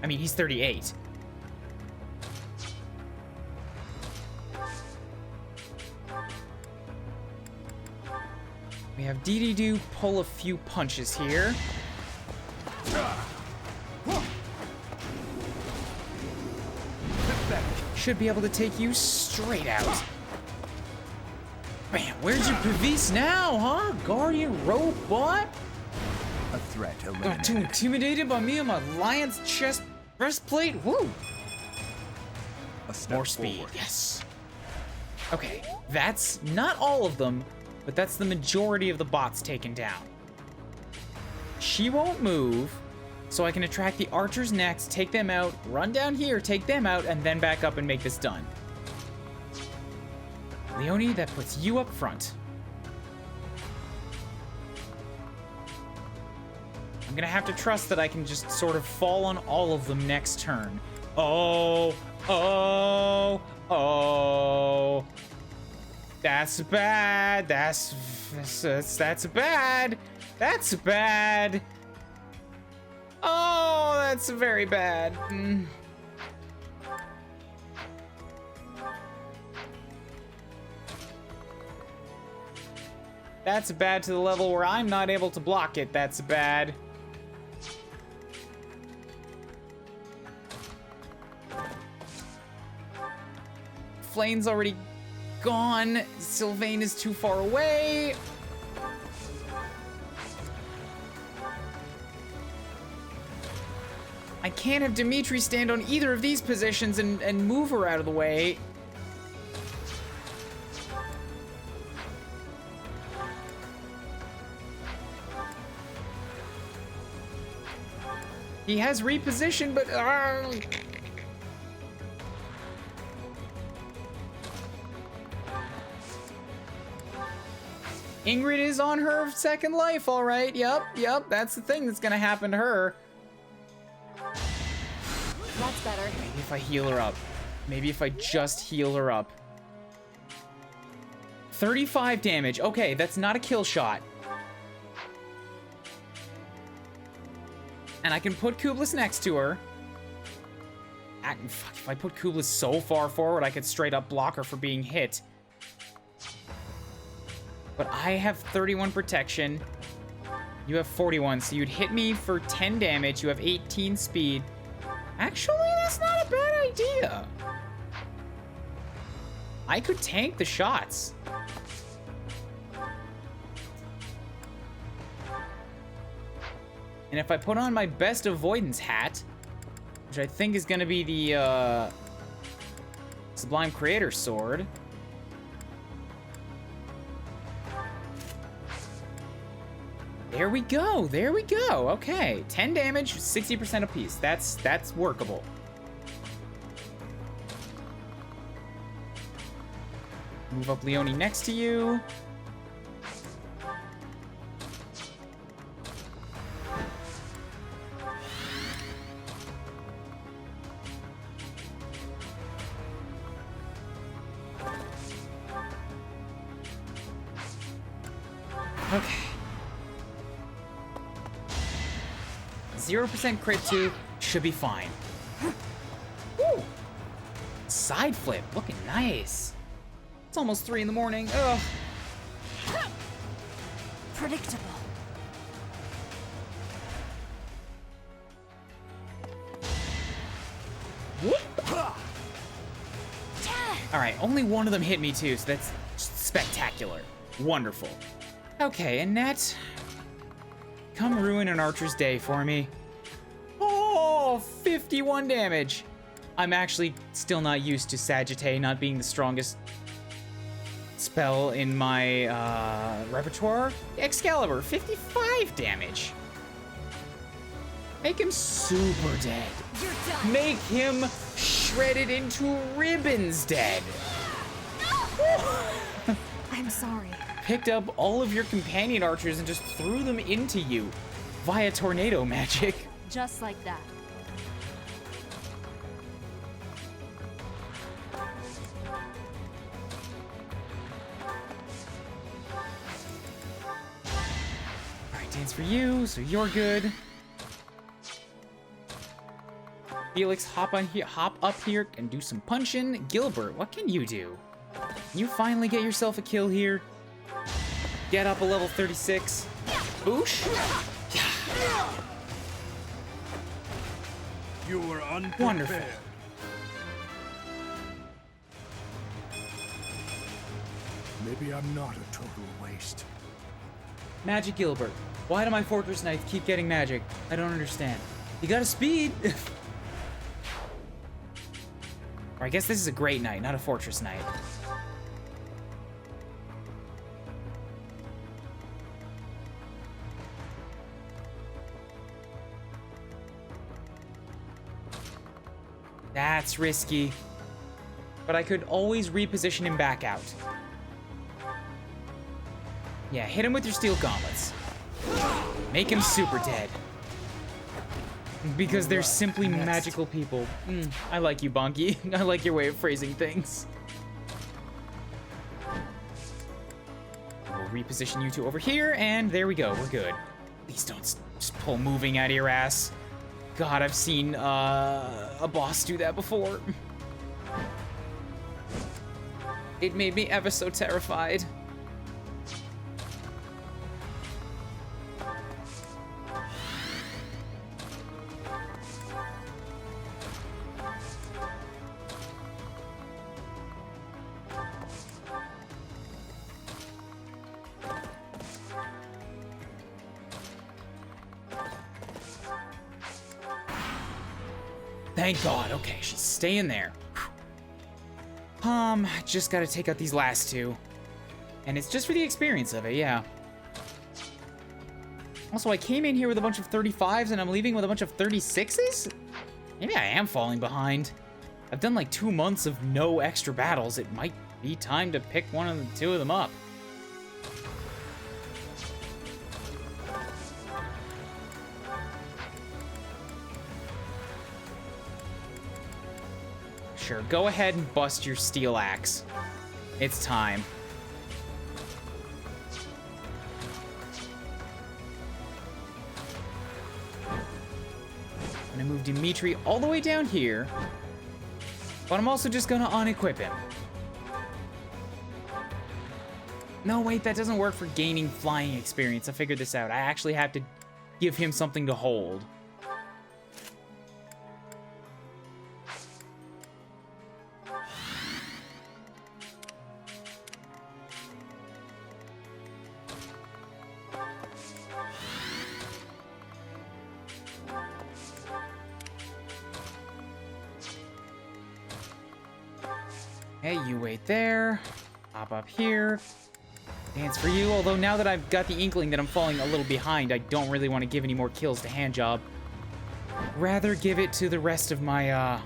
I mean, he's 38. We have DD2 pull a few punches here. Should be able to take you straight out. Man, where's your Pavis now, huh? Guardian Robot? A threat Got eliminated. too intimidated by me and my lion's chest breastplate? Woo! A step More speed, forward. yes. Okay, that's not all of them, but that's the majority of the bots taken down. She won't move, so I can attract the archers next, take them out, run down here, take them out, and then back up and make this done. Leonie, that puts you up front. I'm gonna have to trust that I can just sort of fall on all of them next turn. Oh, oh, oh. That's bad. That's bad. That's bad. Oh, that's very bad. That's bad to the level where I'm not able to block it. That's bad. Flame's already gone. Sylvain is too far away. I can't have Dimitri stand on either of these positions and move her out of the way. He has repositioned, but... Ingrid is on her second life, all right. Yep, that's the thing that's gonna happen to her. That's better. Maybe if I heal her up. Maybe if I just heal her up. 35 damage. Okay, that's not a kill shot. And I can put Kublis next to her. Fuck, if I put Kubla so far forward, I could straight up block her for being hit. But I have 31 protection. You have 41, so you'd hit me for 10 damage. You have 18 speed. Actually, that's not a bad idea. I could tank the shots. And if I put on my best avoidance hat, which I think is going to be the Sublime Creator Sword. There we go. There we go. Okay, 10 damage, 60% apiece. That's workable. Move up Leone next to you. Okay. 0% crit 2 should be fine. Woo! Side flip, looking nice. It's almost 3 in the morning. Ugh. Predictable. All right, only one of them hit me too, so that's spectacular. Wonderful. Okay, Annette, come ruin an archer's day for me. Oh, 51 damage. I'm actually still not used to Sagittae not being the strongest spell in my repertoire. Excalibur, 55 damage. Make him super dead. You're done. Make him shredded into ribbons dead. I'm sorry. Picked up all of your companion archers and just threw them into you via tornado magic. Just like that. Alright, dance for you, so you're good. Felix, hop up here and do some punching. Gilbert, what can you do? Can you finally get yourself a kill here? Get up a level 36. Boosh. You were unprepared. Wonderful. Maybe I'm not a total waste. Magic Gilbert. Why do my Fortress Knights keep getting magic? I don't understand. You got a speed. Or I guess this is a Great Knight, not a Fortress Knight. That's risky. But I could always reposition him back out. Yeah, hit him with your steel gauntlets. Make him super dead. Because they're simply magical people. I like you, Bonky. I like your way of phrasing things. We'll reposition you two over here, and there we go. We're good. Please don't just pull moving out of your ass. God, I've seen a boss do that before. It made me ever so terrified. Thank God. Okay, she's staying there. Just gotta take out these last two. And it's just for the experience of it, yeah. Also, I came in here with a bunch of 35s and I'm leaving with a bunch of 36s? Maybe I am falling behind. I've done like 2 months of no extra battles. It might be time to pick one of the two of them up. Sure, go ahead and bust your steel axe. It's time. I'm gonna move Dimitri all the way down here. But I'm also just gonna unequip him. No, wait, that doesn't work for gaining flying experience. I figured this out. I actually have to give him something to hold. Hey, you wait there. Hop up here. Dance for you, although now that I've got the inkling that I'm falling a little behind, I don't really want to give any more kills to Handjob. Rather give it to the rest of my,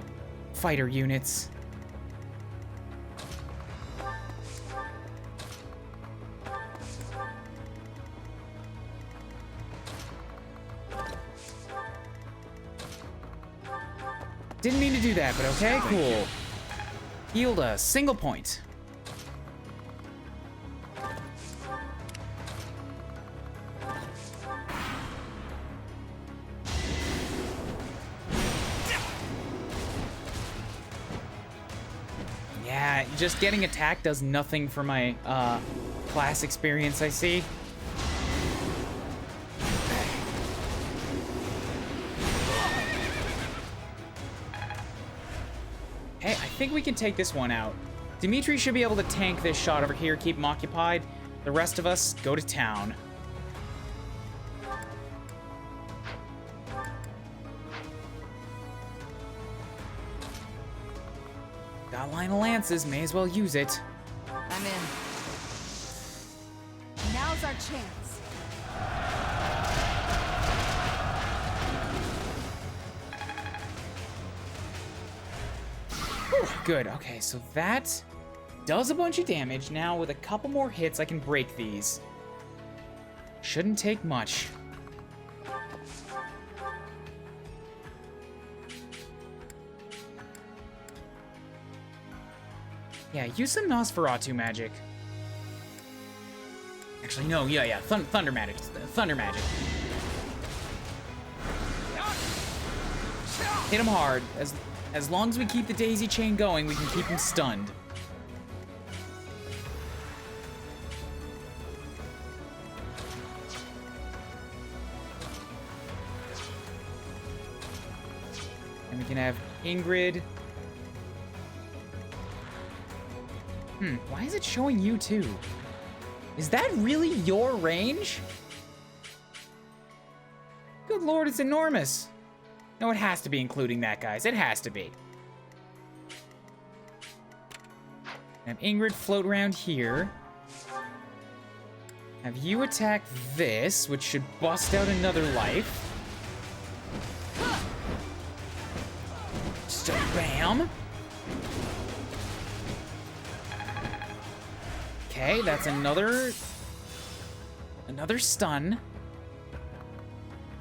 fighter units. Didn't mean to do that, but okay, cool. Healed a single point. Yeah, just getting attacked does nothing for my class experience, I see. Hey, I think we can take this one out. Dimitri should be able to tank this shot over here, keep him occupied. The rest of us go to town. Got a line of lances, may as well use it. I'm in. Now's our chance. Whew, good, okay, so that does a bunch of damage. Now with a couple more hits, I can break these. Shouldn't take much. Yeah, use some Nosferatu magic. Actually, no, yeah, thunder magic. Thunder magic. Hit him hard. As long as we keep the daisy chain going, we can keep him stunned. And we can have Ingrid. Why is it showing you too? Is that really your range? Good lord, it's enormous. No, it has to be including that, guys. It has to be. Have Ingrid float around here. Have you attack this, which should bust out another life. So, bam. Okay, that's another stun.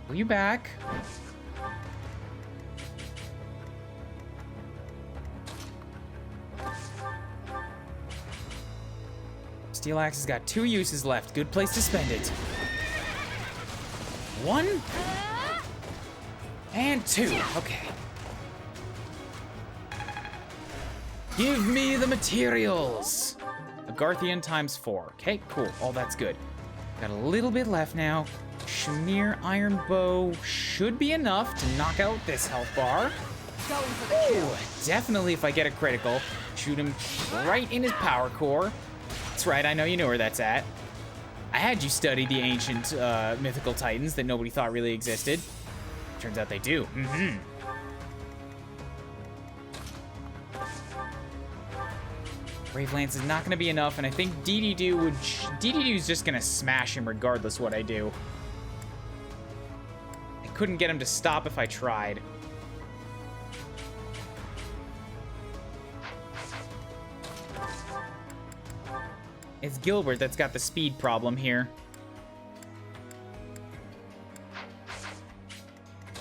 Pull you back. Steel Axe has got 2 uses left. Good place to spend it. 1 and 2. Okay. Give me the materials. A Garthian times 4. Okay, cool. All that's good. Got a little bit left now. Shamir Iron Bow should be enough to knock out this health bar. Going for the kill. Ooh, definitely if I get a critical. Shoot him right in his power core. That's right, I know you know where that's at. I had you study the ancient mythical titans that nobody thought really existed. Turns out they do. Brave Lance is not going to be enough, and I think DD2's just going to smash him regardless what I do. I couldn't get him to stop if I tried. It's Gilbert that's got the speed problem here.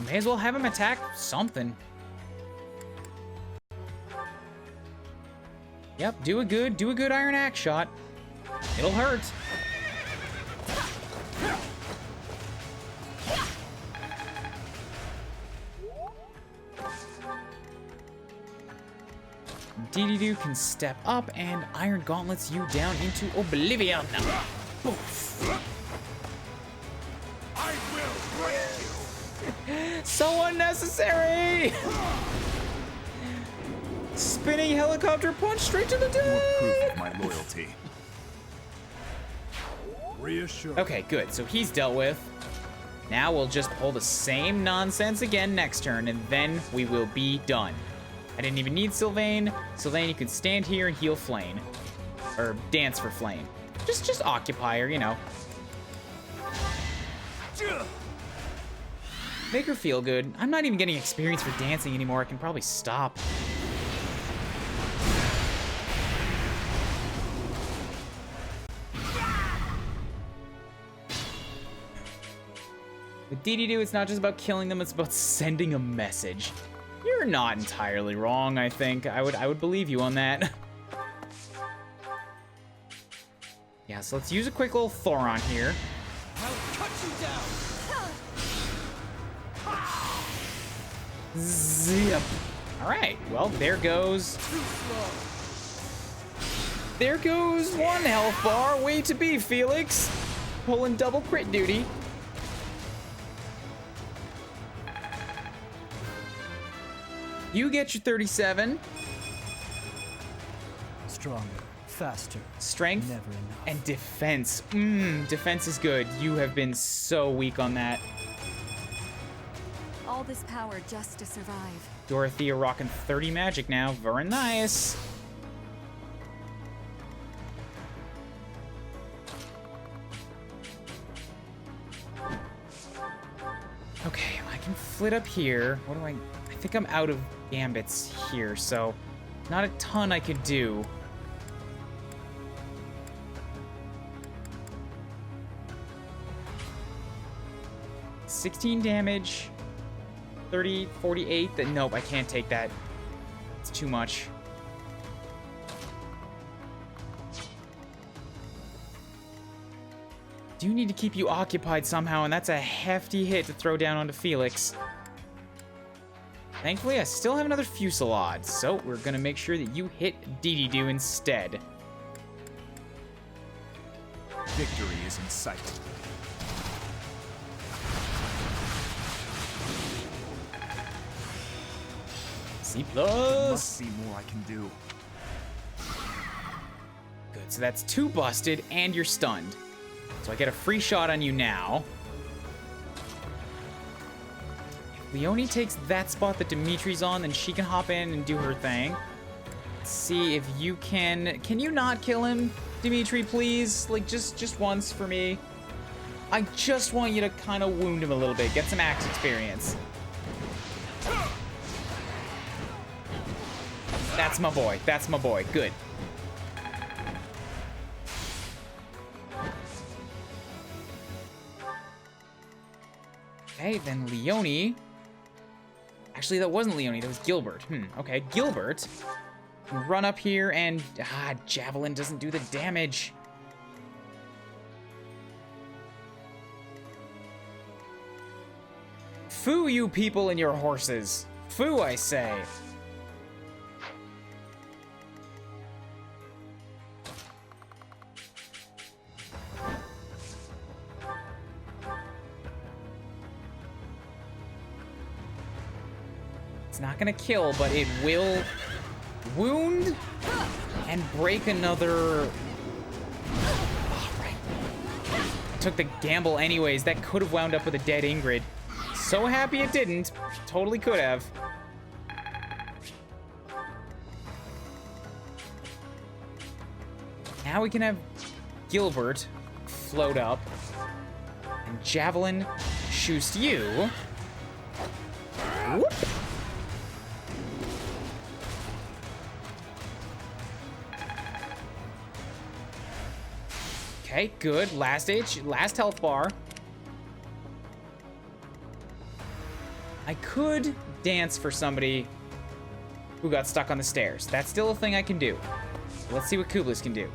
May as well have him attack something. Yep, do a good Iron Axe shot. It'll hurt. Dee can step up and Iron Gauntlets you down into oblivion. Poof. I will break you! So unnecessary! Spinning helicopter punch straight to the More deck! proof of my loyalty. Reassured. Okay, good. So he's dealt with. Now we'll just pull the same nonsense again next turn, and then we will be done. I didn't even need Sylvain. Sylvain, you can stand here and heal Flame. Or dance for Flame. Just occupy her, you know. Make her feel good. I'm not even getting experience for dancing anymore. I can probably stop. With DD2, it's not just about killing them, it's about sending a message. You're not entirely wrong, I think. I would believe you on that. Yeah, so let's use a quick little Thoron here. I'll cut you down. Zip. All right, well, there goes... There goes one health bar. Way to be, Felix. Pulling double crit duty. You get your 37. Stronger, faster. Strength Never enough. and defense. Defense is good. You have been so weak on that. All this power just to survive. Dorothea rocking 30 magic now. Very nice. Okay, I can flit up here. What do I think I'm out of gambits here, so not a ton I could do. $16 damage. 30, 48. Nope, I can't take that. It's too much. Do need to keep you occupied somehow, and that's a hefty hit to throw down onto Felix. Thankfully, I still have another Fusillade, so we're gonna make sure that you hit Dee instead. Victory is in sight. C+. Must see more I can do. Good, so that's 2 busted, and you're stunned. So I get a free shot on you now. If Leonie takes that spot that Dimitri's on, then she can hop in and do her thing. Let's see if you can... Can you not kill him, Dimitri, please? Like, just once for me. I just want you to kind of wound him a little bit. Get some axe experience. That's my boy. That's my boy. Good. Okay, then Leonie. Actually, that wasn't Leonie. That was Gilbert. Okay, Gilbert. Run up here and... Javelin doesn't do the damage. Foo, you people and your horses. Foo, I say. It's not gonna kill, but it will wound and break another... Oh, right. Took the gamble anyways. That could have wound up with a dead Ingrid. So happy it didn't. Totally could have. Now we can have Gilbert float up. And Javelin shoots you. Whoop. Okay, good. Last health bar. I could dance for somebody who got stuck on the stairs. That's still a thing I can do. Let's see what Kublis can do.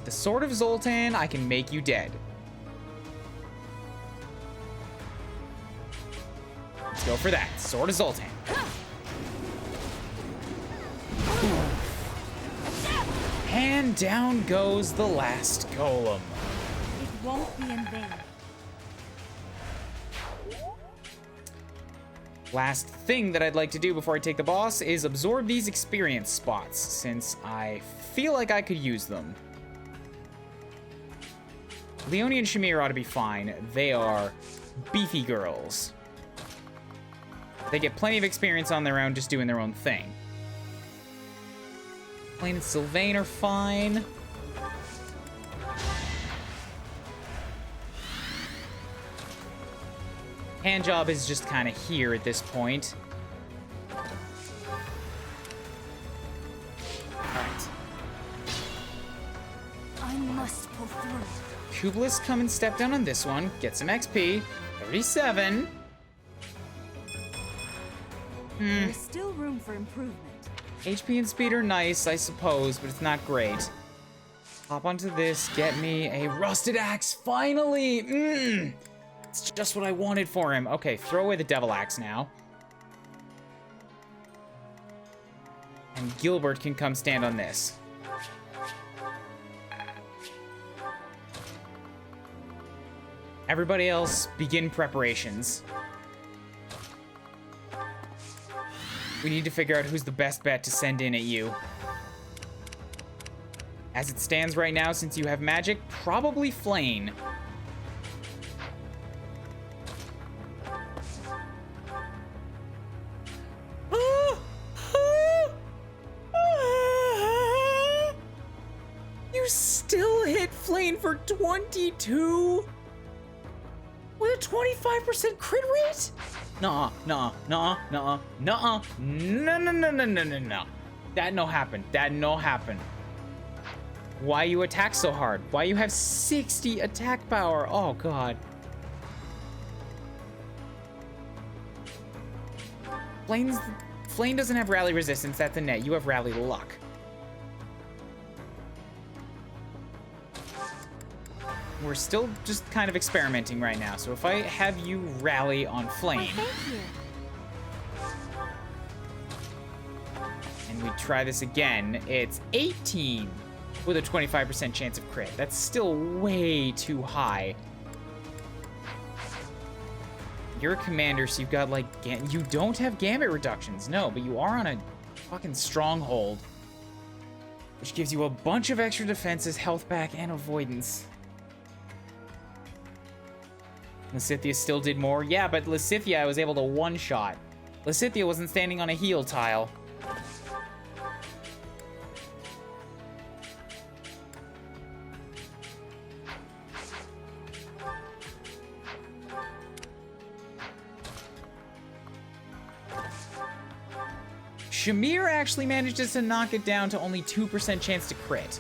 The Sword of Zoltan, I can make you dead. go for that. Sword of Zoltan. And down goes the last golem. It won't be in vain. Last thing that I'd like to do before I take the boss is absorb these experience spots, since I feel like I could use them. Leonie and Shamir ought to be fine. They are beefy girls. They get plenty of experience on their own, just doing their own thing. Blaine and Sylvain are fine. Handjob is just kind of here at this point. Alright. I must pull through. Kublis come and step down on this one. Get some XP. 37. There's still room for improvement. HP and speed are nice, I suppose, but it's not great. Hop onto this, get me a rusted axe, finally! It's just what I wanted for him. Okay, throw away the devil axe now. And Gilbert can come stand on this. Everybody else, begin preparations. We need to figure out who's the best bet to send in at you. As it stands right now, since you have magic, probably Flane. You still hit Flane for 22? With a 25% crit rate? Nuh-uh, nuh-uh, nuh-uh, nuh-uh, nuh-uh, no. That no happen. That no happen. Why you attack so hard? Why you have 60 attack power? Oh, God. Flame doesn't have rally resistance. That's a net. You have rally luck. We're still just kind of experimenting right now, so if I have you rally on Flame, Thank you. and we try this again, it's 18 with a 25% chance of crit. That's still way too high. You're a commander, so you've got, like, you don't have gambit reductions, no, but you are on a fucking stronghold, which gives you a bunch of extra defenses, health back, and avoidance. Lysithea still did more. Yeah, but Lysithea I was able to one-shot. Lysithea wasn't standing on a heal tile. Shamir actually manages to knock it down to only 2% chance to crit.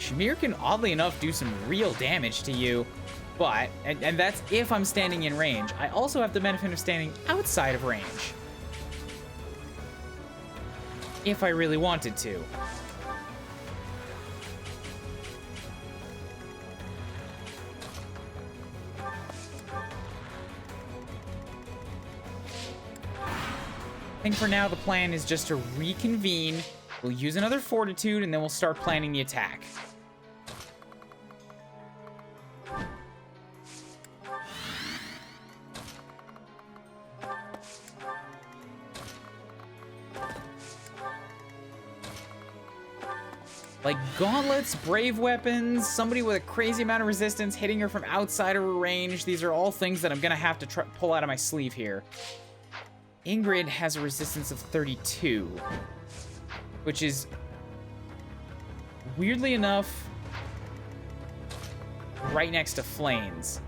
Shamir can, oddly enough, do some real damage to you, but, and that's if I'm standing in range. I also have the benefit of standing outside of range. If I really wanted to. I think for now the plan is just to reconvene. We'll use another fortitude and then we'll start planning the attack. Like gauntlets, brave weapons, somebody with a crazy amount of resistance, hitting her from outside of her range. These are all things that I'm gonna have to pull out of my sleeve here. Ingrid has a resistance of 32, which is, weirdly enough, right next to Flames.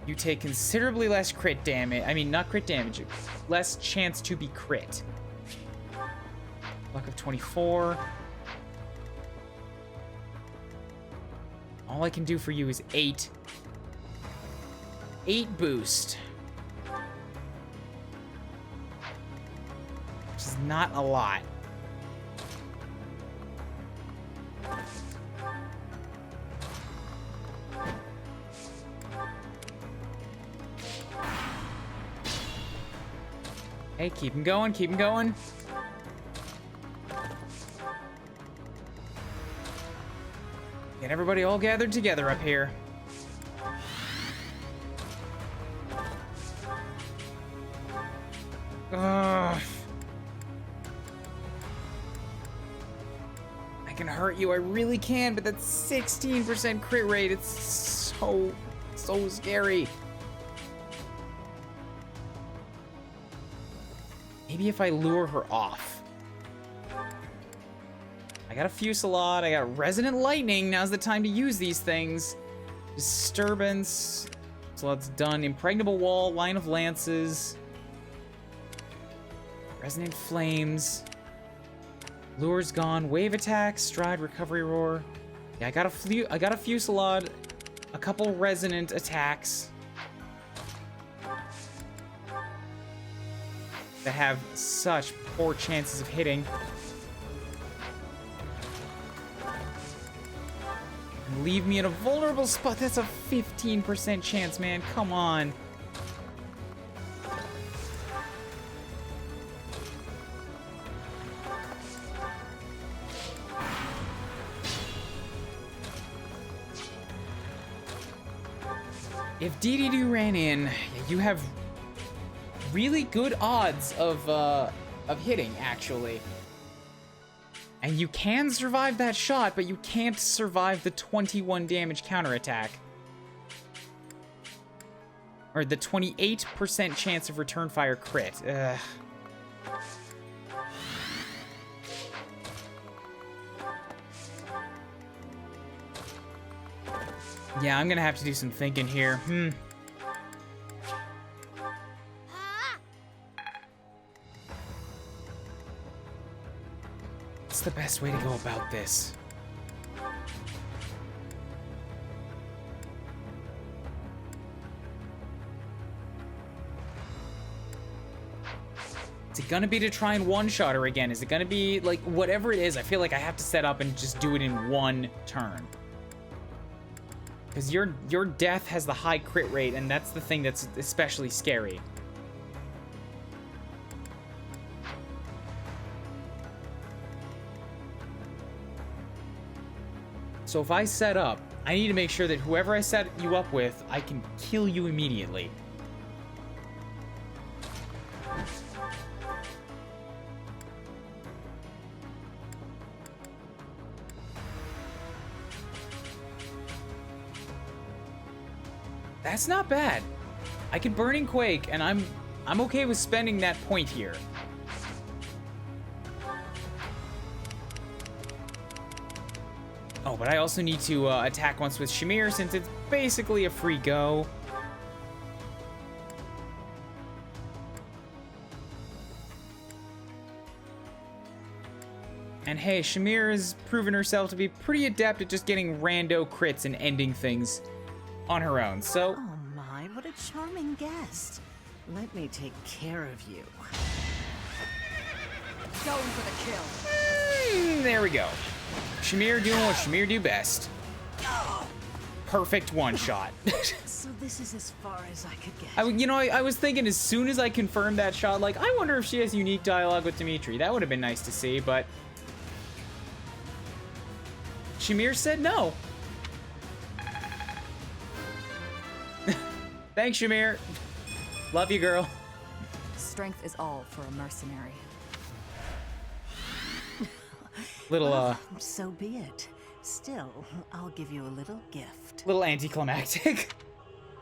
You take considerably less crit damage. I mean, not crit damage, less chance to be crit. Luck of 24. All I can do for you is 8. 8 boost. Which is not a lot. Hey, keep him going, keep him going. Get everybody all gathered together up here. Ugh. I can hurt you, I really can, but that's 16% crit rate. It's so scary. Maybe if I lure her off. I got a Fusillade, I got Resonant Lightning. Now's the time to use these things. Disturbance. So that's done. Impregnable Wall, Line of Lances. Resonant Flames. Lure's gone. Wave Attack, Stride, Recovery Roar. Yeah, I got a Fusillade, a couple Resonant Attacks that have such poor chances of hitting. And leave me in a vulnerable spot. That's a 15% chance, man. Come on. If DD2 ran in, you have really good odds of hitting, actually. And you can survive that shot, but you can't survive the 21 damage counterattack. Or the 28% chance of return fire crit. Ugh. Yeah, I'm gonna have to do some thinking here. What's the best way to go about this? Is it gonna be to try and one-shot her again? Is it gonna be, like, whatever it is, I feel like I have to set up and just do it in one turn. Because your death has the high crit rate, and that's the thing that's especially scary. So if I set up, I need to make sure that whoever I set you up with, I can kill you immediately. That's not bad. I can Burning Quake, and I'm okay with spending that point here. Oh, but I also need to attack once with Shamir, since it's basically a free go. And hey, Shamir has proven herself to be pretty adept at just getting rando crits and ending things on her own, so... Oh my, what a charming guest. Let me take care of you. Going for the kill. There we go. Shamir doing what Shamir do best. Perfect one-shot. So this is as far as I could get. I was thinking as soon as I confirmed that shot, like, I wonder if she has unique dialogue with Dimitri. That would have been nice to see, but... Shamir said no. Thanks, Shamir. Love you, girl. Strength is all for a mercenary. Little, Well, so be it. Still, I'll give you a little gift. little anticlimactic.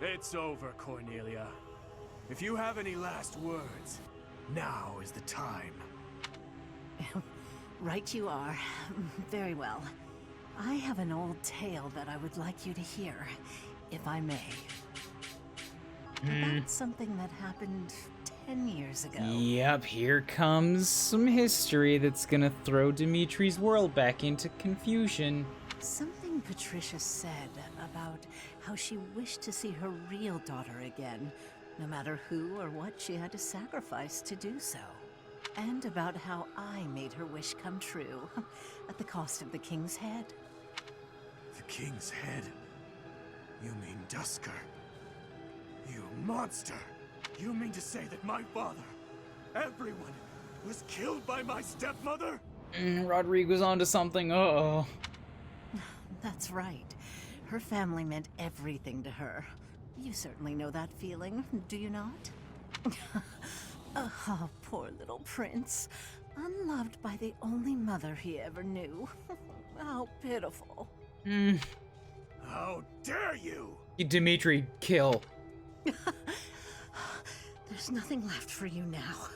It's over, Cornelia. If you have any last words, now is the time. Right you are. Very well. I have an old tale that I would like you to hear, if I may. About something that happened 10 years ago. Yep, here comes some history that's gonna throw Dimitri's world back into confusion. Something Patricia said about how she wished to see her real daughter again, no matter who or what she had to sacrifice to do so. And about how I made her wish come true, at the cost of the king's head. The king's head? You mean Dusker? You monster! You mean to say that my father, Everyone was killed by my stepmother? Rodrigo's onto something. Uh-oh. That's right. Her family meant everything to her. You certainly know that feeling, do you not? Oh, poor little prince. Unloved by the only mother he ever knew. How pitiful. How dare you! Dimitri, kill. There's nothing left for you now.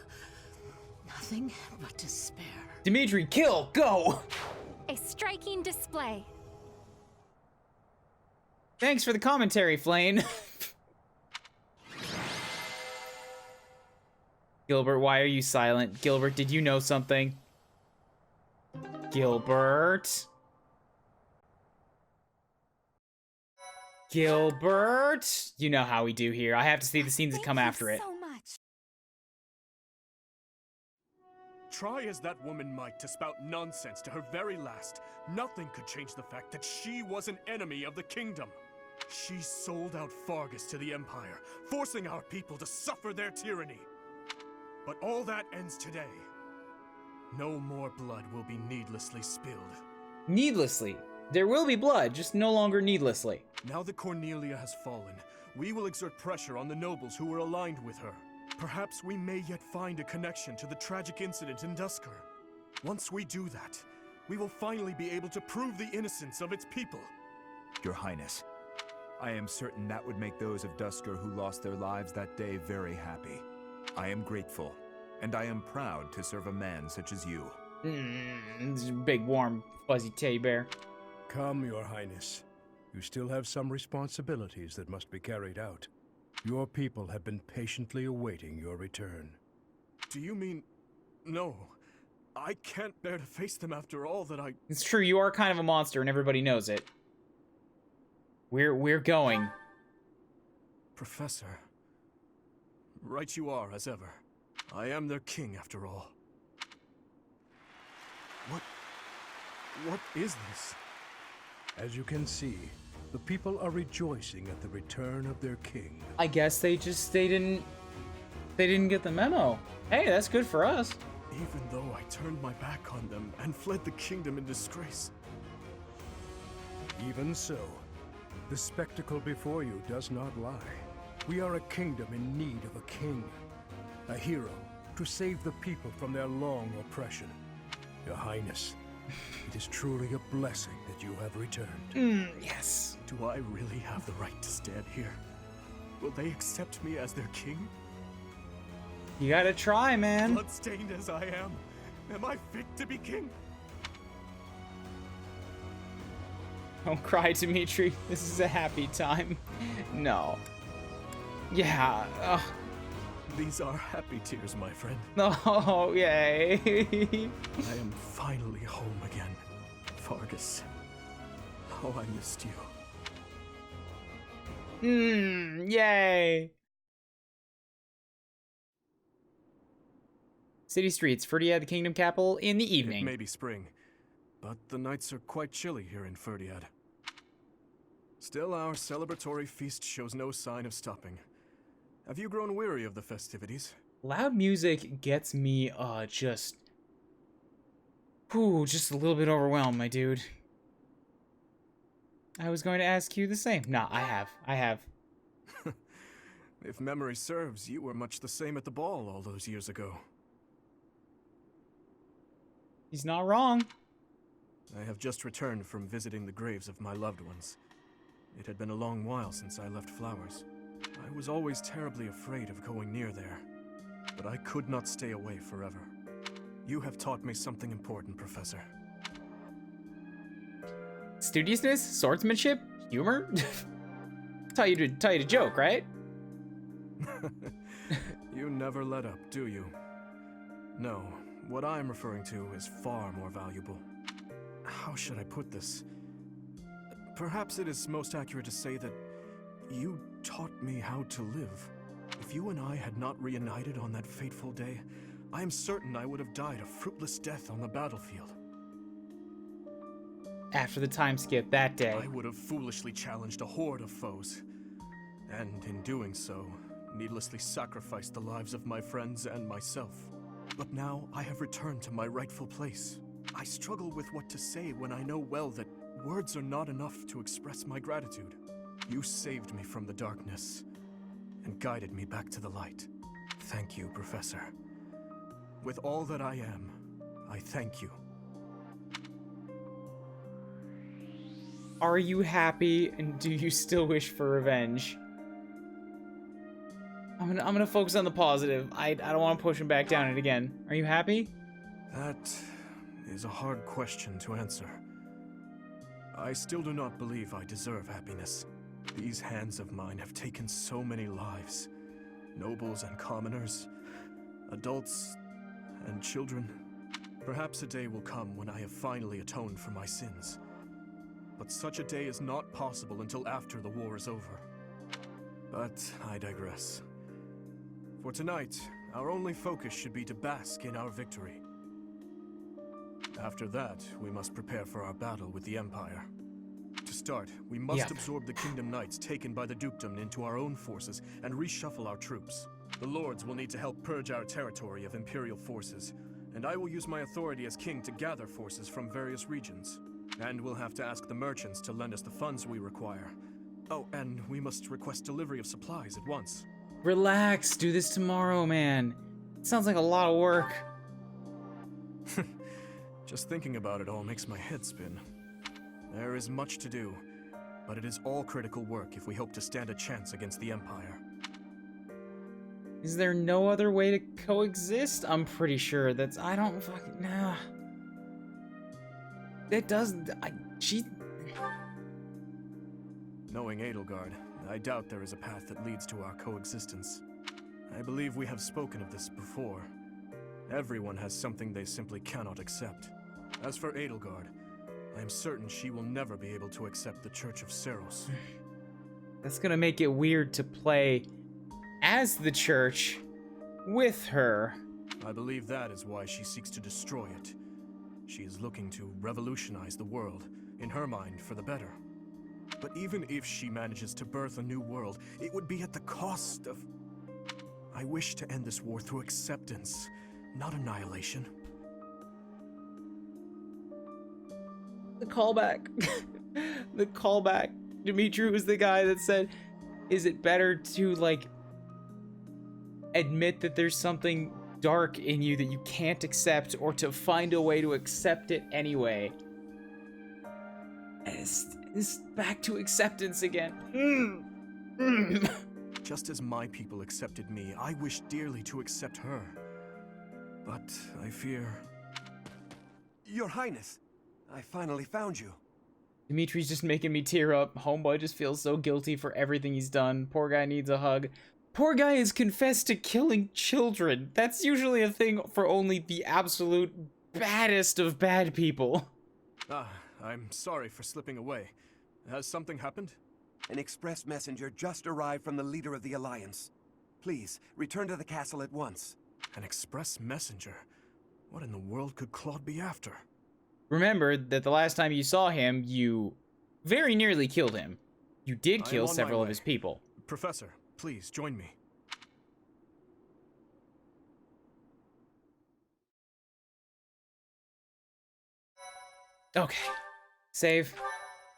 Nothing but despair. Dimitri, kill! Go! A striking display. Thanks for the commentary, Flane. Gilbert, why are you silent? Gilbert, did you know something? Gilbert? Gilbert? You know how we do here. I have to see the scenes that come after it. So much. Try as that woman might to spout nonsense to her very last, nothing could change the fact that she was an enemy of the kingdom. She sold out Fargus to the Empire, forcing our people to suffer their tyranny. But all that ends today. No more blood will be needlessly spilled. Needlessly. There will be blood, just no longer needlessly. Now that Cornelia has fallen, we will exert pressure on the nobles who were aligned with her. Perhaps we may yet find a connection to the tragic incident in Dusker. Once we do that, we will finally be able to prove the innocence of its people. Your Highness, I am certain that would make those of Dusker who lost their lives that day very happy. I am grateful, and I am proud to serve a man such as you. Big, warm, fuzzy teddy bear. Come, Your Highness. You still have some responsibilities that must be carried out. Your people have been patiently awaiting your return. Do you mean... No. I can't bear to face them after all that I... It's true, you are kind of a monster and everybody knows it. We're going. Professor. Right you are, as ever. I am their king, after all. What is this? As you can see, the people are rejoicing at the return of their king. I guess they didn't get the memo. Hey, that's good for us. Even though I turned my back on them and fled the kingdom in disgrace. Even so, the spectacle before you does not lie. We are a kingdom in need of a king, a hero to save the people from their long oppression. Your Highness, it is truly a blessing that you have returned. Yes. Do I really have the right to stand here? Will they accept me as their king? You gotta try, man. Bloodstained as I am I fit to be king? Don't cry, Dimitri. This is a happy time. No. Yeah. These are happy tears, my friend. Oh, yay. I am finally home again. Fargus. How I missed you. Yay. City streets, Ferdiad, the kingdom capital, in the evening. It may be spring, but the nights are quite chilly here in Ferdiad. Still, our celebratory feast shows no sign of stopping. Have you grown weary of the festivities? Loud music gets me, just a little bit overwhelmed, my dude. I was going to ask you the same. Nah, I have. If memory serves, you were much the same at the ball all those years ago. He's not wrong. I have just returned from visiting the graves of my loved ones. It had been a long while since I left Flowers. I was always terribly afraid of going near there, but I could not stay away forever. You have taught me something important, Professor. Studiousness, swordsmanship, humor. taught you to joke, right? You never let up, do you? No, what I am referring to is far more valuable. How should I put this? Perhaps it is most accurate to say that you taught me how to live. If you and I had not reunited on that fateful day, I am certain I would have died a fruitless death on the battlefield. After the time skip that day. I would have foolishly challenged a horde of foes. And in doing so, needlessly sacrificed the lives of my friends and myself. But now I have returned to my rightful place. I struggle with what to say when I know well that words are not enough to express my gratitude. You saved me from the darkness and guided me back to the light. Thank you, Professor. With all that I am, I thank you. Are you happy, and do you still wish for revenge? I'm gonna focus on the positive. I don't want to push him back down it again. Are you happy? That is a hard question to answer. I still do not believe I deserve happiness. These hands of mine have taken so many lives. Nobles and commoners, adults and children. Perhaps a day will come when I have finally atoned for my sins. But such a day is not possible until after the war is over. But I digress. For tonight, our only focus should be to bask in our victory. After that, we must prepare for our battle with the Empire. To start, we must absorb the Kingdom Knights taken by the Dukedom into our own forces and reshuffle our troops. The Lords will need to help purge our territory of Imperial forces, and I will use my authority as king to gather forces from various regions. And we'll have to ask the merchants to lend us the funds we require. Oh, and we must request delivery of supplies at once. Relax, do this tomorrow, man. It sounds like a lot of work. Just thinking about it all makes my head spin. There is much to do, but it is all critical work if we hope to stand a chance against the Empire. Is there no other way to coexist? I'm pretty sure that's... I don't fucking... Nah. That doesn't... Knowing Edelgard, I doubt there is a path that leads to our coexistence. I believe we have spoken of this before. Everyone has something they simply cannot accept. As for Edelgard, I am certain she will never be able to accept the Church of Seros. That's gonna make it weird to play as the Church with her. I believe that is why she seeks to destroy it. She is looking to revolutionize the world, in her mind, for the better. But even if she manages to birth a new world, it would be at the cost of... I wish to end this war through acceptance, not annihilation. The callback. The callback. Dimitri was the guy that said, is it better to, like, admit that there's something dark in you that you can't accept, or to find a way to accept it anyway? It's back to acceptance again. Just as my people accepted me, I wish dearly to accept her. But I fear... Your Highness, I finally found you. Dimitri's just making me tear up. Homeboy just feels so guilty for everything he's done. Poor guy needs a hug. Poor guy has confessed to killing children. That's usually a thing for only the absolute baddest of bad people. I'm sorry for slipping away. Has something happened? An express messenger just arrived from the leader of the Alliance. Please, return to the castle at once. An express messenger? What in the world could Claude be after? Remember that the last time you saw him, you very nearly killed him. You did kill several of his people. Professor, please join me. Okay. Save.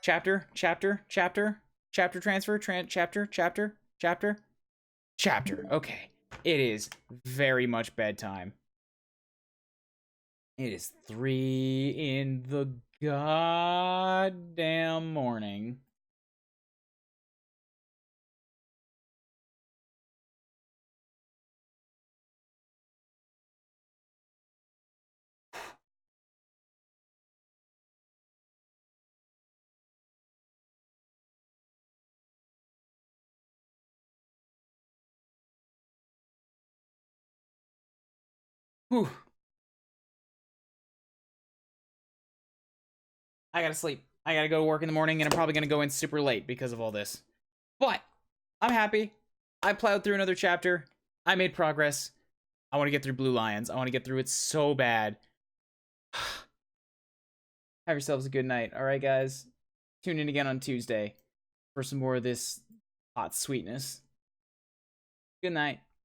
Chapter transfer, chapter. Okay. It is very much bedtime. It is 3 in the goddamn morning. Whew. I gotta sleep. I gotta go to work in the morning, and I'm probably gonna go in super late because of all this. But I'm happy. I plowed through another chapter. I made progress. I want to get through Blue Lions. I want to get through it so bad. Have yourselves a good night. All right, guys. Tune in again on Tuesday for some more of this hot sweetness. Good night.